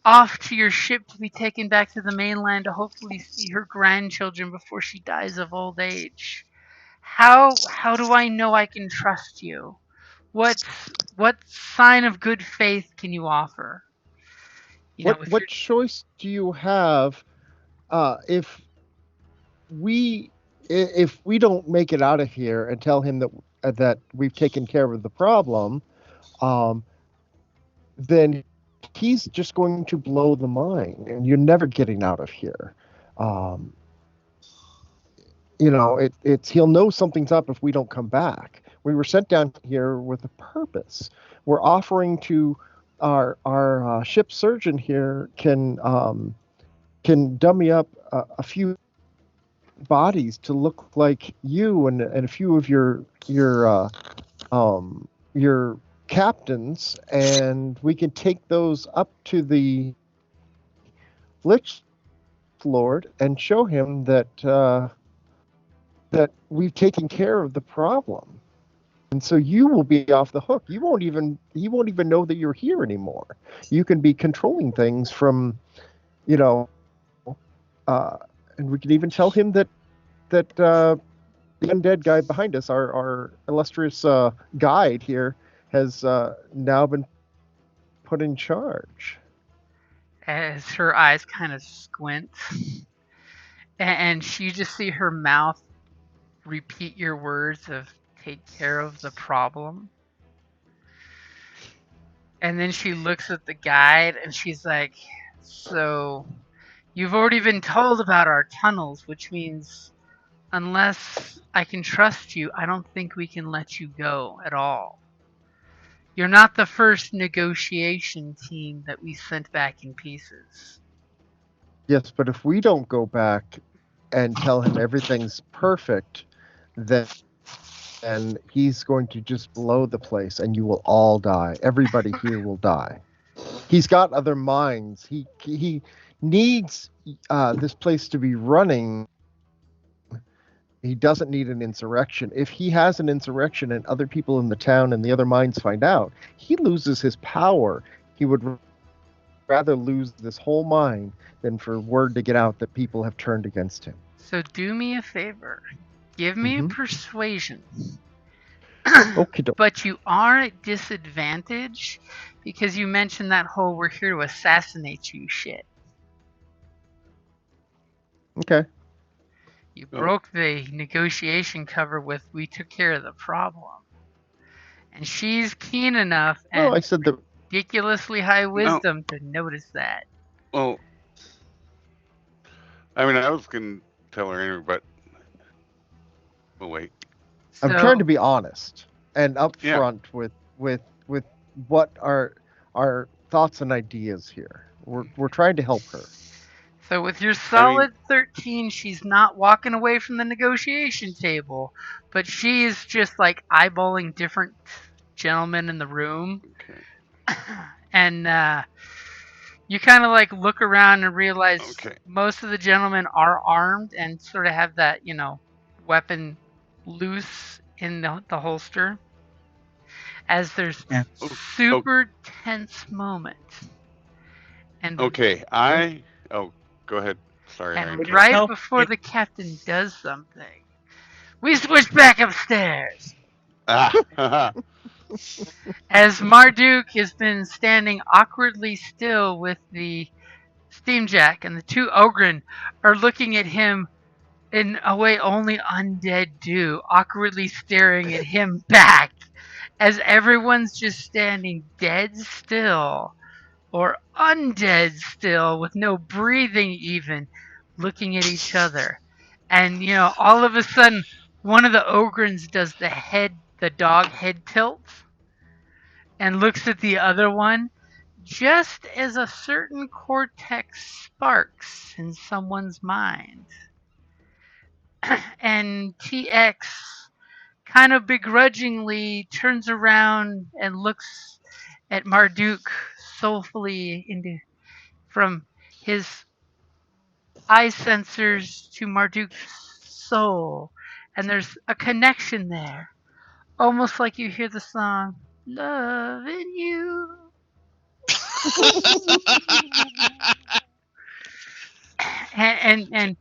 off to your ship to be taken back to the mainland to hopefully see her grandchildren before she dies of old age. How do I know I can trust you? What sign of good faith can you offer? What choice do you have if we don't make it out of here and tell him that that we've taken care of the problem, then he's just going to blow the mine, and you're never getting out of here. He'll know something's up if we don't come back. We were sent down here with a purpose. We're offering to our ship surgeon here can dummy up a few bodies to look like you and a few of your captains, and we can take those up to the Lich Lord and show him that we've taken care of the problem. And so you will be off the hook. He won't even know that you're here anymore. You can be controlling things from, and we can even tell him that the undead guy behind us, our illustrious guide here, has now been put in charge. As her eyes kind of squint, and you just see her mouth repeat your words of "take care of the problem," and then she looks at the guide and she's like, "So, you've already been told about our tunnels, which means unless I can trust you, I don't think we can let you go at all. You're not the first negotiation team that we sent back in pieces." Yes, but if we don't go back and tell him everything's perfect, then he's going to just blow the place and you will all die. Everybody here will die. He's got other minds. He needs this place to be running. He doesn't need an insurrection. If he has an insurrection and other people in the town and the other mines find out, he loses his power. He would rather lose this whole mine than for word to get out that people have turned against him. So do me a favor. Give me a persuasion. But you are at disadvantage because you mentioned that whole "we're here to assassinate you" shit. Okay. You broke the negotiation cover with "we took care of the problem." And she's keen enough and ridiculously high wisdom to notice that. Well, I mean, I was going to tell her anyway, but we'll wait. I'm trying to be honest and upfront with what are our thoughts and ideas here. We're trying to help her. So with your solid 13, she's not walking away from the negotiation table, but she is just like eyeballing different gentlemen in the room. Okay. And you kind of like look around and realize most of the gentlemen are armed and sort of have that, weapon loose in the holster. As there's super tense moment. And go ahead. Sorry. And right before the captain does something, we switch back upstairs. As Marduck has been standing awkwardly still with the steamjack, and the two Ogren are looking at him in a way only undead do, awkwardly staring at him back, as everyone's just standing dead still, or undead still, with no breathing even, looking at each other. And, all of a sudden, one of the Ogrens does the dog head tilt, and looks at the other one, just as a certain cortex sparks in someone's mind. And TX kind of begrudgingly turns around and looks at Marduck soulfully from his eye sensors to Marduck's soul, and there's a connection there, almost like you hear the song "Loving You." and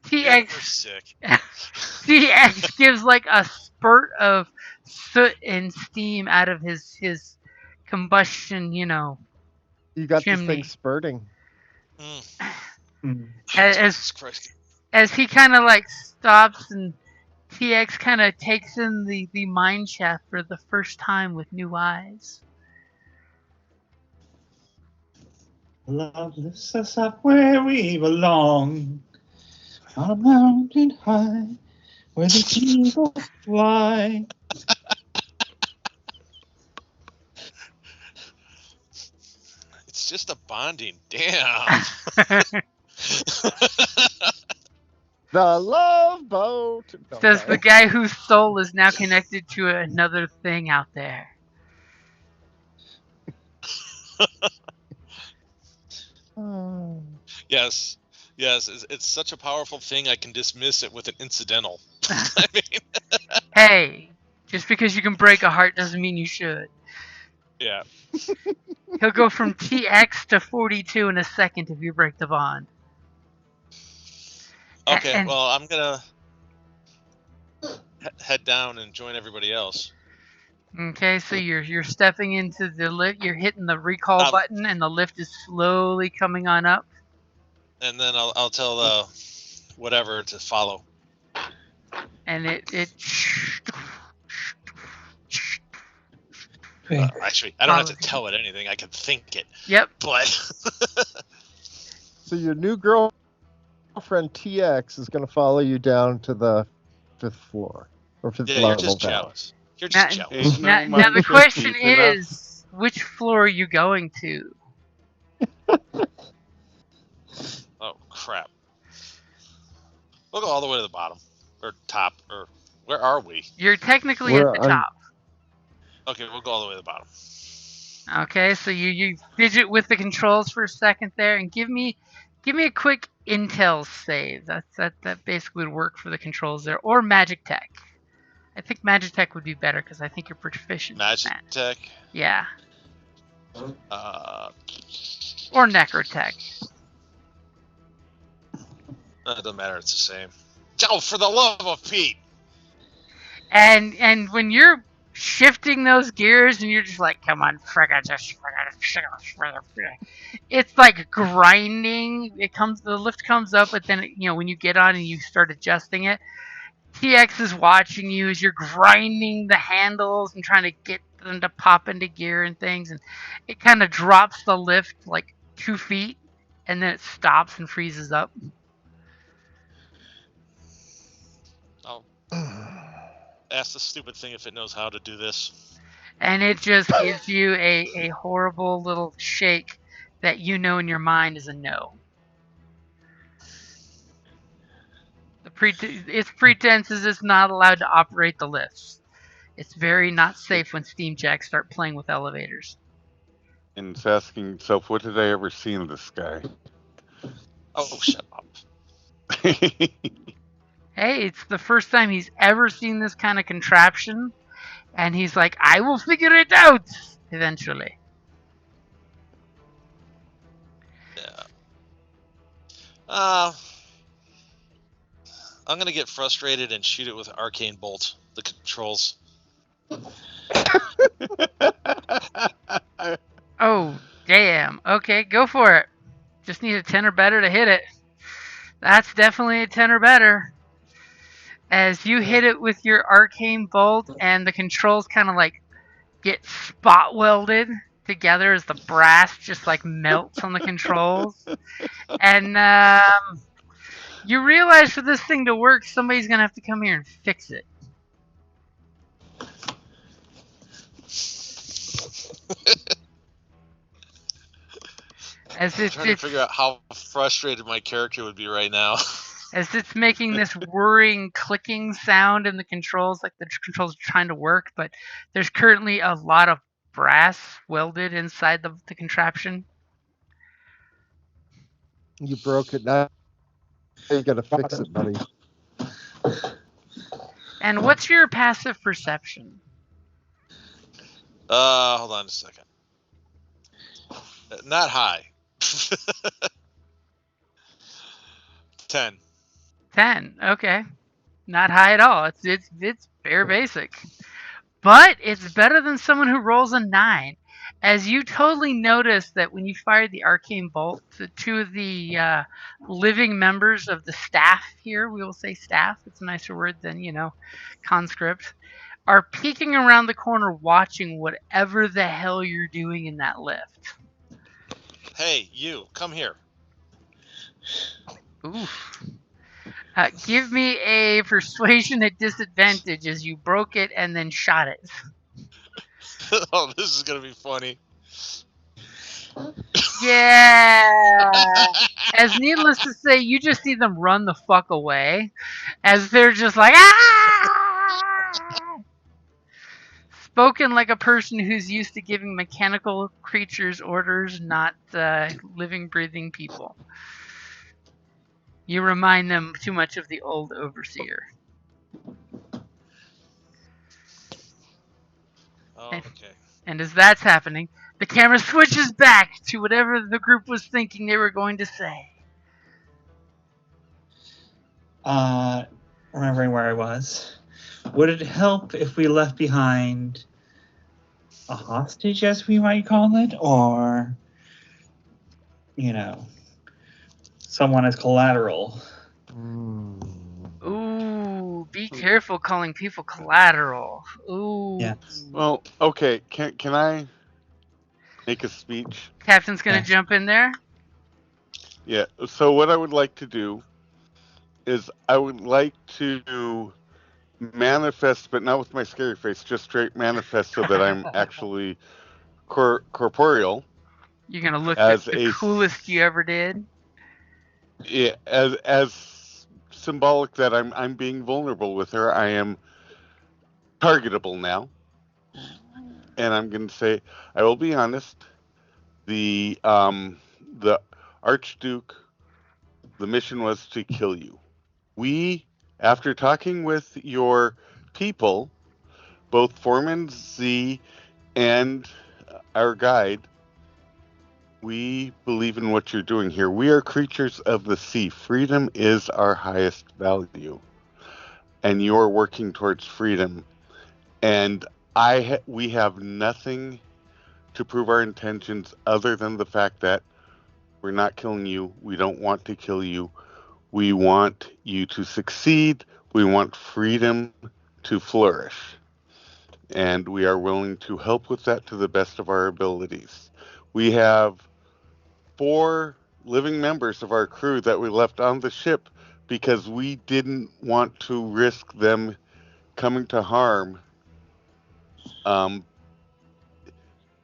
TX gives like a spurt of soot and steam out of his combustion, You got chimney. This thing spurting. As he kind of like stops and TX kind of takes in the mine shaft for the first time with new eyes. Love lifts us up where we belong, on a mountain high, where the eagles fly. It's just a bonding. Damn. The love boat. Says the guy whose soul is now connected to another thing out there. Yes. It's such a powerful thing. I can dismiss it with an incidental. I mean, hey, just because you can break a heart doesn't mean you should. yeah. He'll go from TX to 42 in a second if you break the bond. Okay, well, I'm gonna head down and join everybody else. Okay, so you're stepping into the lift. You're hitting the recall button, and the lift is slowly coming on up. And then I'll tell whatever to follow. And it actually, I don't have to tell it anything. I can think it. Yep. But so your new girlfriend TX is going to follow you down to the 5th floor or 5th level. You're just jealous. You're just jealous. Now the question is, which floor are you going to? Oh crap! We'll go all the way to the bottom or top, or where are we? You're technically at the top. Okay, we'll go all the way to the bottom. Okay, so you fidget with the controls for a second there, and give me a quick intel save. That basically would work for the controls there, or magic tech. I think magic tech would be better because I think you're proficient. Magic tech. Yeah. Or necrotech. It doesn't matter. It's the same. Oh, for the love of Pete! And when you're shifting those gears and you're just like, come on, it's like grinding. The lift comes up, but then when you get on and you start adjusting it, TX is watching you as you're grinding the handles and trying to get them to pop into gear and things, and it kind of drops the lift like 2 feet, and then it stops and freezes up. I'll ask the stupid thing if it knows how to do this. And it just gives you a horrible little shake that in your mind is a no. Its pretense is it's not allowed to operate the lifts. It's very not safe when steamjacks start playing with elevators. And it's asking himself, what did I ever see in this guy? Oh, shut up. Hey, it's the first time he's ever seen this kind of contraption, and he's like, I will figure it out eventually. Yeah. I'm going to get frustrated and shoot it with Arcane Bolt, the controls. Oh, damn. Okay, go for it. Just need a 10 or better to hit it. That's definitely a 10 or better. As you hit it with your Arcane Bolt, and the controls kind of like get spot welded together as the brass just like melts on the controls. And you realize for this thing to work, somebody's going to have to come here and fix it. I'm trying to figure out how frustrated my character would be right now. As it's making this whirring, clicking sound in the controls, like the controls are trying to work, but there's currently a lot of brass welded inside the contraption. You broke it now. You gotta fix it, buddy. And what's your passive perception? Hold on a second. Not high. 10. 10. Okay. Not high at all. It's bare basic. But it's better than someone who rolls a 9. as you totally notice that when you fired the arcane bolt, the two of the living members of the staff here, we will say staff, it's a nicer word than, conscript, are peeking around the corner watching whatever the hell you're doing in that lift. Hey, you, come here. Oof. Give me a persuasion at disadvantage as you broke it and then shot it. Oh, this is gonna be funny. Yeah. As needless to say, you just see them run the fuck away as they're just like, ah! Spoken like a person who's used to giving mechanical creatures orders, not living, breathing people. You remind them too much of the old overseer. Oh, okay. And as that's happening, the camera switches back to whatever the group was thinking they were going to say. Remembering where I was. Would it help if we left behind a hostage, as we might call it, or, someone as collateral? Ooh, be careful calling people collateral. Ooh. Yeah. Well, okay. Can I make a speech? Captain's gonna jump in there. Yeah. So what I would like to do is I would like to manifest, but not with my scary face, just straight manifest so that I'm actually corporeal. You're gonna look as the coolest you ever did. Yeah, as symbolic that I'm being vulnerable with her. I am targetable now, and I'm going to say I will be honest. The Archduke, the mission was to kill you. We, after talking with your people, both Foreman Z and our guide, we believe in what you're doing here. We are creatures of the sea. Freedom is our highest value. And you're working towards freedom. And we have nothing to prove our intentions other than the fact that we're not killing you. We don't want to kill you. We want you to succeed. We want freedom to flourish. And we are willing to help with that to the best of our abilities. We have 4 living members of our crew that we left on the ship because we didn't want to risk them coming to harm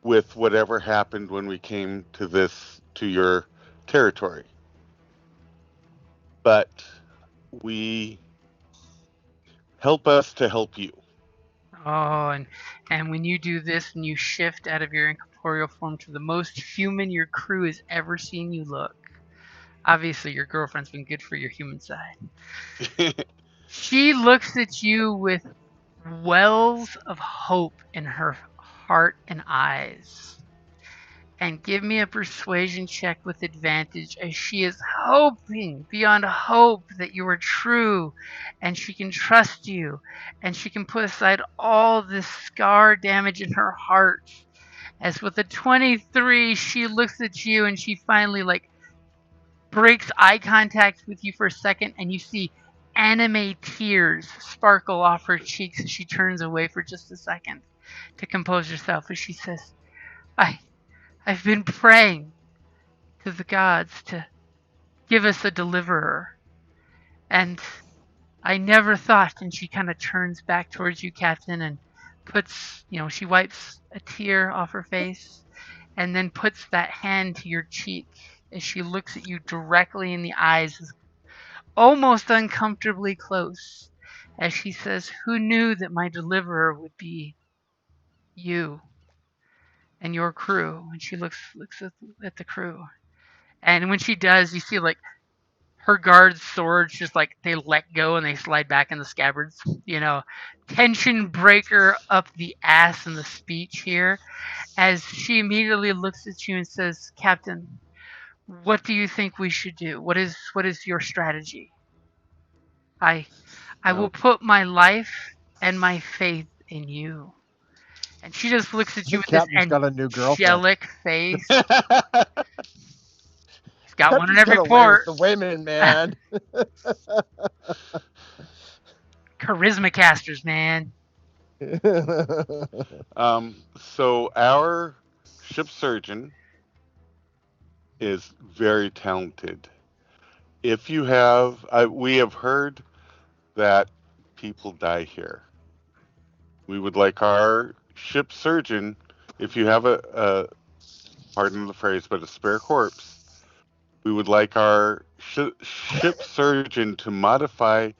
with whatever happened when we came to your territory. But we help us to help you. Oh, and when you do this and you shift out of your incorporeal form to the most human your crew has ever seen you look, obviously your girlfriend's been good for your human side. She looks at you with wells of hope in her heart and eyes. And give me a persuasion check with advantage as she is hoping beyond hope that you are true and she can trust you and she can put aside all this scar damage in her heart. As with a 23, she looks at you and she finally breaks eye contact with you for a second and you see anime tears sparkle off her cheeks as she turns away for just a second to compose herself as she says, I've been praying to the gods to give us a deliverer. And I never thought, and she kind of turns back towards you, Captain, and she wipes a tear off her face and then puts that hand to your cheek as she looks at you directly in the eyes, almost uncomfortably close, as she says, who knew that my deliverer would be you and your crew? And she looks at the crew. And when she does, you see her guards' swords just they let go and they slide back in the scabbards. Tension breaker up the ass in the speech here, as she immediately looks at you and says, Captain, what do you think we should do? What is your strategy? I will put my life and my faith in you. And she just looks at you with Captain's this got a new girlfriend. angelic face. He's got one in Captain's every got away with port. the women, man. Charisma casters, man. So our ship surgeon is very talented. If you have, we have heard that people die here. We would like our ship surgeon, if you have a pardon the phrase, but a spare corpse, we would like our ship surgeon to modify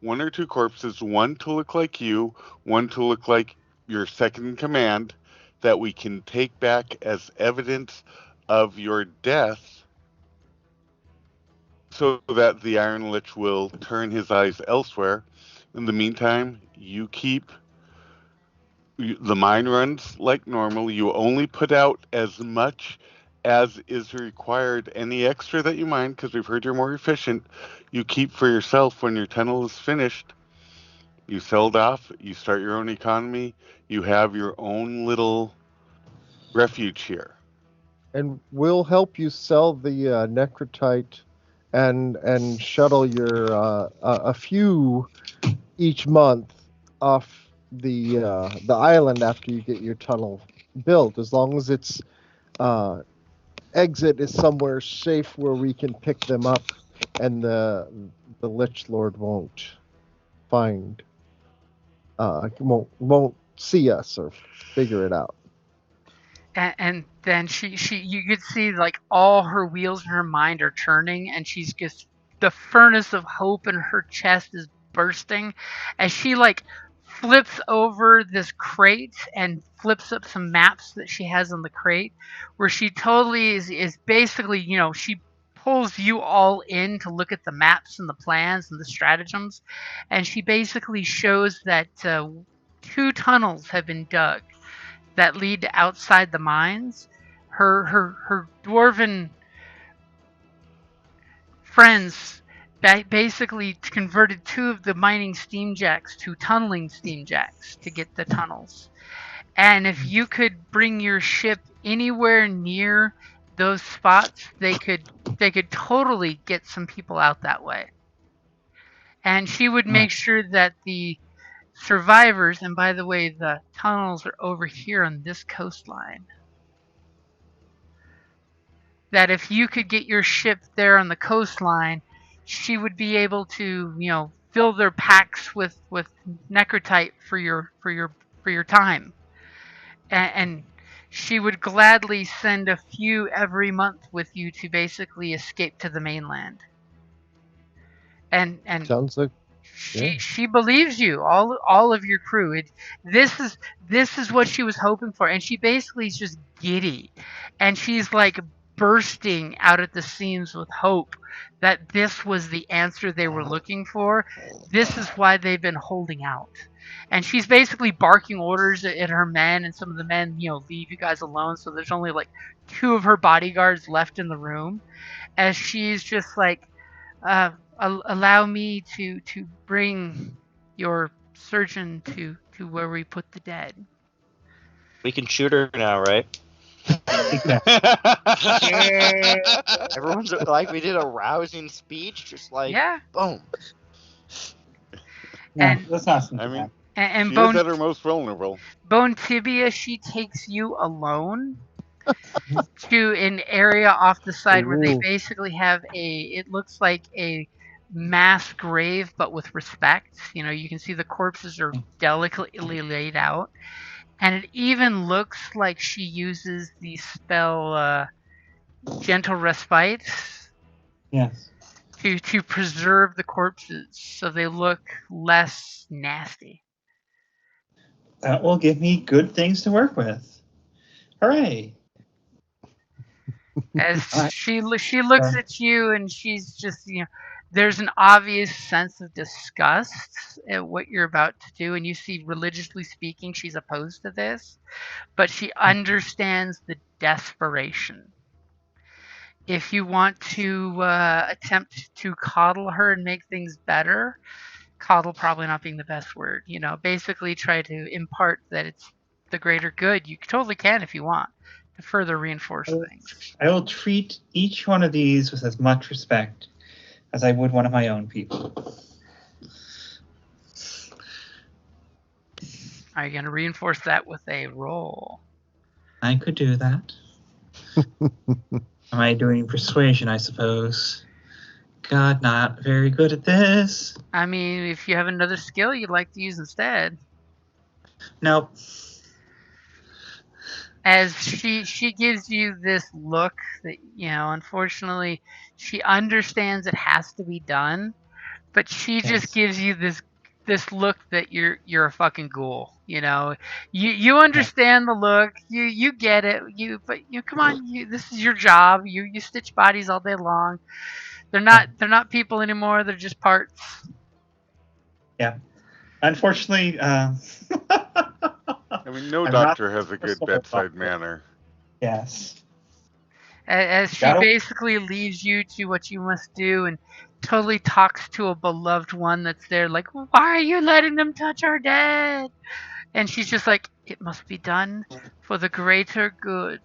1 or 2 corpses, one to look like you, one to look like your second in command, that we can take back as evidence of your death, so that the Iron Lich will turn his eyes elsewhere. In the meantime, you keep the mine runs like normal. You only put out as much as is required. Any extra that you mine, because we've heard you're more efficient, you keep for yourself. When your tunnel is finished, you sell it off, you start your own economy, you have your own little refuge here. And we'll help you sell the necrotite and shuttle your a few each month off the island after you get your tunnel built, as long as its exit is somewhere safe where we can pick them up and the Lich Lord won't find won't see us or figure it out. And then you could see like all her wheels in her mind are turning, and she's just, the furnace of hope in her chest is bursting as she like flips over this crate and flips up some maps that she has on the crate, where she totally is basically, she pulls you all in to look at the maps and the plans and the stratagems, and she basically shows that 2 tunnels have been dug that lead to outside the mines. Her dwarven friends basically converted 2 of the mining steamjacks to tunneling steamjacks to get the tunnels. And if you could bring your ship anywhere near those spots, they could totally get some people out that way. And she would make sure that the survivors, and by the way, the tunnels are over here on this coastline, that if you could get your ship there on the coastline, she would be able to, fill their packs with necrotite for your time, and she would gladly send a few every month with you to basically escape to the mainland. And sounds like she believes you, all of your crew. This is what she was hoping for, and she basically is just giddy, and she's like bursting out at the seams with hope that this was the answer they were looking for. This is why they've been holding out. And she's basically barking orders at her men, and some of the men, leave you guys alone. So there's only like 2 of her bodyguards left in the room, as she's just like, allow me to bring your surgeon to where we put the dead. We can shoot her now, right? Everyone's like, we did a rousing speech, just like, yeah, boom. Yeah, that's not something. I mean, and she Bone, is at her most vulnerable. Bone Tibia, she takes you alone to an area off the side where they basically have it looks like a mass grave, but with respect. You can see the corpses are delicately laid out, and it even looks like she uses the spell Gentle Respite. Yes. To preserve the corpses so they look less nasty. That will give me good things to work with. Hooray! As she looks at you, and she's just, there's an obvious sense of disgust at what you're about to do, and you see, religiously speaking, she's opposed to this, but she understands the desperation. If you want to attempt to coddle her and make things better, coddle probably not being the best word, basically try to impart that it's the greater good. You totally can if you want to further reinforce things. I will treat each one of these with as much respect as I would one of my own people. Are you going to reinforce that with a roll? I could do that. Am I doing persuasion, I suppose? God, not very good at this. I mean, if you have another skill you'd like to use instead. Nope. As she gives you this look that, unfortunately, she understands it has to be done, but she just gives you this look that you're a fucking ghoul. You understand the look. You get it. But come on. This is your job. You stitch bodies all day long. They're not people anymore. They're just parts. Yeah. Unfortunately, I mean, no doctor has a good bedside manner. Yes. As she basically leaves you to what you must do and totally talks to a beloved one that's there like, why are you letting them touch our dead? And she's just like, it must be done for the greater good.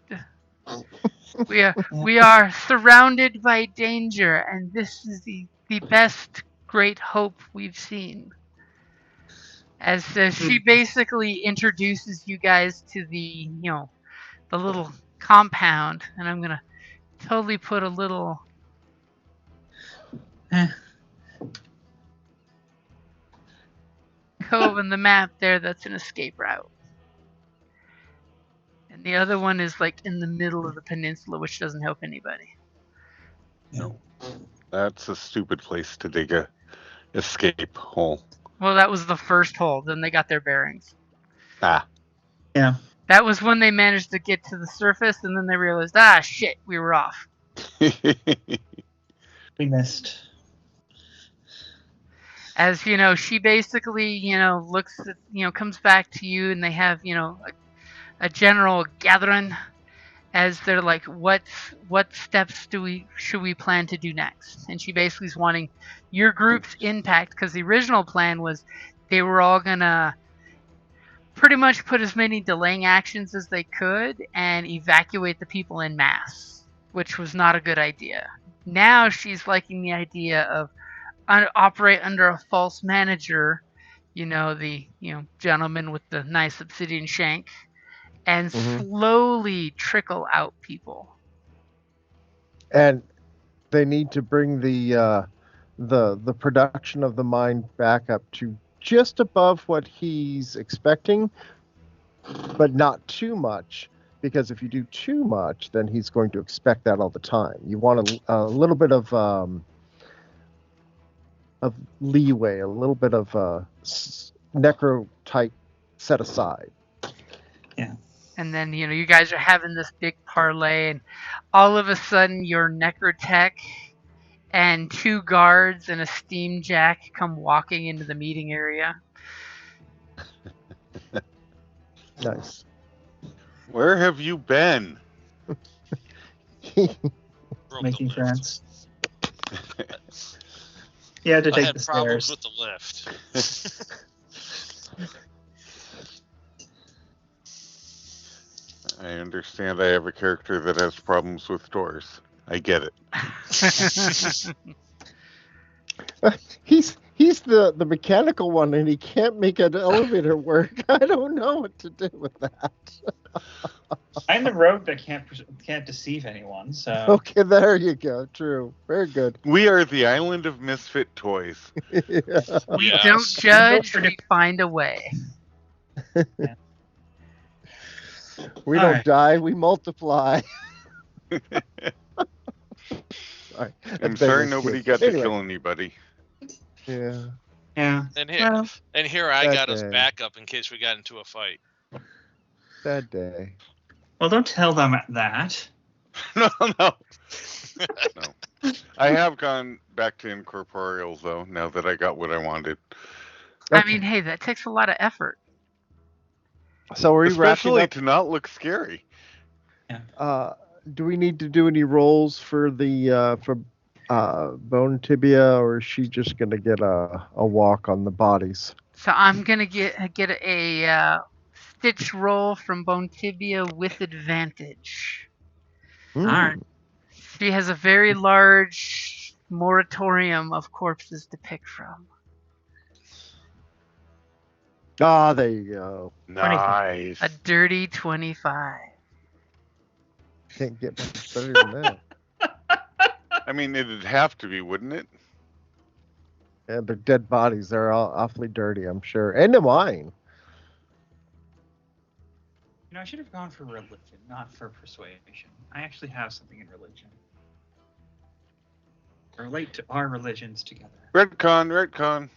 We are surrounded by danger, and this is the best great hope we've seen. As she basically introduces you guys to the little compound, and I'm gonna totally put a little cove in the map there that's an escape route. And the other one is like in the middle of the peninsula, which doesn't help anybody. No. That's a stupid place to dig a escape hole. Well, that was the first hole. Then they got their bearings. Ah. Yeah. That was when they managed to get to the surface, and then they realized, shit, we were off. We missed. As, she basically, looks at, comes back to you, and they have, a general gathering as they're like, what steps should we plan to do next? And she basically is wanting your group's impact, because the original plan was they were all gonna pretty much put as many delaying actions as they could and evacuate the people in mass, which was not a good idea. Now she's liking the idea of operate under a false manager, the gentleman with the nice obsidian shank, and slowly trickle out people. And they need to bring the production of the mine back up to just above what he's expecting, but not too much, because if you do too much, then he's going to expect that all the time. You want a little bit of leeway, a little bit of necro type set aside. Yeah. And then, you guys are having this big parlay, and all of a sudden your necrotech and 2 guards and a steam jack come walking into the meeting area. Nice. Where have you been? Making friends. Yeah, to take the stairs. Problems with the lift. I understand I have a character that has problems with doors. I get it. He's the mechanical one, and he can't make an elevator work. I don't know what to do with that. I'm the rogue that can't deceive anyone. So okay, there you go. True, very good. We are the island of misfit toys. Yeah. We don't judge. We find a way. Yeah. We don't die. We multiply. Sorry. I'm sorry nobody got to kill anybody. Yeah. Yeah. And here I got us backup in case we got into a fight. Sad day. Well, don't tell them that. No. I have gone back to incorporeal, though, now that I got what I wanted. Okay. I mean, hey, that takes a lot of effort. So are we especially to not look scary. Yeah. Do we need to do any rolls for the bone tibia, or is she just gonna get a walk on the bodies? So I'm gonna get a stitch roll from Bone Tibia with advantage. Alright. She has a very large moratorium of corpses to pick from. Ah, there you go. Nice. A dirty 25. Can't get much better than that. I mean, it'd have to be, wouldn't it? And they're dead bodies. They're all awfully dirty, I'm sure. And the wine. I should have gone for religion, not for persuasion. I actually have something in religion. Relate to our religions together. Retcon.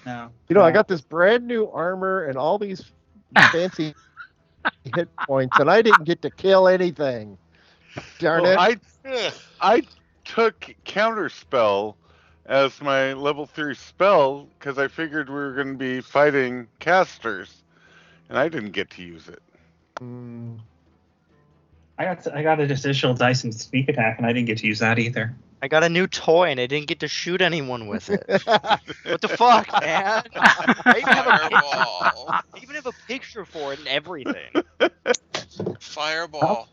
No. I got this brand new armor and all these fancy hit points, and I didn't get to kill anything. Darn it. I took Counterspell as my level 3 spell because I figured we were going to be fighting casters, and I didn't get to use it. I got an additional dice and sneak attack, and I didn't get to use that either. I got a new toy and I didn't get to shoot anyone with it. What the fuck, man? I even have a picture for it and everything. Fireball.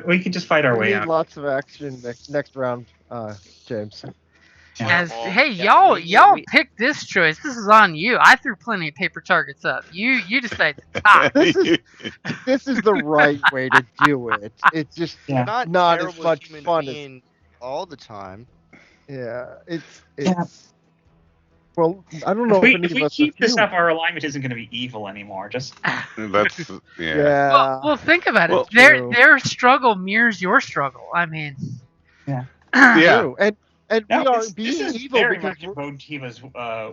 We can just fight our way out. Lots of action next round, James. Hey, y'all picked this choice. This is on you. I threw plenty of paper targets up. You decided to top. This is the right way to do it. It's just not as much fun as all the time. Yeah, it's. Well, I don't know if we keep this up, our alignment isn't going to be evil anymore. Just that's Well, think about it. Their struggle mirrors your struggle. I mean, And now, we are this being is evil very because much in Bone Tiba's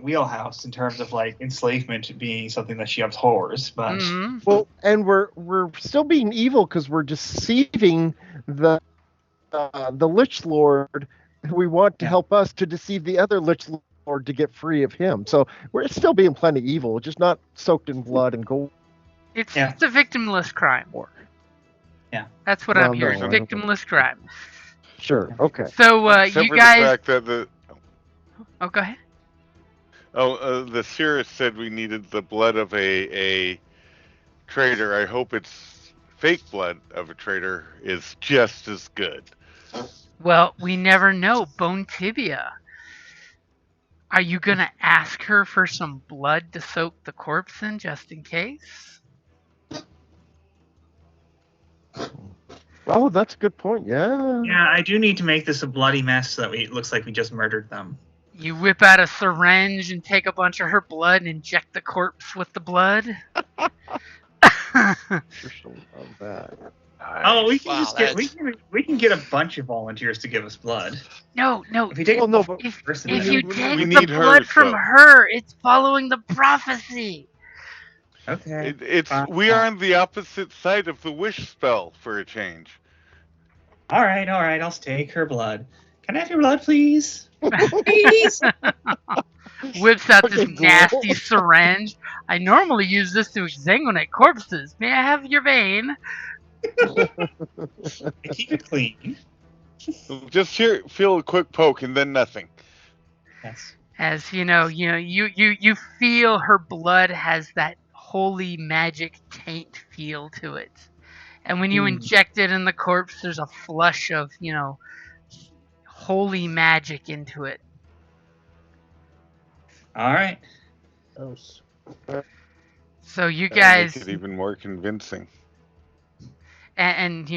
wheelhouse in terms of like enslavement being something that she abhors. But well, and we're still being evil because we're deceiving the Lich Lord, who we want to help us to deceive the other Lich Lord to get free of him. So we're still being plenty evil, just not soaked in blood and gold. It's a victimless crime. Yeah, that's what I'm hearing. Victimless crime. Sure. Okay. So Except you for guys. The fact that Oh, go ahead. The Cirrus said we needed the blood of a traitor. I hope it's fake blood of a traitor is just as good. Well, we never know. Bone Tibia. Are you gonna ask her for some blood to soak the corpse in, just in case? Oh, that's a good point. Yeah. Yeah, I do need to make this a bloody mess so that it looks like we just murdered them. You whip out a syringe and take a bunch of her blood and inject the corpse with the blood. Oh, we can we can get a bunch of volunteers to give us blood. No. If you take if you take the blood from her, it's following the prophecy. Okay. We are on the opposite side of the wish spell for a change. All right. I'll take her blood. Can I have your blood, please? Please. Whips out this nasty syringe. I normally use this to exsanguinate corpses. May I have your vein? Keep it clean. Just feel a quick poke and then nothing. Yes. As you feel her blood has that holy magic taint feel to it. And when you inject it in the corpse, there's a flush of, holy magic into it. All right. So you guys make it even more convincing. And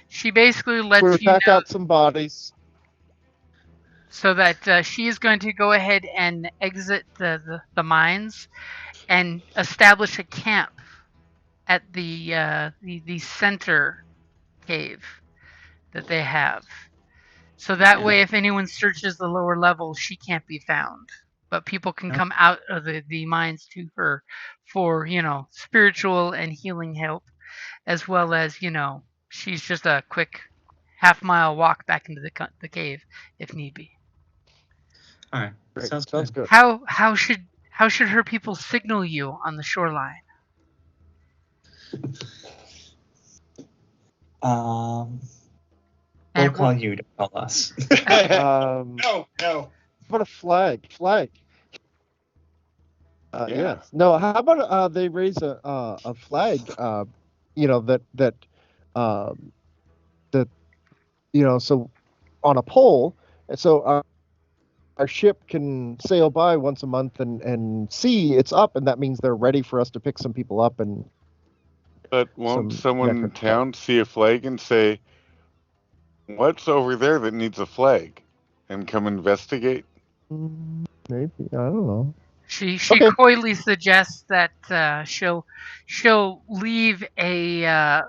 she basically lets you pack out some bodies. So that she is going to go ahead and exit the mines and establish a camp at the center cave that they have. So that way, if anyone searches the lower level, she can't be found. But people can come out of the mines to her for, spiritual and healing help, as well as, she's just a quick half-mile walk back into the cave if need be. All right, sounds good. How should her people signal you on the shoreline? We'll call you to call us. No. What a flag. Yes. No. How about they raise a flag? That so on a pole, and so our ship can sail by once a month and see it's up, and that means they're ready for us to pick some people up. And but won't someone in town see a flag and say, "What's over there that needs a flag?" and come investigate? Maybe, I don't know. She coyly suggests that she'll leave a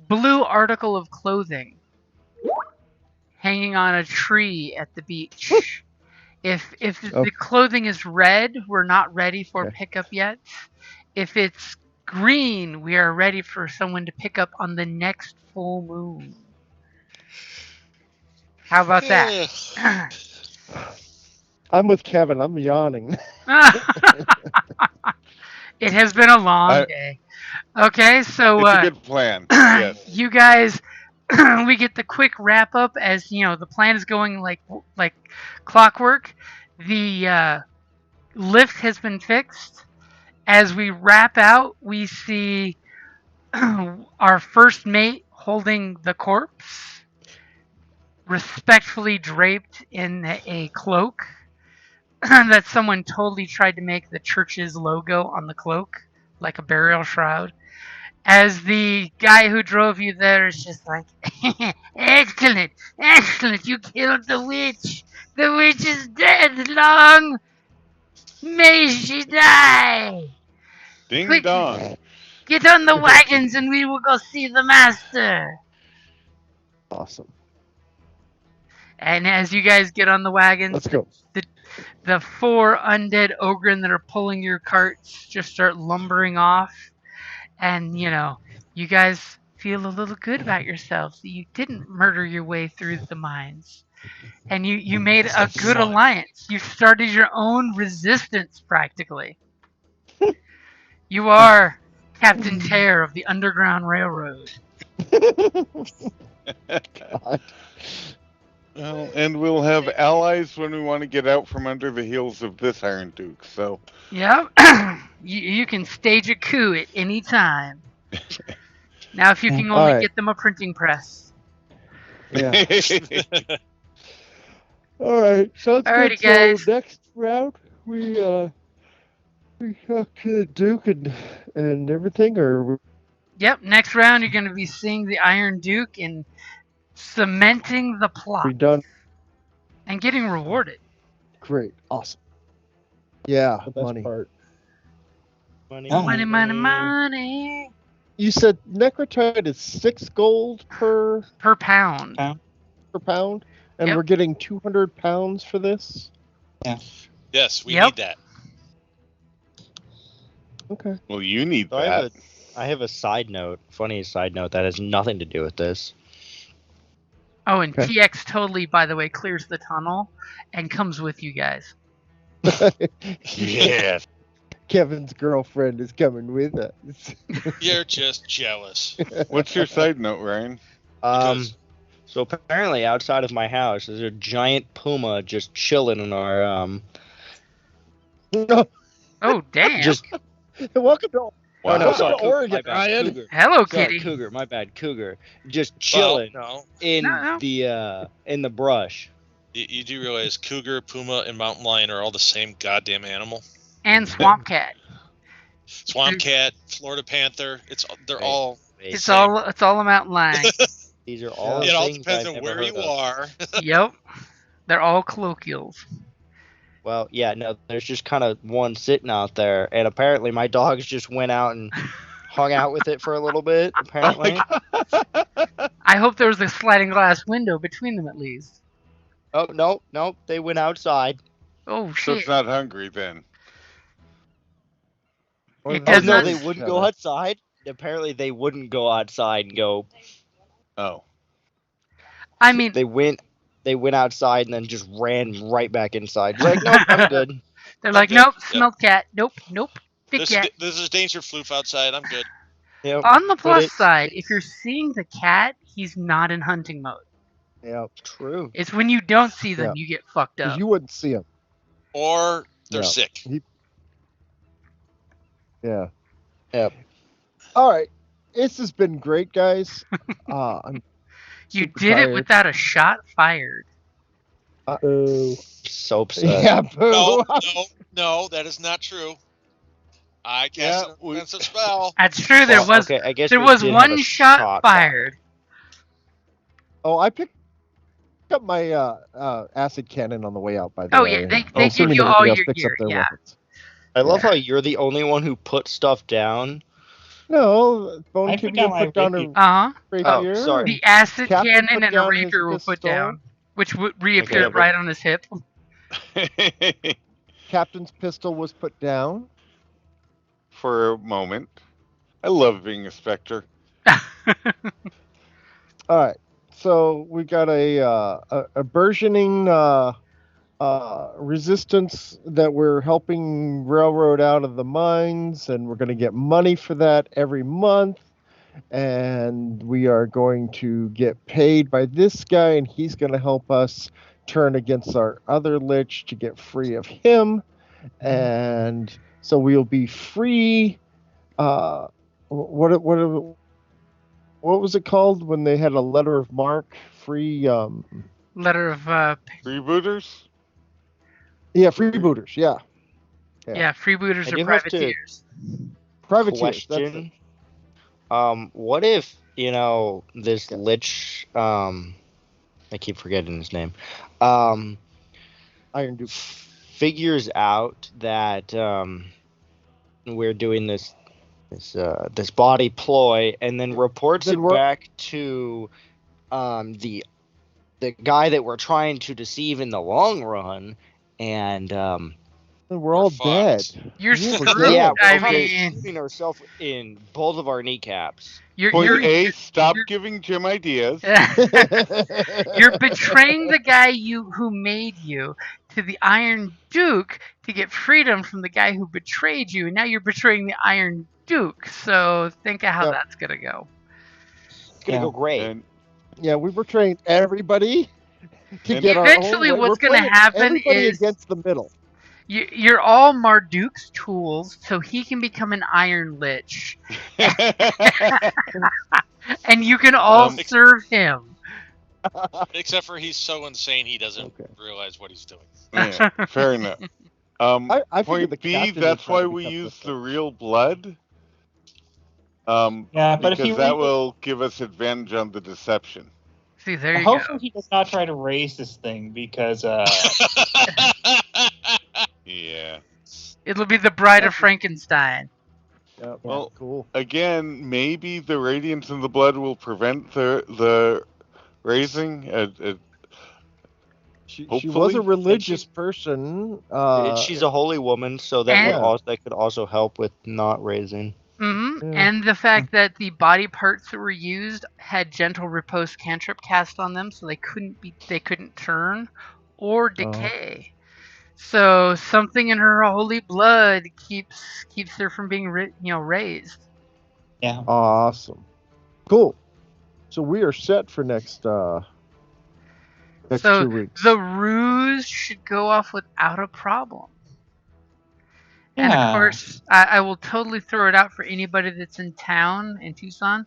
blue article of clothing hanging on a tree at the beach. If the clothing is red, we're not ready for pickup yet. If it's green, we are ready for someone to pick up on the next full moon. How about that? I'm with Kevin. I'm yawning. It has been a long day. Okay, so it's a good plan. Yes. You guys, we get the quick wrap up as the plan is going like clockwork. The lift has been fixed. As we wrap out, we see our first mate holding the corpse, respectfully draped in a cloak that someone totally tried to make the church's logo on the cloak, like a burial shroud. As the guy who drove you there is just like, excellent, you killed the witch. The witch is dead. Long may she die. Ding Quick, dong. Get on the wagons and we will go see the master. Awesome. And as you guys get on the wagons, let's go. The 4 undead ogren that are pulling your carts just start lumbering off. And, you guys feel a little good about yourselves that you didn't murder your way through the mines. And you made a good alliance. You started your own resistance, practically. You are Captain Tear of the Underground Railroad. God. Well, and we'll have allies when we want to get out from under the heels of this Iron Duke, so... Yep. You can stage a coup at any time. Now, if you can only get them a printing press. Yeah. All right. Sounds Alrighty, good. guys. So next round, we talk to the Duke and everything, or... Yep. Next round, you're going to be seeing the Iron Duke and cementing the plot. We done. And getting rewarded. Great. Awesome. Yeah. The best money. part. Money. You said necrotide is 6 gold per pound. Per pound, and Yep. we're getting 200 pounds for this. Yeah. Yes, we need that. Okay. Well, you need that. I have a side note, funny side note that has nothing to do with this. Oh, and TX totally, by the way, clears the tunnel and comes with you guys. Yes. Kevin's girlfriend is coming with us. You're just jealous. What's your side note, Ryan? So apparently outside of my house there's a giant puma just chilling in our Oh damn! Just welcome to. Wow. No, sorry, Oregon, Ryan. Cougar. Hello, sorry, kitty. Cougar. My bad, Cougar. Just chilling in the brush. You do realize cougar, puma, and mountain lion are all the same goddamn animal? And swamp cat. Swamp cat, Florida panther. They're all. It's all a mountain lion. These are all. It all depends on where you are. Yep, they're all colloquials. Well, yeah, no, there's just kind of one sitting out there, and apparently my dogs just went out and hung out with it for a little bit. Apparently. I hope there was a sliding glass window between them at least. Oh no, they went outside. Oh shit! So it's not hungry then. It does no, not. they wouldn't go outside. Apparently, they wouldn't go outside and go. Oh. I mean, they went outside and then just ran right back inside. Like, nope, I'm good. They're like, nope, smelled cat. Nope, big cat. This is danger floof outside. I'm good. Yep. On the plus side, if you're seeing the cat, he's not in hunting mode. Yeah, true. It's when you don't see them, you get fucked up. You wouldn't see them. Or they're sick. Yeah. Yep. All right. This has been great, guys. I'm You super did tired. it without a shot fired. Boo. So upset. Yeah, boo. No, that is not true. I cast an offensive spell. That's true. There was okay, I guess there we was did have a one shot shot fired. Oh, I picked up my acid cannon on the way out, by the Oh way. yeah, they I'm give assuming you all everybody else your picks gear. up their Yeah. weapons. I love how you're the only one who put stuff down. No, Bone I Cube put down my put down rapier. a rapier. Oh, sorry. The acid Captain cannon put and a down his rapier were put pistol. down, which reappeared Okay, right on his hip. Captain's pistol was put down. For a moment. I love being a Spector. All right, so we got a burgeoning resistance that we're helping railroad out of the mines, and we're going to get money for that every month. And we are going to get paid by this guy, and he's going to help us turn against our other lich to get free of him. And so we'll be free. What was it called when they had a letter of marque? Free Letter of Freebooters? yeah, freebooters. Yeah, freebooters I or do have to- privateers. privateers. That's it. Question. What if, this lich, I keep forgetting his name, Iron Duke. figures out that, we're doing this body ploy, and then reports Then it we're- back to, the guy that we're trying to deceive in the long run, and, We're all dead. You're Yeah, we're screwed. yeah, I we're kind of mean, shooting ourselves in both of our kneecaps. Point A, stop giving Jim ideas. You're betraying the guy who made you to the Iron Duke to get freedom from the guy who betrayed you, and now you're betraying the Iron Duke. So think of how that's gonna go. It's gonna go great. And Yeah, we were trained everybody to get our Eventually own way. what's We're gonna playing happen everybody is- against the middle. You're all Marduck's tools, so he can become an Iron Lich, and you can all serve him. Except for he's so insane he doesn't realize what he's doing. Yeah, fair enough. I figured Point the B, captain that's would try why to we become use the- the real blood. Yeah, but if because he that really- will give us advantage on the deception. See, there you Hopefully go. he does not try to raise this thing because Yeah. It'll be the Bride of Frankenstein. Yeah, Well, cool. Again, maybe the radiance in the blood will prevent the raising. She hopefully. was a religious person. She's a holy woman, so that And- that could also help with not raising. Mm-hmm. Yeah. And the fact that the body parts that were used had gentle repose cantrip cast on them, so they couldn't turn or decay. So something in her holy blood keeps her from being raised. yeah. Awesome. Cool. So we are set for next 2 weeks. The ruse should go off without a problem. And of Yeah. course, I will totally throw it out for anybody that's in town in Tucson.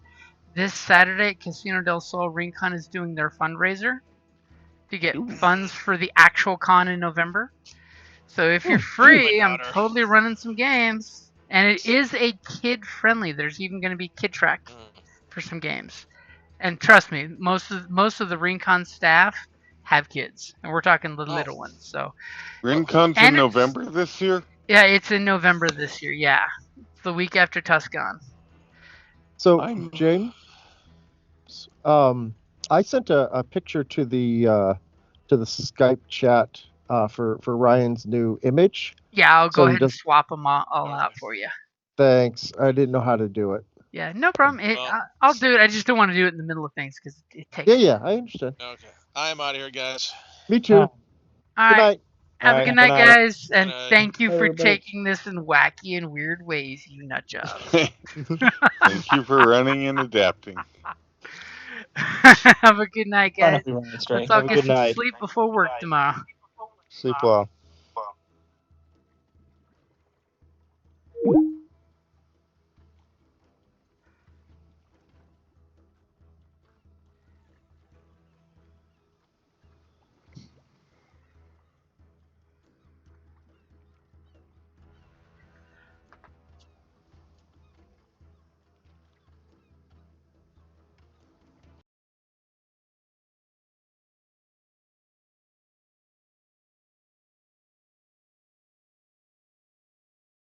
This Saturday at Casino del Sol, Rincon is doing their fundraiser to get funds for the actual con in November. So if you're free, I'm totally running some games. And it is a kid-friendly. There's even going to be kid track for some games. And trust me, most of the Rincon staff have kids. And we're talking the little ones. So Rincon's in November this year? yeah, it's in November this year. Yeah, it's the week after Tucson. So James, I sent a picture to the Skype chat for Ryan's new image. Yeah, I'll go So he ahead and does- swap them all out for you. Thanks. I didn't know how to do it. Yeah, no problem. I'll do it. I just don't want to do it in the middle of things because it takes. Yeah, I understand. Okay. I'm out of here, guys. Me too. All Good right. night. Have All a right, good night, good night. guys, and Good night. thank you for Everybody. taking this in wacky and weird ways, you nut jobs. Thank you for running and adapting. Have a good night, Fun guys. if we run it straight. Let's all Have a get good some night. sleep before work tomorrow. Sleep well.